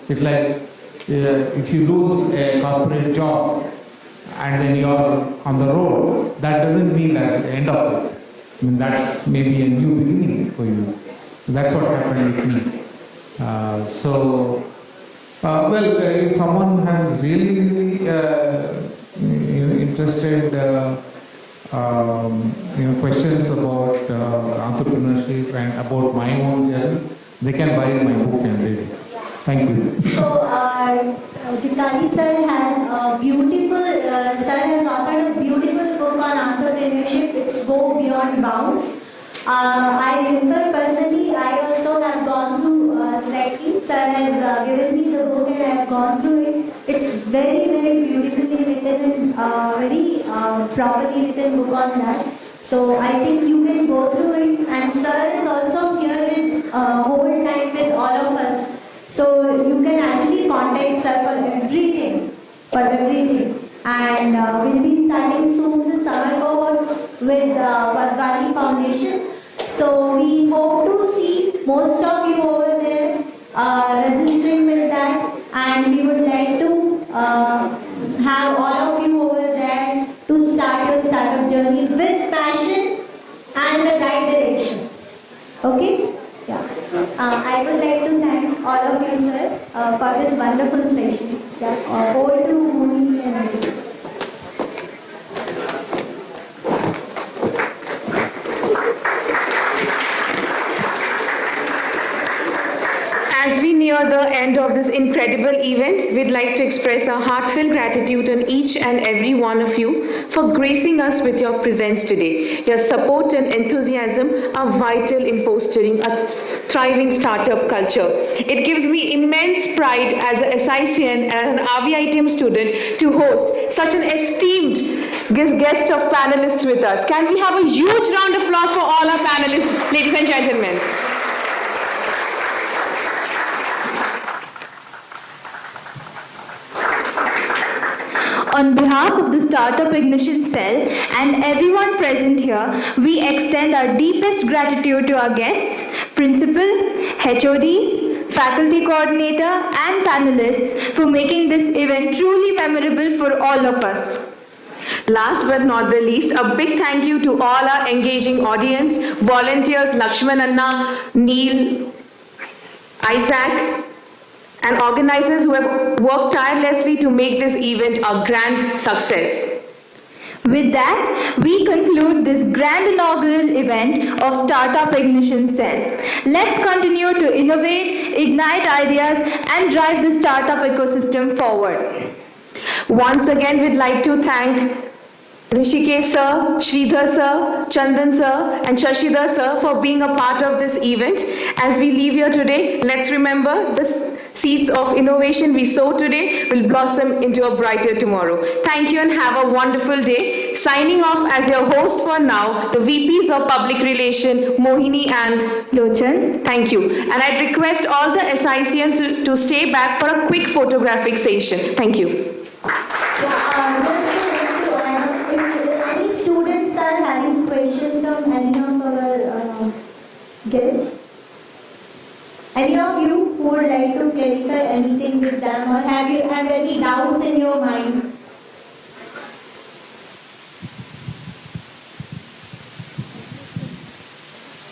It's like if you lose a corporate job and then you're on the road, that doesn't mean that's the end of it. I mean, that's maybe a new beginning for you. That's what happened with me. Well, if someone has really interested questions about entrepreneurship and about my own journey, they can buy my book and read it. Thank you. So, Jitali sir has a beautiful, sir has authored a beautiful book on entrepreneurship. It's Go Beyond Bounds. I remember personally, I also have gone through slightly. Sir has given me the book and I have gone through it. It's very, very beautifully written and very properly written book on that. So I think you can go through it, and sir is also here with whole time with all of us. So you can actually contact sir for everything, And we'll be starting soon the summer cohorts with Wadhwani Foundation. So we hope to see most of you over there registering with that, and we would like to have all of you over there to start your startup journey with passion and the right direction. Okay? Yeah. I would like to thank all of you, sir, for this wonderful session. Yeah. Over to Moni and Alice. As we near the end of this incredible event, we'd like to express our heartfelt gratitude on each and every one of you for gracing us with your presence today. Your support and enthusiasm are vital in fostering a thriving startup culture. It gives me immense pride as a SICN and an RVITM student to host such an esteemed guest of panelists with us. Can we have a huge round of applause for all our panelists, ladies and gentlemen? On behalf of the Startup Ignition Cell and everyone present here, we extend our deepest gratitude to our guests, principal, HODs, faculty coordinator, and panelists for making this event truly memorable for all of us. Last but not the least, a big thank you to all our engaging audience, volunteers Lakshman Anna, Neil, Isaac, and organizers who have worked tirelessly to make this event a grand success. With that, we conclude this grand inaugural event of Startup Ignition Cell. Let's continue to innovate, ignite ideas, and drive the startup ecosystem forward. Once again, we'd like to thank Rishikesh sir, Sridhar sir, Chandan sir, and Shashidhar sir for being a part of this event. As we leave here today, let's remember the seeds of innovation we sow today will blossom into a brighter tomorrow. Thank you and have a wonderful day. Signing off as your host for now, the VPs of Public Relation, Mohini and Lochan. Thank you. And I'd request all the SICians to stay back for a quick photographic session. Thank you. Any students are having questions from any of our guests? Any of you who would like to clarify anything with them, or have any doubts in your mind?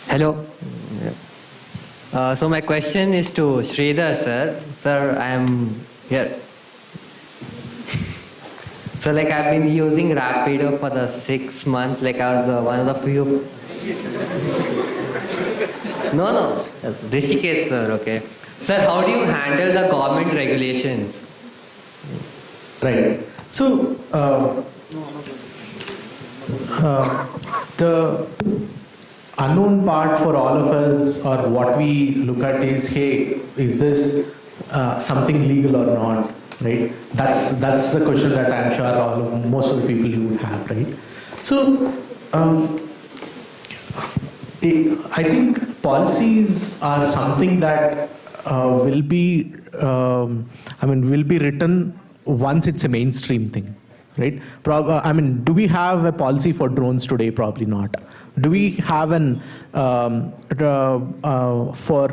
Hello. Yes. So my question is to Sridhar sir. Sir, I am here. So like I've been using Rapido for the 6 months. Like I was one of the few. No. Rishikesh sir, okay. Sir, how do you handle the government regulations? Right. So, the unknown part for all of us, or what we look at is, hey, is this something legal or not? Right. That's the question that I'm sure most of the people you would have. Right. So, I think policies are something that will be written once it's a mainstream thing, right? Do we have a policy for drones today? Probably not. Do we have an for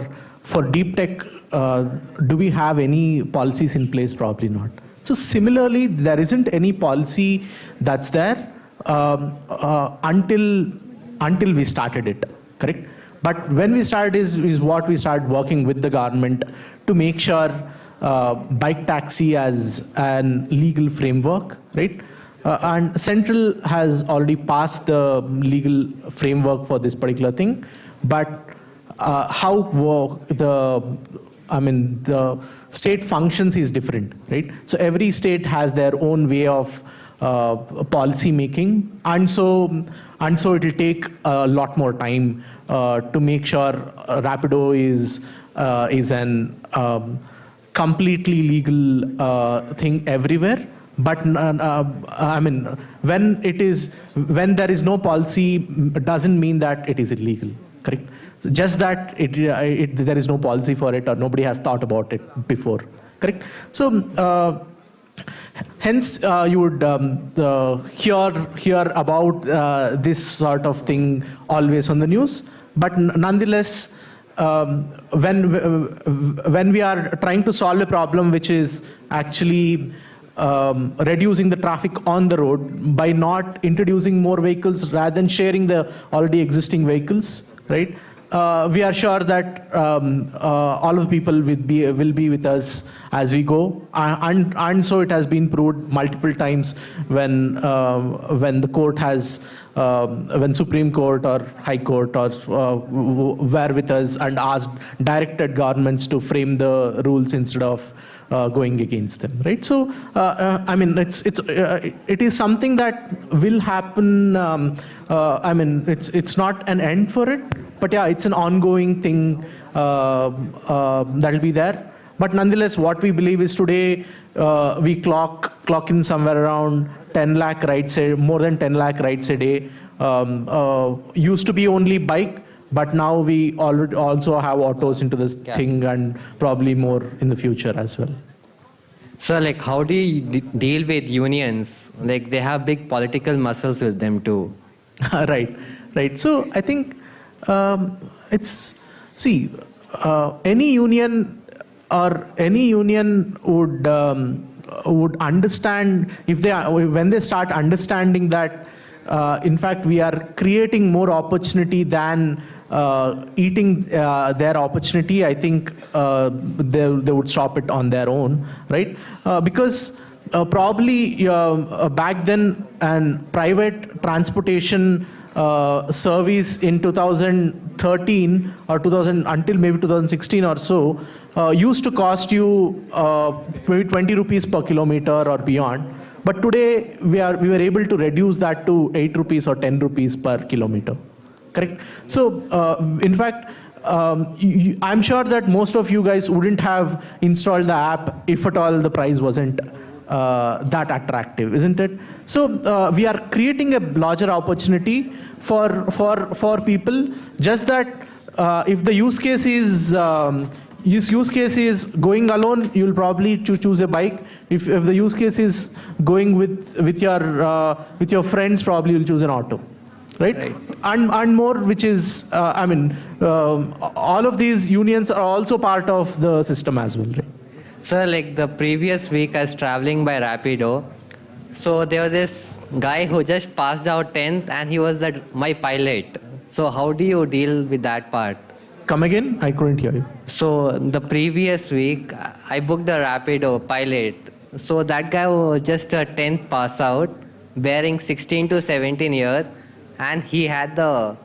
deep tech? Do we have any policies in place? Probably not. So similarly, there isn't any policy that's there until we started it. Correct? But when we started is what we started working with the government to make sure bike taxi as an legal framework, right? And Central has already passed the legal framework for this particular thing, but how the state functions is different, right? So every state has their own way of policy making, and so it will take a lot more time to make sure Rapido is an completely legal thing everywhere. But when there is no policy, it doesn't mean that it is illegal. Correct? Just that there is no policy for it, or nobody has thought about it before. Correct? So. Hence, you would hear about this sort of thing always on the news. But nonetheless, when we are trying to solve a problem which is actually reducing the traffic on the road by not introducing more vehicles rather than sharing the already existing vehicles, right? We are sure that all of the people will be with us as we go, and so it has been proved multiple times when the court has, when Supreme Court or High Court or were with us and directed governments to frame the rules instead of going against them, right? So, it is something that will happen. It's not an end for it, but yeah, it's an ongoing thing that'll be there. But nonetheless, what we believe is today we clock in somewhere around 10 lakh rides, more than 10 lakh rides a day. Used to be only bike, but now we already also have autos into this thing, and probably more in the future as well. So, like, how do you deal with unions? Like, they have big political muscles with them too. Right. So, I think any union would understand when they start understanding that. In fact, we are creating more opportunity than eating their opportunity. I think they would stop it on their own, right? Because probably back then an private transportation service in 2013 or 2000 until maybe 2016 or so used to cost you maybe 20 rupees per kilometer or beyond. But today we were able to reduce that to 8 rupees or 10 rupees per kilometer. Correct? So in fact, I'm sure that most of you guys wouldn't have installed the app if at all the price wasn't that attractive, isn't it? So we are creating a larger opportunity for people. Just that if the use case is going alone, you'll probably choose a bike. If the use case is going with your friends, probably you'll choose an auto. Right? And more, which is, all of these unions are also part of the system as well, right? Sir, like the previous week I was traveling by Rapido. So there was this guy who just passed out 10th and he was my pilot. So how do you deal with that part? Come again? I couldn't hear you. So the previous week I booked a Rapido pilot. So that guy was just a 10th pass out, bearing 16 to 17 years. And he didn't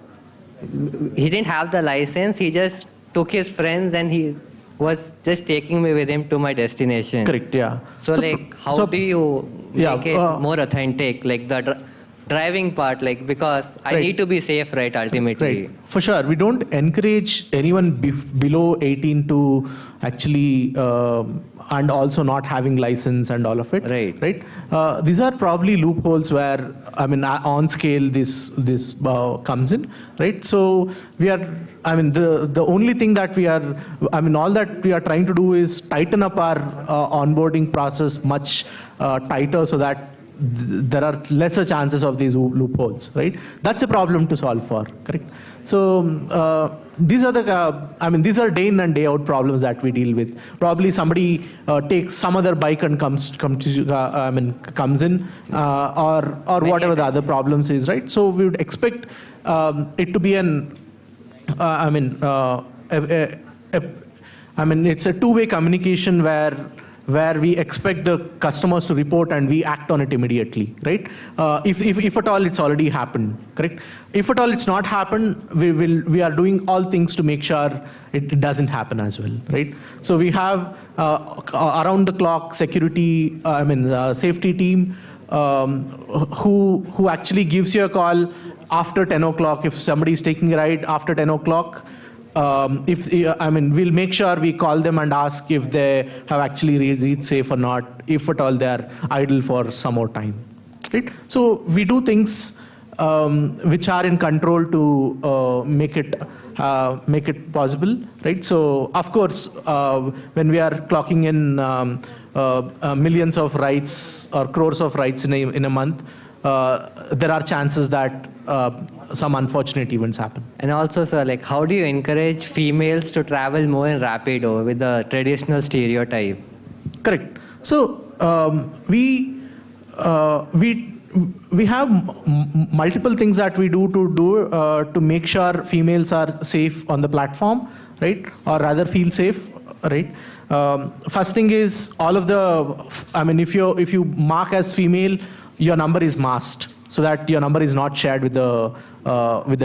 have the license. He just took his friends and he was just taking me with him to my destination. Correct, yeah. So like, how do you make it more authentic? Like the driving part, like, because I need to be safe, right, ultimately. Right, for sure. We don't encourage anyone below 18 to actually, and also not having license and all of it. Right. These are probably loopholes where, on scale this comes in, right? So we are, the only thing that we are, all that we are trying to do is tighten up our onboarding process much tighter so that there are lesser chances of these loopholes, right? That's a problem to solve for, correct? So these are these are day in and day out problems that we deal with. Probably somebody takes some other bike and comes in, or whatever the other problems is, right? So we would expect it to be it's a two-way communication where we expect the customers to report and we act on it immediately, right? If at all it's already happened, correct? If at all it's not happened, we are doing all things to make sure it doesn't happen as well, right? So we have around the clock security, safety team who actually gives you a call after 10 o'clock if somebody is taking a ride after 10 o'clock. We'll make sure we call them and ask if they have actually reached safe or not, if at all they are idle for some more time, right? So we do things which are in control to make it possible, right? So of course, when we are clocking in millions of rides or crores of rides in a month, there are chances that some unfortunate events happen. And also, sir, like, how do you encourage females to travel more in Rapido with the traditional stereotype? Correct. So we have multiple things that we do to make sure females are safe on the platform, right? Or rather feel safe, right? First thing is all of the, if you mark as female, your number is masked so that your number is not shared with the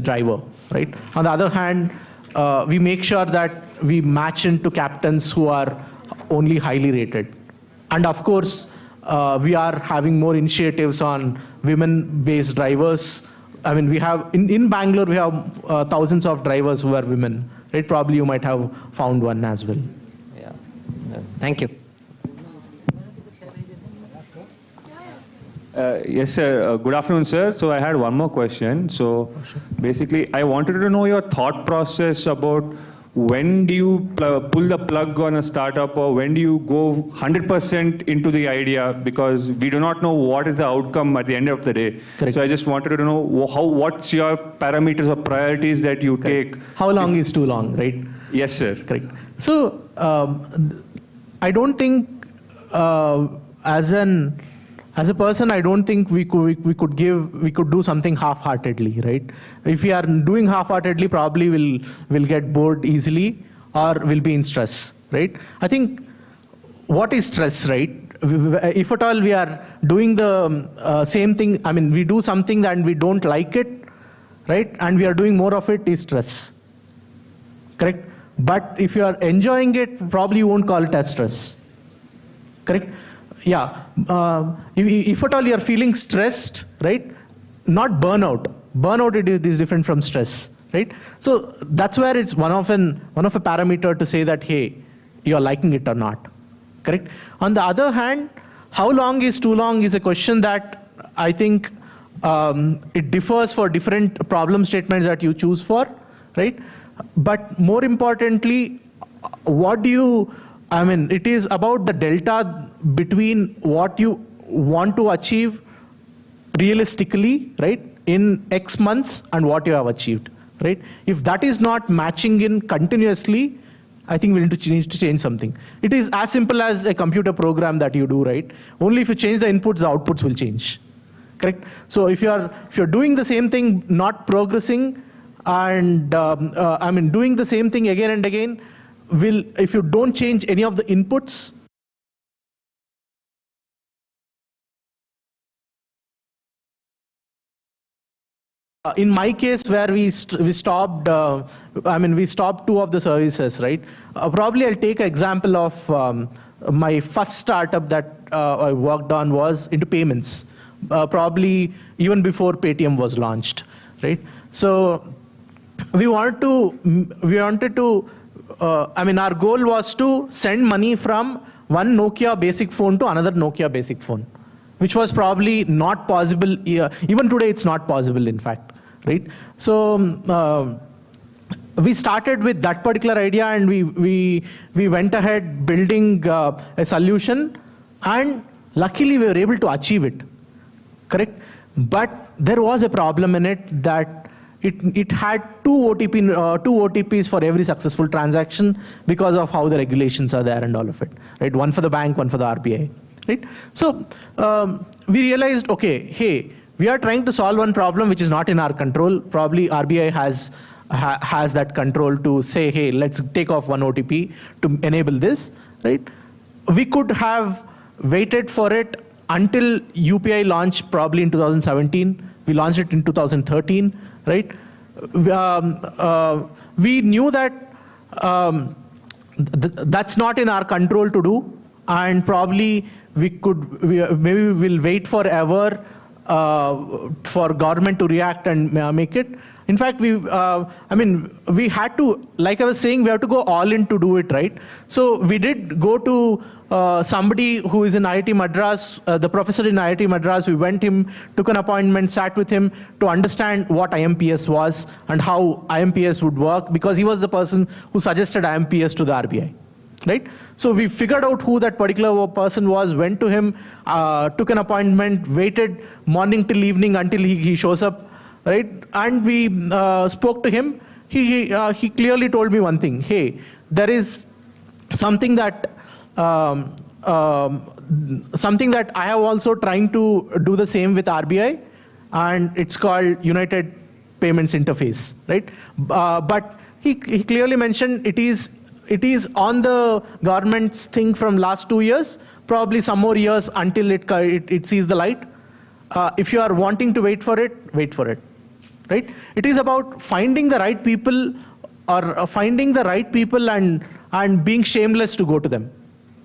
driver, right? On the other hand, we make sure that we match into captains who are only highly rated. And of course, we are having more initiatives on women-based drivers. We have, in Bangalore, we have thousands of drivers who are women, right? Probably you might have found one as well. Yeah. Thank you. Yes, sir. Good afternoon, sir. So I had one more question. So basically, I wanted to know your thought process about when do you pull the plug on a startup, or when do you go 100% into the idea, because we do not know what is the outcome at the end of the day. Correct. So I just wanted to know what's your parameters or priorities that you take. How long is too long, right? Yes, sir. Correct. So I don't think as a person, I don't think we could do something half-heartedly, right? If we are doing half-heartedly, probably we'll get bored easily or we'll be in stress, right? I think what is stress, right? if at all we are doing the same thing, I mean, we do something and we don't like it, right? And we are doing more of it is stress, correct? But if you are enjoying it, probably you won't call it as stress, correct? Yeah, if at all you are feeling stressed, right? Not burnout. Burnout it is different from stress, right? So that's where it's one of a parameter to say that, hey, you are liking it or not, correct? On the other hand, how long is too long is a question that I think it differs for different problem statements that you choose for, right? But more importantly, what do you, I mean, it is about the delta between what you want to achieve realistically, right, in X months and what you have achieved, right? If that is not matching in continuously, I think we need to change something. It is as simple as a computer program that you do, right? Only if you change the inputs, the outputs will change, correct? So if you're doing the same thing, not progressing, and I mean doing the same thing again and again, if you don't change any of the inputs, in my case, where we stopped, we stopped 2 of the services, right? Probably I'll take an example of my first startup that I worked on was into payments, probably even before Paytm was launched, right? So we wanted to, our goal was to send money from one Nokia basic phone to another Nokia basic phone, which was probably not possible. Even today, it's not possible, in fact, right? So we started with that particular idea, and we went ahead building a solution, and luckily we were able to achieve it, correct? But there was a problem in it that it had two OTPs for every successful transaction because of how the regulations are there and all of it, right? One for the bank, one for the RBI, right? So we realized, okay, hey, we are trying to solve one problem which is not in our control. Probably RBI has that control to say, hey, let's take off one OTP to enable this, right? We could have waited for it until UPI launched probably in 2017. We launched it in 2013, right? We knew that that's not in our control to do, and probably maybe we will wait forever for government to react and make it. In fact, we had to, like I was saying, we have to go all in to do it, right? So we did go to somebody who is in IIT Madras, the professor in IIT Madras. We went him, took an appointment, sat with him to understand what IMPS was and how IMPS would work, because he was the person who suggested IMPS to the RBI. Right? So we figured out who that particular person was, went to him, took an appointment, waited morning till evening until he shows up, right? And we spoke to him. He clearly told me one thing: hey, there is something that I have also trying to do the same with RBI, and it's called United Payments Interface, right? But he clearly mentioned it is on the government's thing from last 2 years, probably some more years until it sees the light. If you are wanting to wait for it, right? It is about finding the right people, or finding the right people and being shameless to go to them,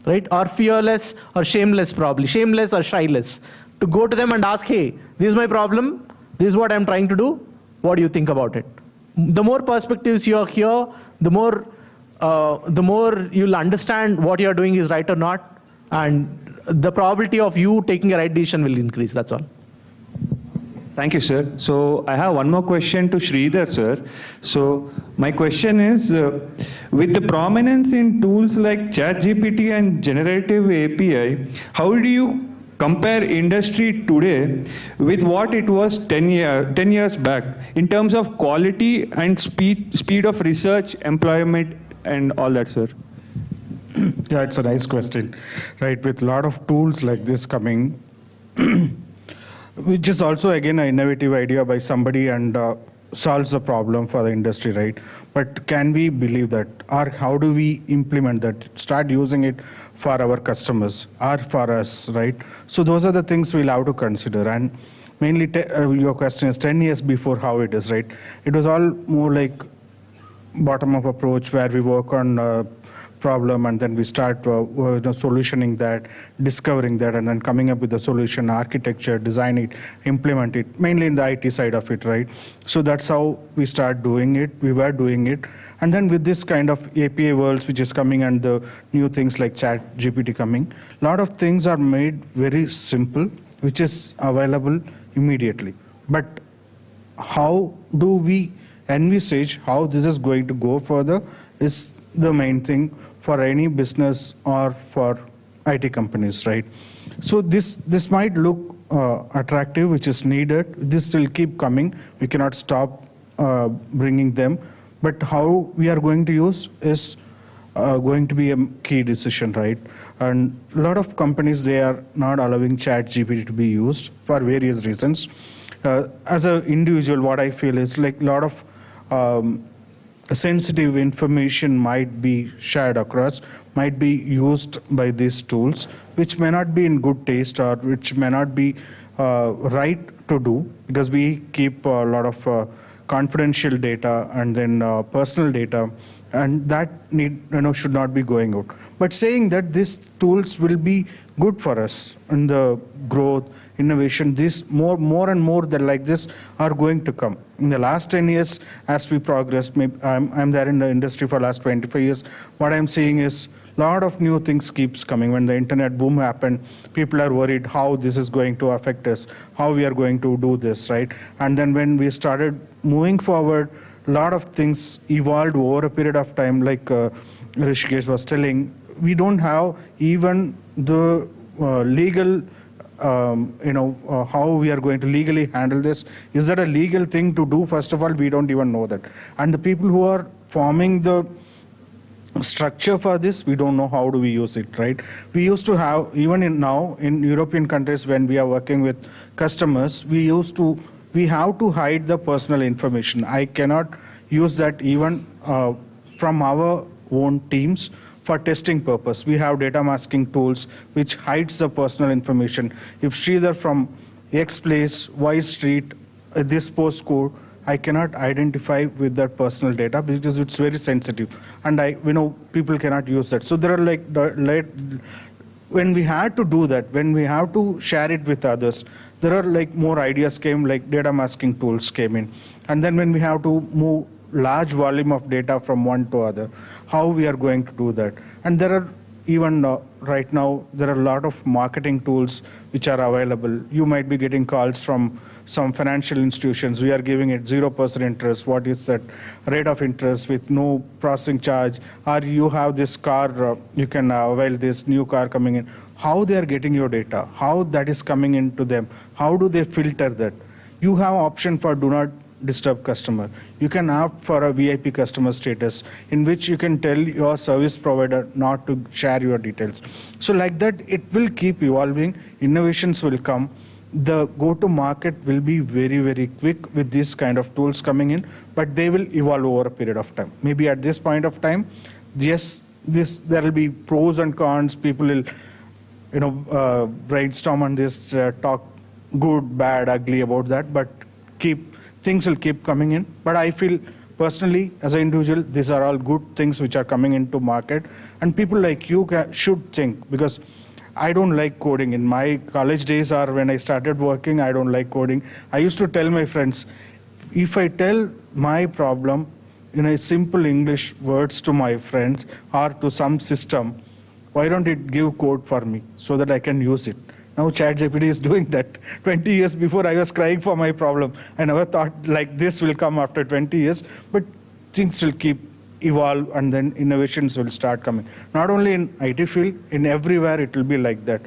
right? Or fearless or shameless, probably. Shameless or shyless. To go to them and ask, hey, this is my problem, this is what I'm trying to do, what do you think about it? The more perspectives you hear, the more you'll understand what you're doing is right or not, and the probability of you taking a right decision will increase, that's all. Thank you, sir. So I have one more question to Sridhar, sir. So my question is, with the prominence in tools like ChatGPT and generative API, how do you compare industry today with what it was 10 years back in terms of quality and speed of research, employment, and all that, sir? Yeah, it's a nice question, right? With a lot of tools like this coming, which is also again an innovative idea by somebody, and solves the problem for the industry, right? But can we believe that, or how do we implement that, start using it for our customers or for us, right? So those are the things we'll have to consider. And mainly your question is 10 years before, how it is, right? It was all more like bottom-up approach where we work on problem and then we start solutioning that, discovering that, and then coming up with the solution, architecture, design it, implement it, mainly in the IT side of it, right? So that's how we start doing it. We were doing it. And then with this kind of API worlds which is coming and the new things like Chat GPT coming, a lot of things are made very simple, which is available immediately. But how do we envisage how this is going to go further is the main thing for any business or for IT companies, right? So this might look attractive, which is needed. This will keep coming. We cannot stop bringing them. But how we are going to use is going to be a key decision, right? And a lot of companies, they are not allowing Chat GPT to be used for various reasons. As an individual, what I feel is like a lot of sensitive information might be shared across, might be used by these tools, which may not be in good taste or which may not be right to do, because we keep a lot of confidential data and then personal data, and that should not be going out. But saying that these tools will be good for us in the growth, innovation, this more and more that like this are going to come. In the last 10 years, as we progressed, I'm there in the industry for the last 25 years, what I'm seeing is a lot of new things keeps coming. When the internet boom happened, people are worried how this is going to affect us, how we are going to do this, right? And then when we started moving forward, a lot of things evolved over a period of time, like Rishikesh was telling. We don't have even the legal, how we are going to legally handle this. Is that a legal thing to do? First of all, we don't even know that. And the people who are forming the structure for this, we don't know how do we use it, right? We used to have, even now in European countries, when we are working with customers, we have to hide the personal information. I cannot use that even from our own teams for testing purpose. We have data masking tools which hides the personal information. If Sridhar from X place, Y street, this postcode, I cannot identify with that personal data because it's very sensitive, and people cannot use that. So there are when we had to do that, when we have to share it with others, there are more ideas came, like data masking tools came in. And then when we have to move large volume of data from one to other, how we are going to do that. And there are even right now, there are a lot of marketing tools which are available. You might be getting calls from some financial institutions. We are giving it 0% interest. What is that rate of interest with no processing charge? Or you have this car, you can avail this new car coming in. How they are getting your data, how that is coming into them, how do they filter that? You have option for do not disturb customer. You can opt for a VIP customer status in which you can tell your service provider not to share your details. So like that, it will keep evolving. Innovations will come. The go-to-market will be very, very quick with these kind of tools coming in, but they will evolve over a period of time. Maybe at this point of time, yes, there will be pros and cons. People will, brainstorm on this, talk good, bad, ugly about that, but things will keep coming in. But I feel personally, as an individual, these are all good things which are coming into market, and people like you should think, because I don't like coding. In my college days or when I started working, I don't like coding. I used to tell my friends, if I tell my problem in a simple English words to my friends or to some system, why don't it give code for me so that I can use it? Now ChatGPT is doing that. 20 years before, I was crying for my problem. I never thought like this will come after 20 years, but things will keep evolve and then innovations will start coming. Not only in IT field, in everywhere it will be like that.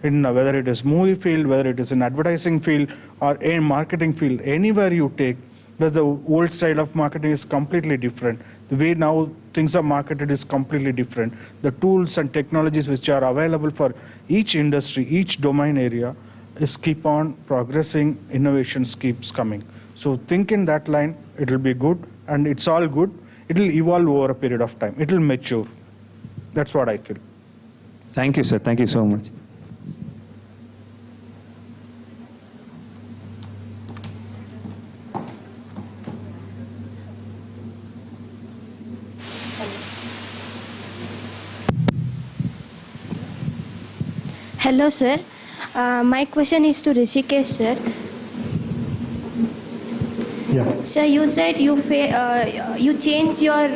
In whether it is movie field, whether it is in advertising field or in marketing field, anywhere you take, because the old style of marketing is completely different. The way now things are marketed is completely different. The tools and technologies which are available for each industry, each domain area is keep on progressing, innovations keeps coming. So think in that line, it will be good, and it's all good. It will evolve over a period of time. It will mature. That's what I feel. Thank you, sir. Thank you so much. Hello, sir. My question is to Rishikesh, sir. Yeah. Sir, you said you changed your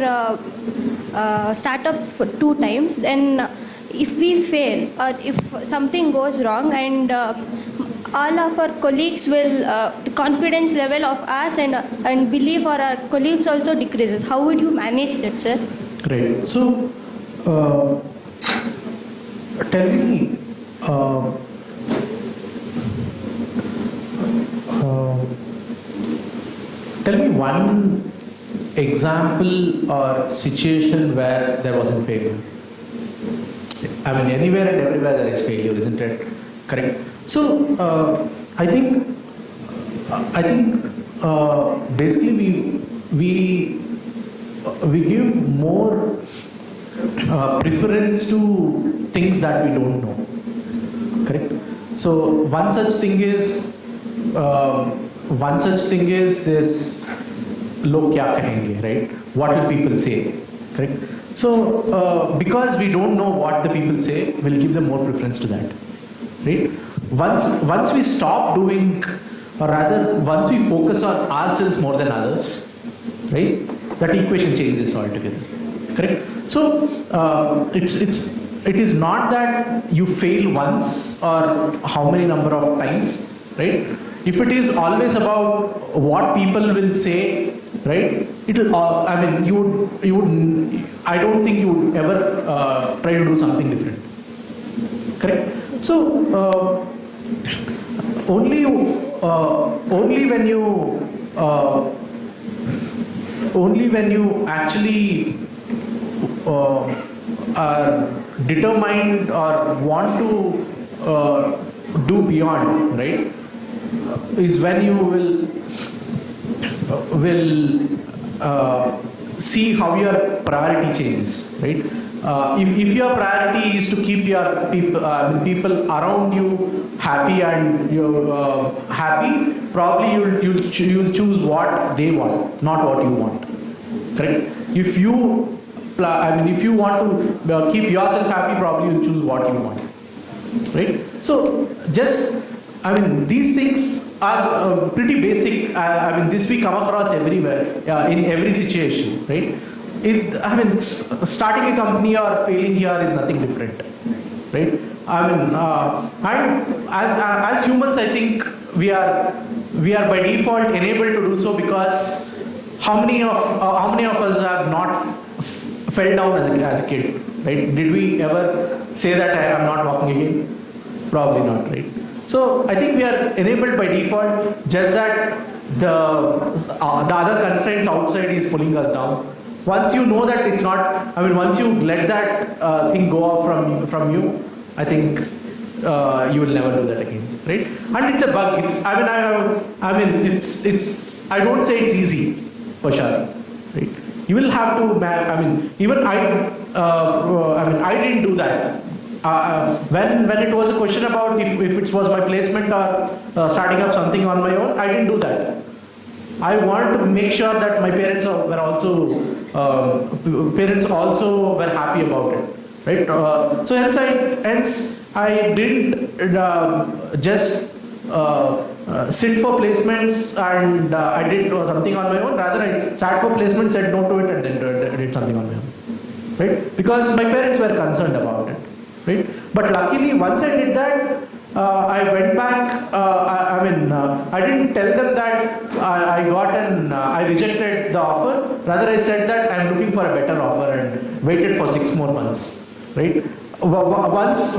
startup for 2 times. Then, if we fail or if something goes wrong, and all of our colleagues will, the confidence level of us and belief for our colleagues also decreases. How would you manage that, sir? Great. So, tell me. Tell me one example or situation where there wasn't failure. I mean, anywhere and everywhere there is failure, isn't it? Correct. So I think basically we give more preference to things that we don't know. Correct. So one such thing is this log kya kahenge, right? What will people say? Correct. So because we don't know what the people say, we'll give them more preference to that. Right? Once we stop doing, or rather once we focus on ourselves more than others, right? That equation changes altogether. Correct. So it is not that you fail once or how many number of times, right? If it is always about what people will say, right? It will. I mean, you would. I don't think you would ever try to do something different. Correct. So only when you actually are determined or want to do beyond, right, is when you will see how your priority changes, right? If your priority is to keep your people around you happy and you're happy, probably you'll choose what they want, not what you want. Correct? If you want to keep yourself happy, probably you'll choose what you want. Right? So these things are pretty basic. This we come across everywhere, in every situation, right? Starting a company or failing here is nothing different, right? And as humans, I think we are by default enabled to do so, because how many of us have not fell down as a kid, right? Did we ever say that I am not walking again? Probably not, right? So I think we are enabled by default, just that the other constraints outside is pulling us down. Once you know that it's not, once you let that thing go off from you, I think you will never do that again, right? And it's a bug. I don't say it's easy, for sure, right? You will have to. Even I didn't do that. When it was a question about if it was my placement or starting up something on my own, I didn't do that. I wanted to make sure that my parents were also happy about it, right? So hence I didn't just sit for placements and I did something on my own. Rather, I sat for placements, said no to it, and then did something on my own, right? Because my parents were concerned about it. Right? But luckily, once I did that, I went back. I didn't tell them that I rejected the offer. Rather, I said that I'm looking for a better offer and waited for 6 more months. Right? Once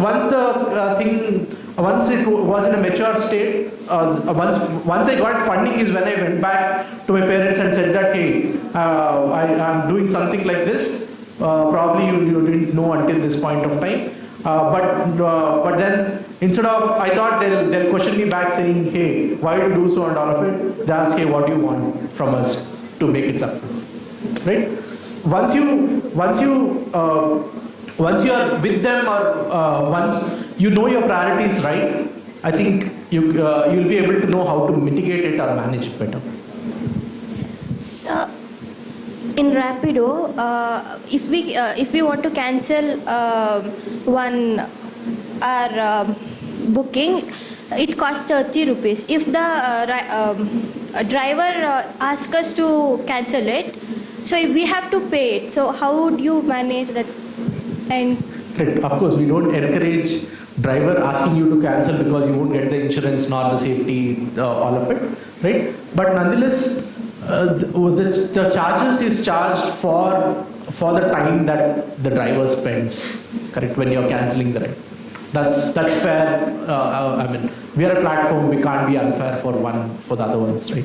it was in a mature state, once I got funding is when I went back to my parents and said that, hey, I'm doing something like this. Probably you didn't know until this point of time. But then instead of, I thought they'll question me back saying, hey, why do you do so and all of it? They ask, hey, what do you want from us? to make it success, right? Once you are with them, or once you know your priorities right, I think you'll be able to know how to mitigate it or manage it better. So, in Rapido, if we want to cancel our booking, it costs 30 rupees. If the driver asks us to cancel it, so we have to pay it. So how would you manage that? And Right. Of course, we don't encourage driver asking you to cancel because you won't get the insurance nor the safety, all of it, right? But nonetheless, the charges is charged for the time that the driver spends, correct, when you're canceling the ride. That's fair. I mean, we are a platform, we can't be unfair for the other ones, right?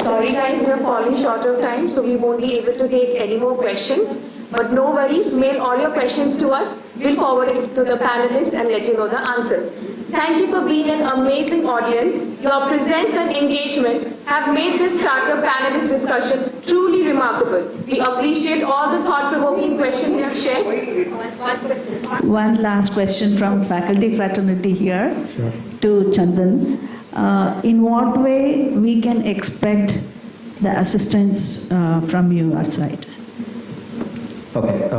Sorry guys, we are falling short of time, so we won't be able to take any more questions. But no worries, mail all your questions to us. We'll forward it to the panelists and let you know the answers. Thank you for being an amazing audience. Your presence and engagement have made this startup panelist discussion truly remarkable. We appreciate all the thought-provoking questions you have shared. One last question from faculty fraternity here to Chandan. In what way we can expect the assistance from your side? Okay.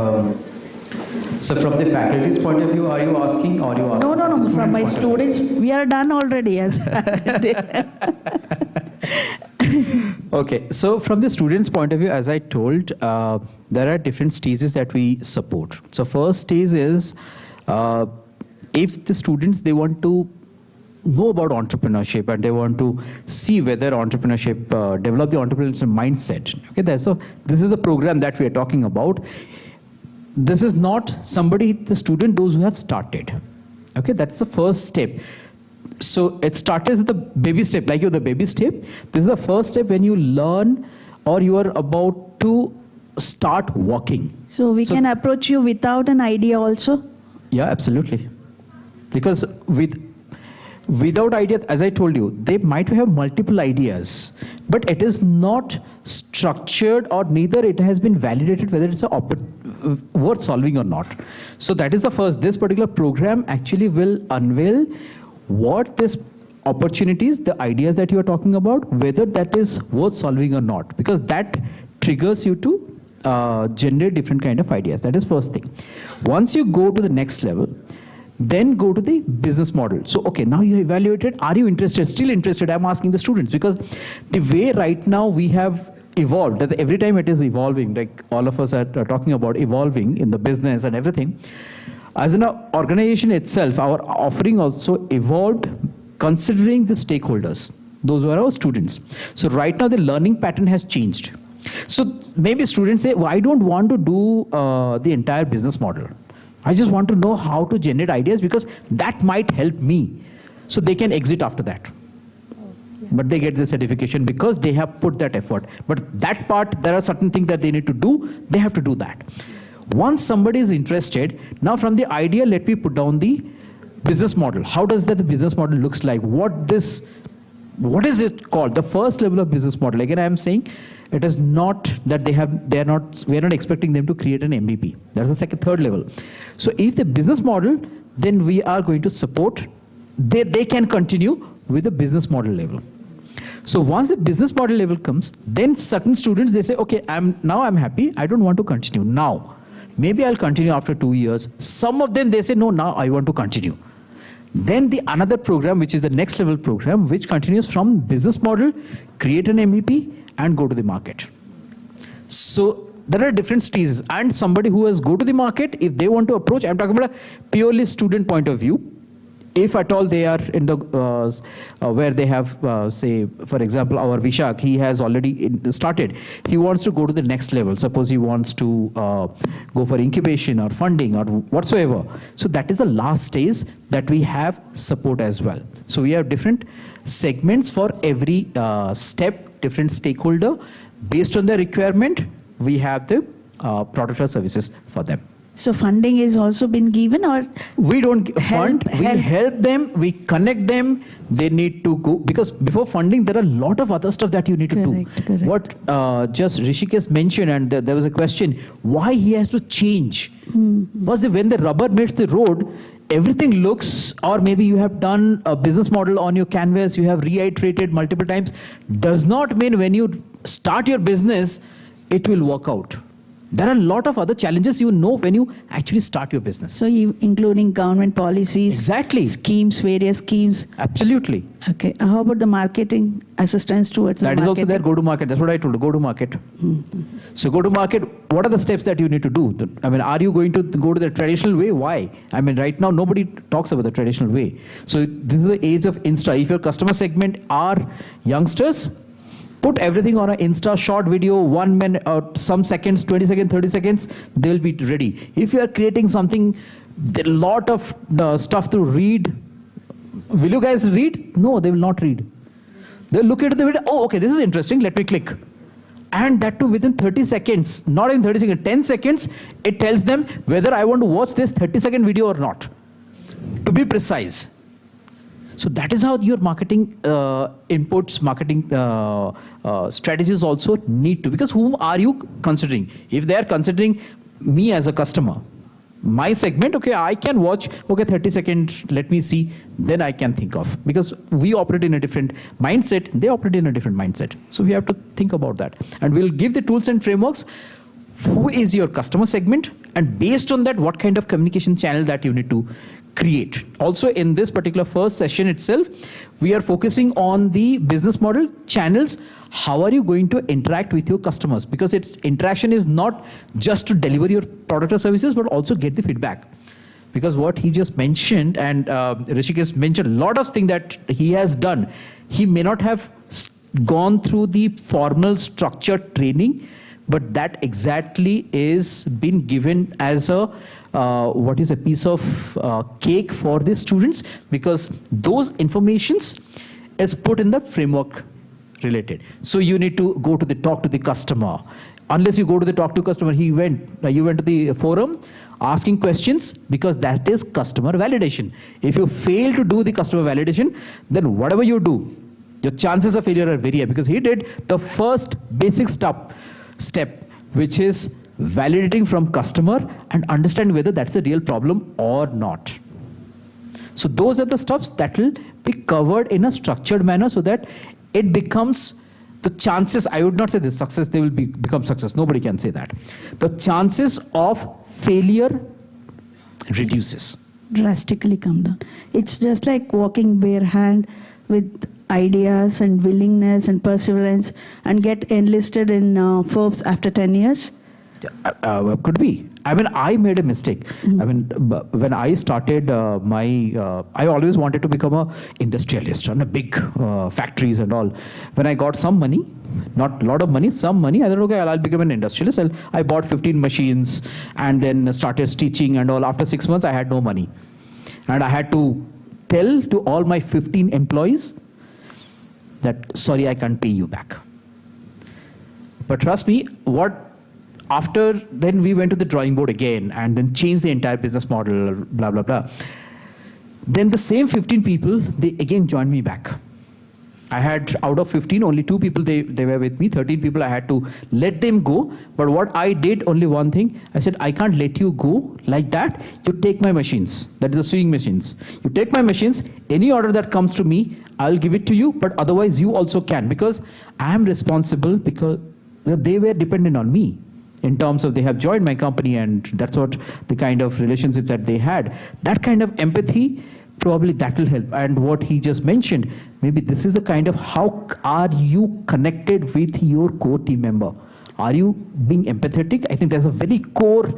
So from the faculty's point of view, are you asking, or you asking? No. From my students, we are done already as faculty. Okay. So from the students' point of view, as I told, there are different stages that we support. So first stage is if the students, they want to know about entrepreneurship and they want to see whether entrepreneurship, develop the entrepreneurship mindset. Okay, this is the program that we are talking about. This is not the student, those who have started. Okay, that's the first step. So it starts as the baby step, like the baby step. This is the first step when you learn or you are about to start walking. So we can approach you without an idea also? Yeah, absolutely. Because without idea, as I told you, they might have multiple ideas, but it is not structured or neither it has been validated whether it's worth solving or not. So that is the first. This particular program actually will unveil what this opportunities, the ideas that you are talking about, whether that is worth solving or not, because that triggers you to generate different kind of ideas. That is first thing. Once you go to the next level, then go to the business model. So, okay, now you evaluated, are you interested, still interested? I'm asking the students, because the way right now we have evolved, that every time it is evolving, like all of us are talking about evolving in the business and everything. As an organization itself, our offering also evolved considering the stakeholders, those who are our students. So right now the learning pattern has changed. So maybe students say, well, I don't want to do the entire business model. I just want to know how to generate ideas because that might help me. So they can exit after that. But they get the certification because they have put that effort. But that part, there are certain things that they need to do, they have to do that. Once somebody is interested, now from the idea, let me put down the business model. How does that the business model looks like? What is it called? The first level of business model. Again, I am saying it is not that we are not expecting them to create an MVP. That's the third level. So if the business model, then we are going to support, they can continue with the business model level. So once the business model level comes, then certain students, they say, okay, now I'm happy, I don't want to continue now. Maybe I'll continue after 2 years. Some of them, they say, no, now I want to continue. Then the another program, which is the next level program, which continues from business model, create an MVP, and go to the market. So there are different stages. And somebody who has go to the market, if they want to approach, I'm talking about a purely student point of view. If at all they are in the, where they have, say, for example, our Vishak, he has already started. He wants to go to the next level. Suppose he wants to go for incubation or funding or whatsoever. So that is the last stage that we have support as well. So we have different segments for every step, different stakeholder. Based on their requirement, we have the product or services for them. So funding is also been given, or we don't fund, we help them, we connect them. They need to go, because before funding there are a lot of other stuff that you need to do. Correct. What just Rishikesh mentioned, and there was a question, why he has to change? Because when the rubber meets the road, everything looks, or maybe you have done a business model on your canvas, you have reiterated multiple times, does not mean when you start your business it will work out. There are a lot of other challenges you know when you actually start your business. So including government policies, exactly, schemes, various schemes. Absolutely. Okay. How about the marketing assistance towards that? Is also there. Go to market. That's what I told you. Go to market. So go to market. What are the steps that you need to do? I mean, are you going to go to the traditional way? Why? I mean, right now nobody talks about the traditional way. So this is the age of Insta. If your customer segment are youngsters, put everything on an Insta short video, 1 minute or some seconds, 20 seconds, 30 seconds, they'll be ready. If you are creating something, a lot of stuff to read, will you guys read? No, they will not read. They'll look at the video, oh, okay, this is interesting, let me click. And that too within 30 seconds, not even 30 seconds, 10 seconds, it tells them whether I want to watch this 30-second video or not, to be precise. So that is how your marketing inputs, marketing strategies also need to, because whom are you considering? If they are considering me as a customer, my segment, okay, I can watch, okay, 30 seconds, let me see, then I can think of, because we operate in a different mindset, they operate in a different mindset. So we have to think about that. And we'll give the tools and frameworks, who is your customer segment, and based on that, what kind of communication channel that you need to create. Also in this particular first session itself, we are focusing on the business model, channels, how are you going to interact with your customers? Because its interaction is not just to deliver your product or services, but also get the feedback. Because what he just mentioned, and Rishikesh mentioned a lot of things that he has done, he may not have gone through the formal structured training, but that exactly is been given as a what is a piece of cake for the students, because those informations is put in the framework related. So you need to go to the talk to the customer. Unless you go to the talk to customer, you went to the forum asking questions, because that is customer validation. If you fail to do the customer validation, then whatever you do, your chances of failure are very high, because he did the first basic step, which is validating from customer and understand whether that's a real problem or not. So those are the steps that will be covered in a structured manner, so that it becomes the chances, I would not say the success, they will become success, nobody can say that. The chances of failure reduces. Drastically come down. It's just like walking bare hand with ideas and willingness and perseverance, and get enlisted in Forbes after 10 years. Could be. I mean, I made a mistake. I mean, when I started I always wanted to become a industrialist, run a big factories and all. When I got some money, not a lot of money, some money, I thought, okay, I'll become an industrialist. I bought 15 machines and then started stitching and all. After 6 months, I had no money. And I had to tell to all my 15 employees that, sorry, I can't pay you back. But trust me, after then we went to the drawing board again and then changed the entire business model, blah, blah, blah. Then the same 15 people, they again joined me back. I had, out of 15, only 2 people, they were with me. 13 people, I had to let them go. But what I did, only one thing, I said, I can't let you go like that. You take my machines, that is the sewing machines. You take my machines, any order that comes to me, I'll give it to you, but otherwise you also can, because I am responsible, because they were dependent on me. In terms of they have joined my company, and that's what the kind of relationship that they had. That kind of empathy, probably that will help. And what he just mentioned, maybe this is the kind of how are you connected with your core team member? Are you being empathetic? I think there's a very core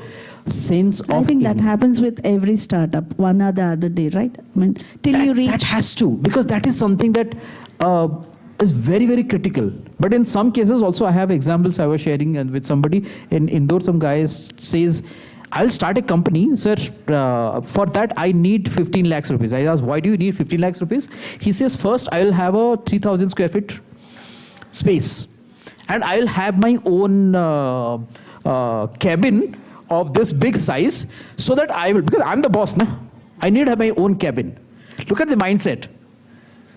sense of... I think that happens with every startup, one or the other day, right? I mean, till you reach... That has to, because that is something that... is very, very critical. But in some cases also, I have examples I was sharing with somebody. In Indore, some guy says, I'll start a company, sir, for that I need 15 lakhs rupees. I asked, why do you need 15 lakhs rupees? He says, first I will have a 3,000 square feet space. And I will have my own cabin of this big size so that I will, because I'm the boss now. I need to have my own cabin. Look at the mindset.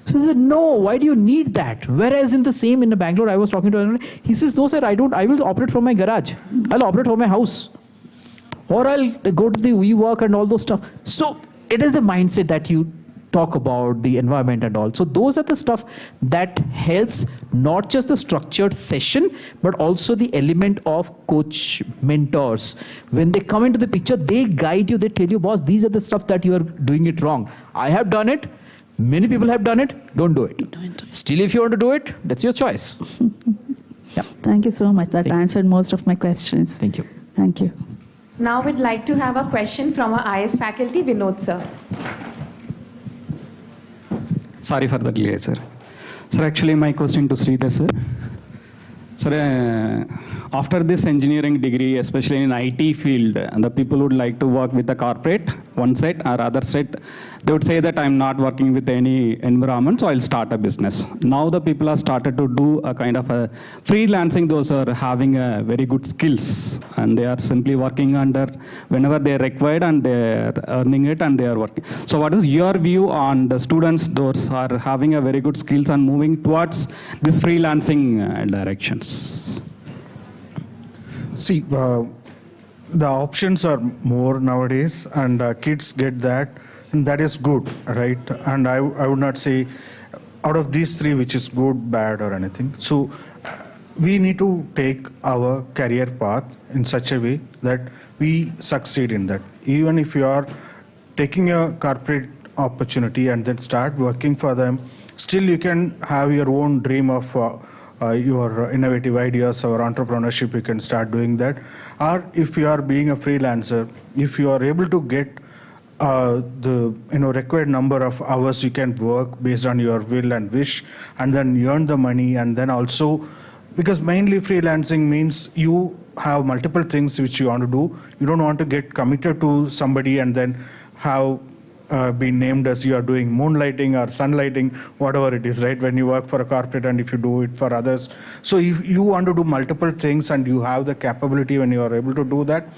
So he said, no, why do you need that? Whereas in the Bangalore, I was talking to him, he says, no sir, I will operate from my garage. I'll operate from my house. Or I'll go to the WeWork and all those stuff. So it is the mindset that you talk about, the environment and all. So those are the stuff that helps not just the structured session, but also the element of coach mentors. When they come into the picture, they guide you, they tell you, boss, these are the stuff that you are doing it wrong. I have done it. Many people have done it. Don't do it. Still, if you want to do it, that's your choice. Yeah. Thank you so much. That answered most of my questions. Thank you. Thank you. Now we'd like to have a question from our IS faculty, Vinod sir. Sorry for the delay, sir. Sir, actually my question to Sridhar, sir. Sir, after this engineering degree, especially in IT field, the people would like to work with a corporate, one set or other set. They would say that I'm not working with any environment, so I'll start a business. Now the people have started to do a kind of a freelancing. Those are having a very good skills, and they are simply working under whenever they are required, and they are earning it, and they are working. So what is your view on the students, those are having a very good skills and moving towards this freelancing directions? See, the options are more nowadays, and kids get that, and that is good, right? And I would not say out of these three which is good, bad, or anything. So we need to take our career path in such a way that we succeed in that. Even if you are taking a corporate opportunity and then start working for them, still you can have your own dream of your innovative ideas or entrepreneurship. You can start doing that. Or if you are being a freelancer, if you are able to get the required number of hours you can work based on your will and wish, and then earn the money, and then also, because mainly freelancing means you have multiple things which you want to do. You don't want to get committed to somebody and then have been named as you are doing moonlighting or sunlighting, whatever it is, right? When you work for a corporate and if you do it for others. So if you want to do multiple things and you have the capability when you are able to do that,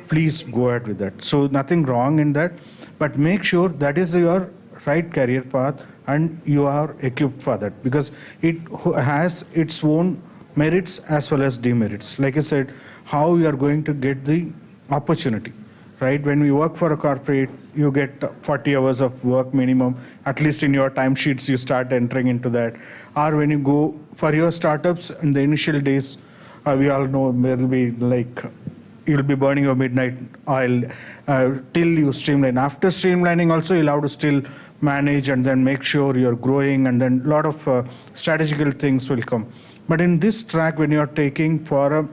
please go ahead with that. So nothing wrong in that, but make sure that is your right career path and you are equipped for that, because it has its own merits as well as demerits. Like I said, how you are going to get the opportunity. Right? When we work for a corporate, you get 40 hours of work minimum, at least in your timesheets, you start entering into that. Or when you go for your startups in the initial days, we all know there will be like, you'll be burning your midnight oil till you streamline. After streamlining also, you'll have to still manage and then make sure you're growing, and then a lot of strategical things will come. But in this track, when you're taking for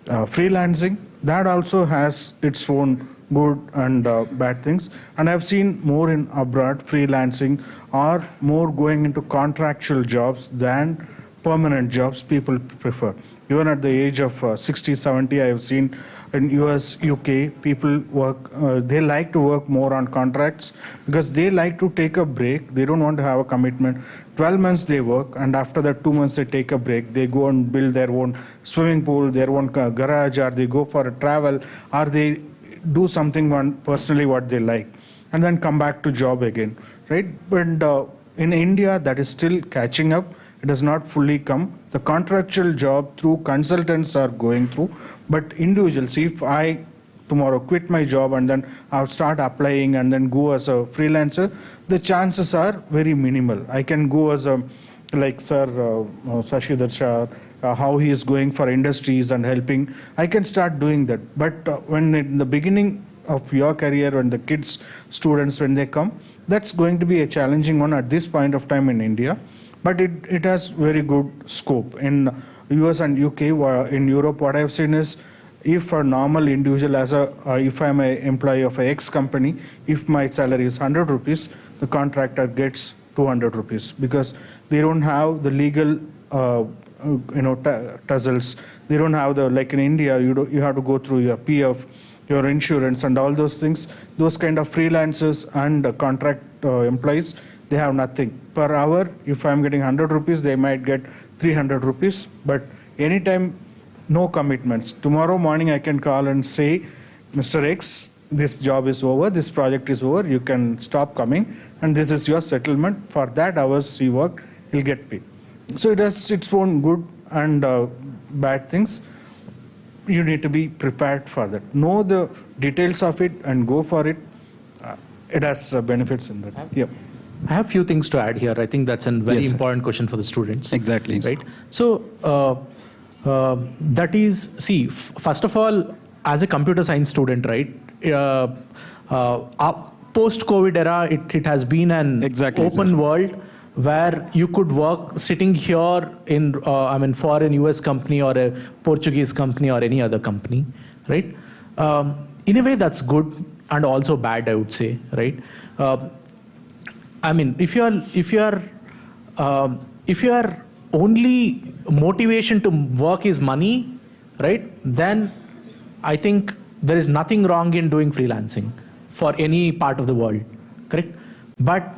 freelancing, that also has its own good and bad things. And I've seen more in abroad, freelancing or more going into contractual jobs than permanent jobs people prefer. Even at the age of 60, 70, I have seen in US, UK, people work, they like to work more on contracts because they like to take a break. They don't want to have a commitment. 12 months they work, and after that 2 months they take a break. They go and build their own swimming pool, their own garage, or they go for a travel, or they do something personally what they like, and then come back to job again, right? But in India, that is still catching up. It has not fully come. The contractual job through consultants are going through, but individuals, if I tomorrow quit my job and then I'll start applying and then go as a freelancer, the chances are very minimal. I can go as a, like Sir Sashidhar Shah, how he is going for industries and helping, I can start doing that. But when in the beginning of your career, when the kids, students, when they come, that's going to be a challenging one at this point of time in India. But it has very good scope. In US and UK, in Europe, what I've seen is, if a normal individual, if I'm an employee of a X company, if my salary is 100 rupees, the contractor gets 200 rupees because they don't have the legal tussles. They don't have the, like in India, you have to go through your PF, your insurance and all those things. Those kind of freelancers and contract employees, they have nothing. Per hour, if I'm getting 100 rupees, they might get 300 rupees. But anytime, no commitments. Tomorrow morning I can call and say, Mr. X, this job is over, this project is over, you can stop coming, and this is your settlement. For that hours you work, you'll get paid. So it has its own good and bad things. You need to be prepared for that. Know the details of it and go for it. It has benefits in that. Yep. I have few things to add here. I think that's a very Yes, sir. important question for the students. Exactly. Right. So that is, see, first of all, as a computer science student, right? Post-COVID era, it has been an open world where you could work sitting here in, for an US company or a Portuguese company or any other company, right? In a way, that's good and also bad, I would say, right? If your only motivation to work is money, right? Then I think there is nothing wrong in doing freelancing for any part of the world, correct? But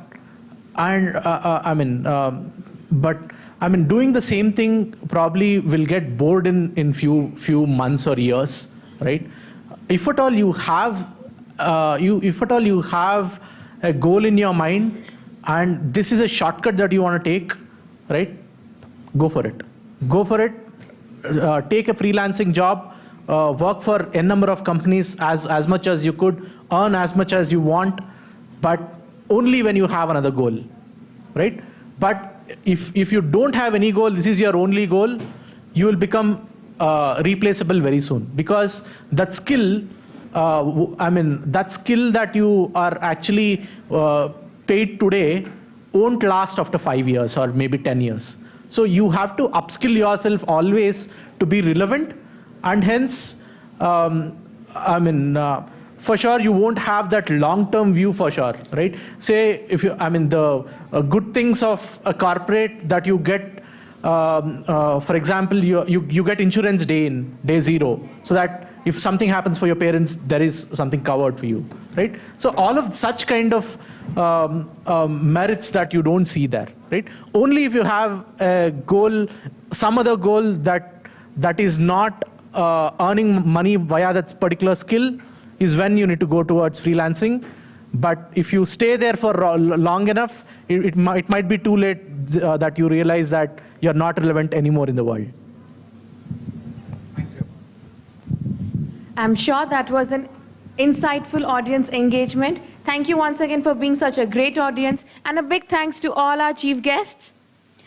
doing the same thing probably will get bored in few months or years, right? If at all you have a goal in your mind and this is a shortcut that you want to take, right? Go for it. Go for it. Take a freelancing job. Work for a number of companies as much as you could, earn as much as you want, but only when you have another goal, right? But if you don't have any goal, this is your only goal, you will become replaceable very soon, because that skill, that skill that you are actually paid today won't last after 5 years or maybe 10 years. So you have to upskill yourself always to be relevant. And hence, for sure, you won't have that long-term view for sure, right? Say, if you, the good things of a corporate that you get, for example, you get insurance day 0, so that if something happens for your parents, there is something covered for you, right? So all of such kind of merits that you don't see there, right? Only if you have a goal, some other goal that is not earning money via that particular skill, is when you need to go towards freelancing. But if you stay there for long enough, it might be too late that you realize that you're not relevant anymore in the world. I'm sure that was an insightful audience engagement. Thank you once again for being such a great audience, and a big thanks to all our chief guests.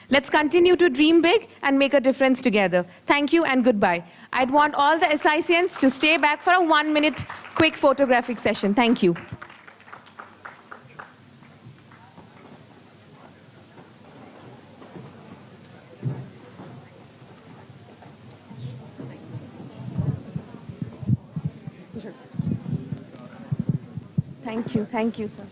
Let's continue to dream big and make a difference together. Thank you and goodbye. I'd want all the SICians to stay back for a 1-minute quick photographic session. Thank you. Thank you, sir.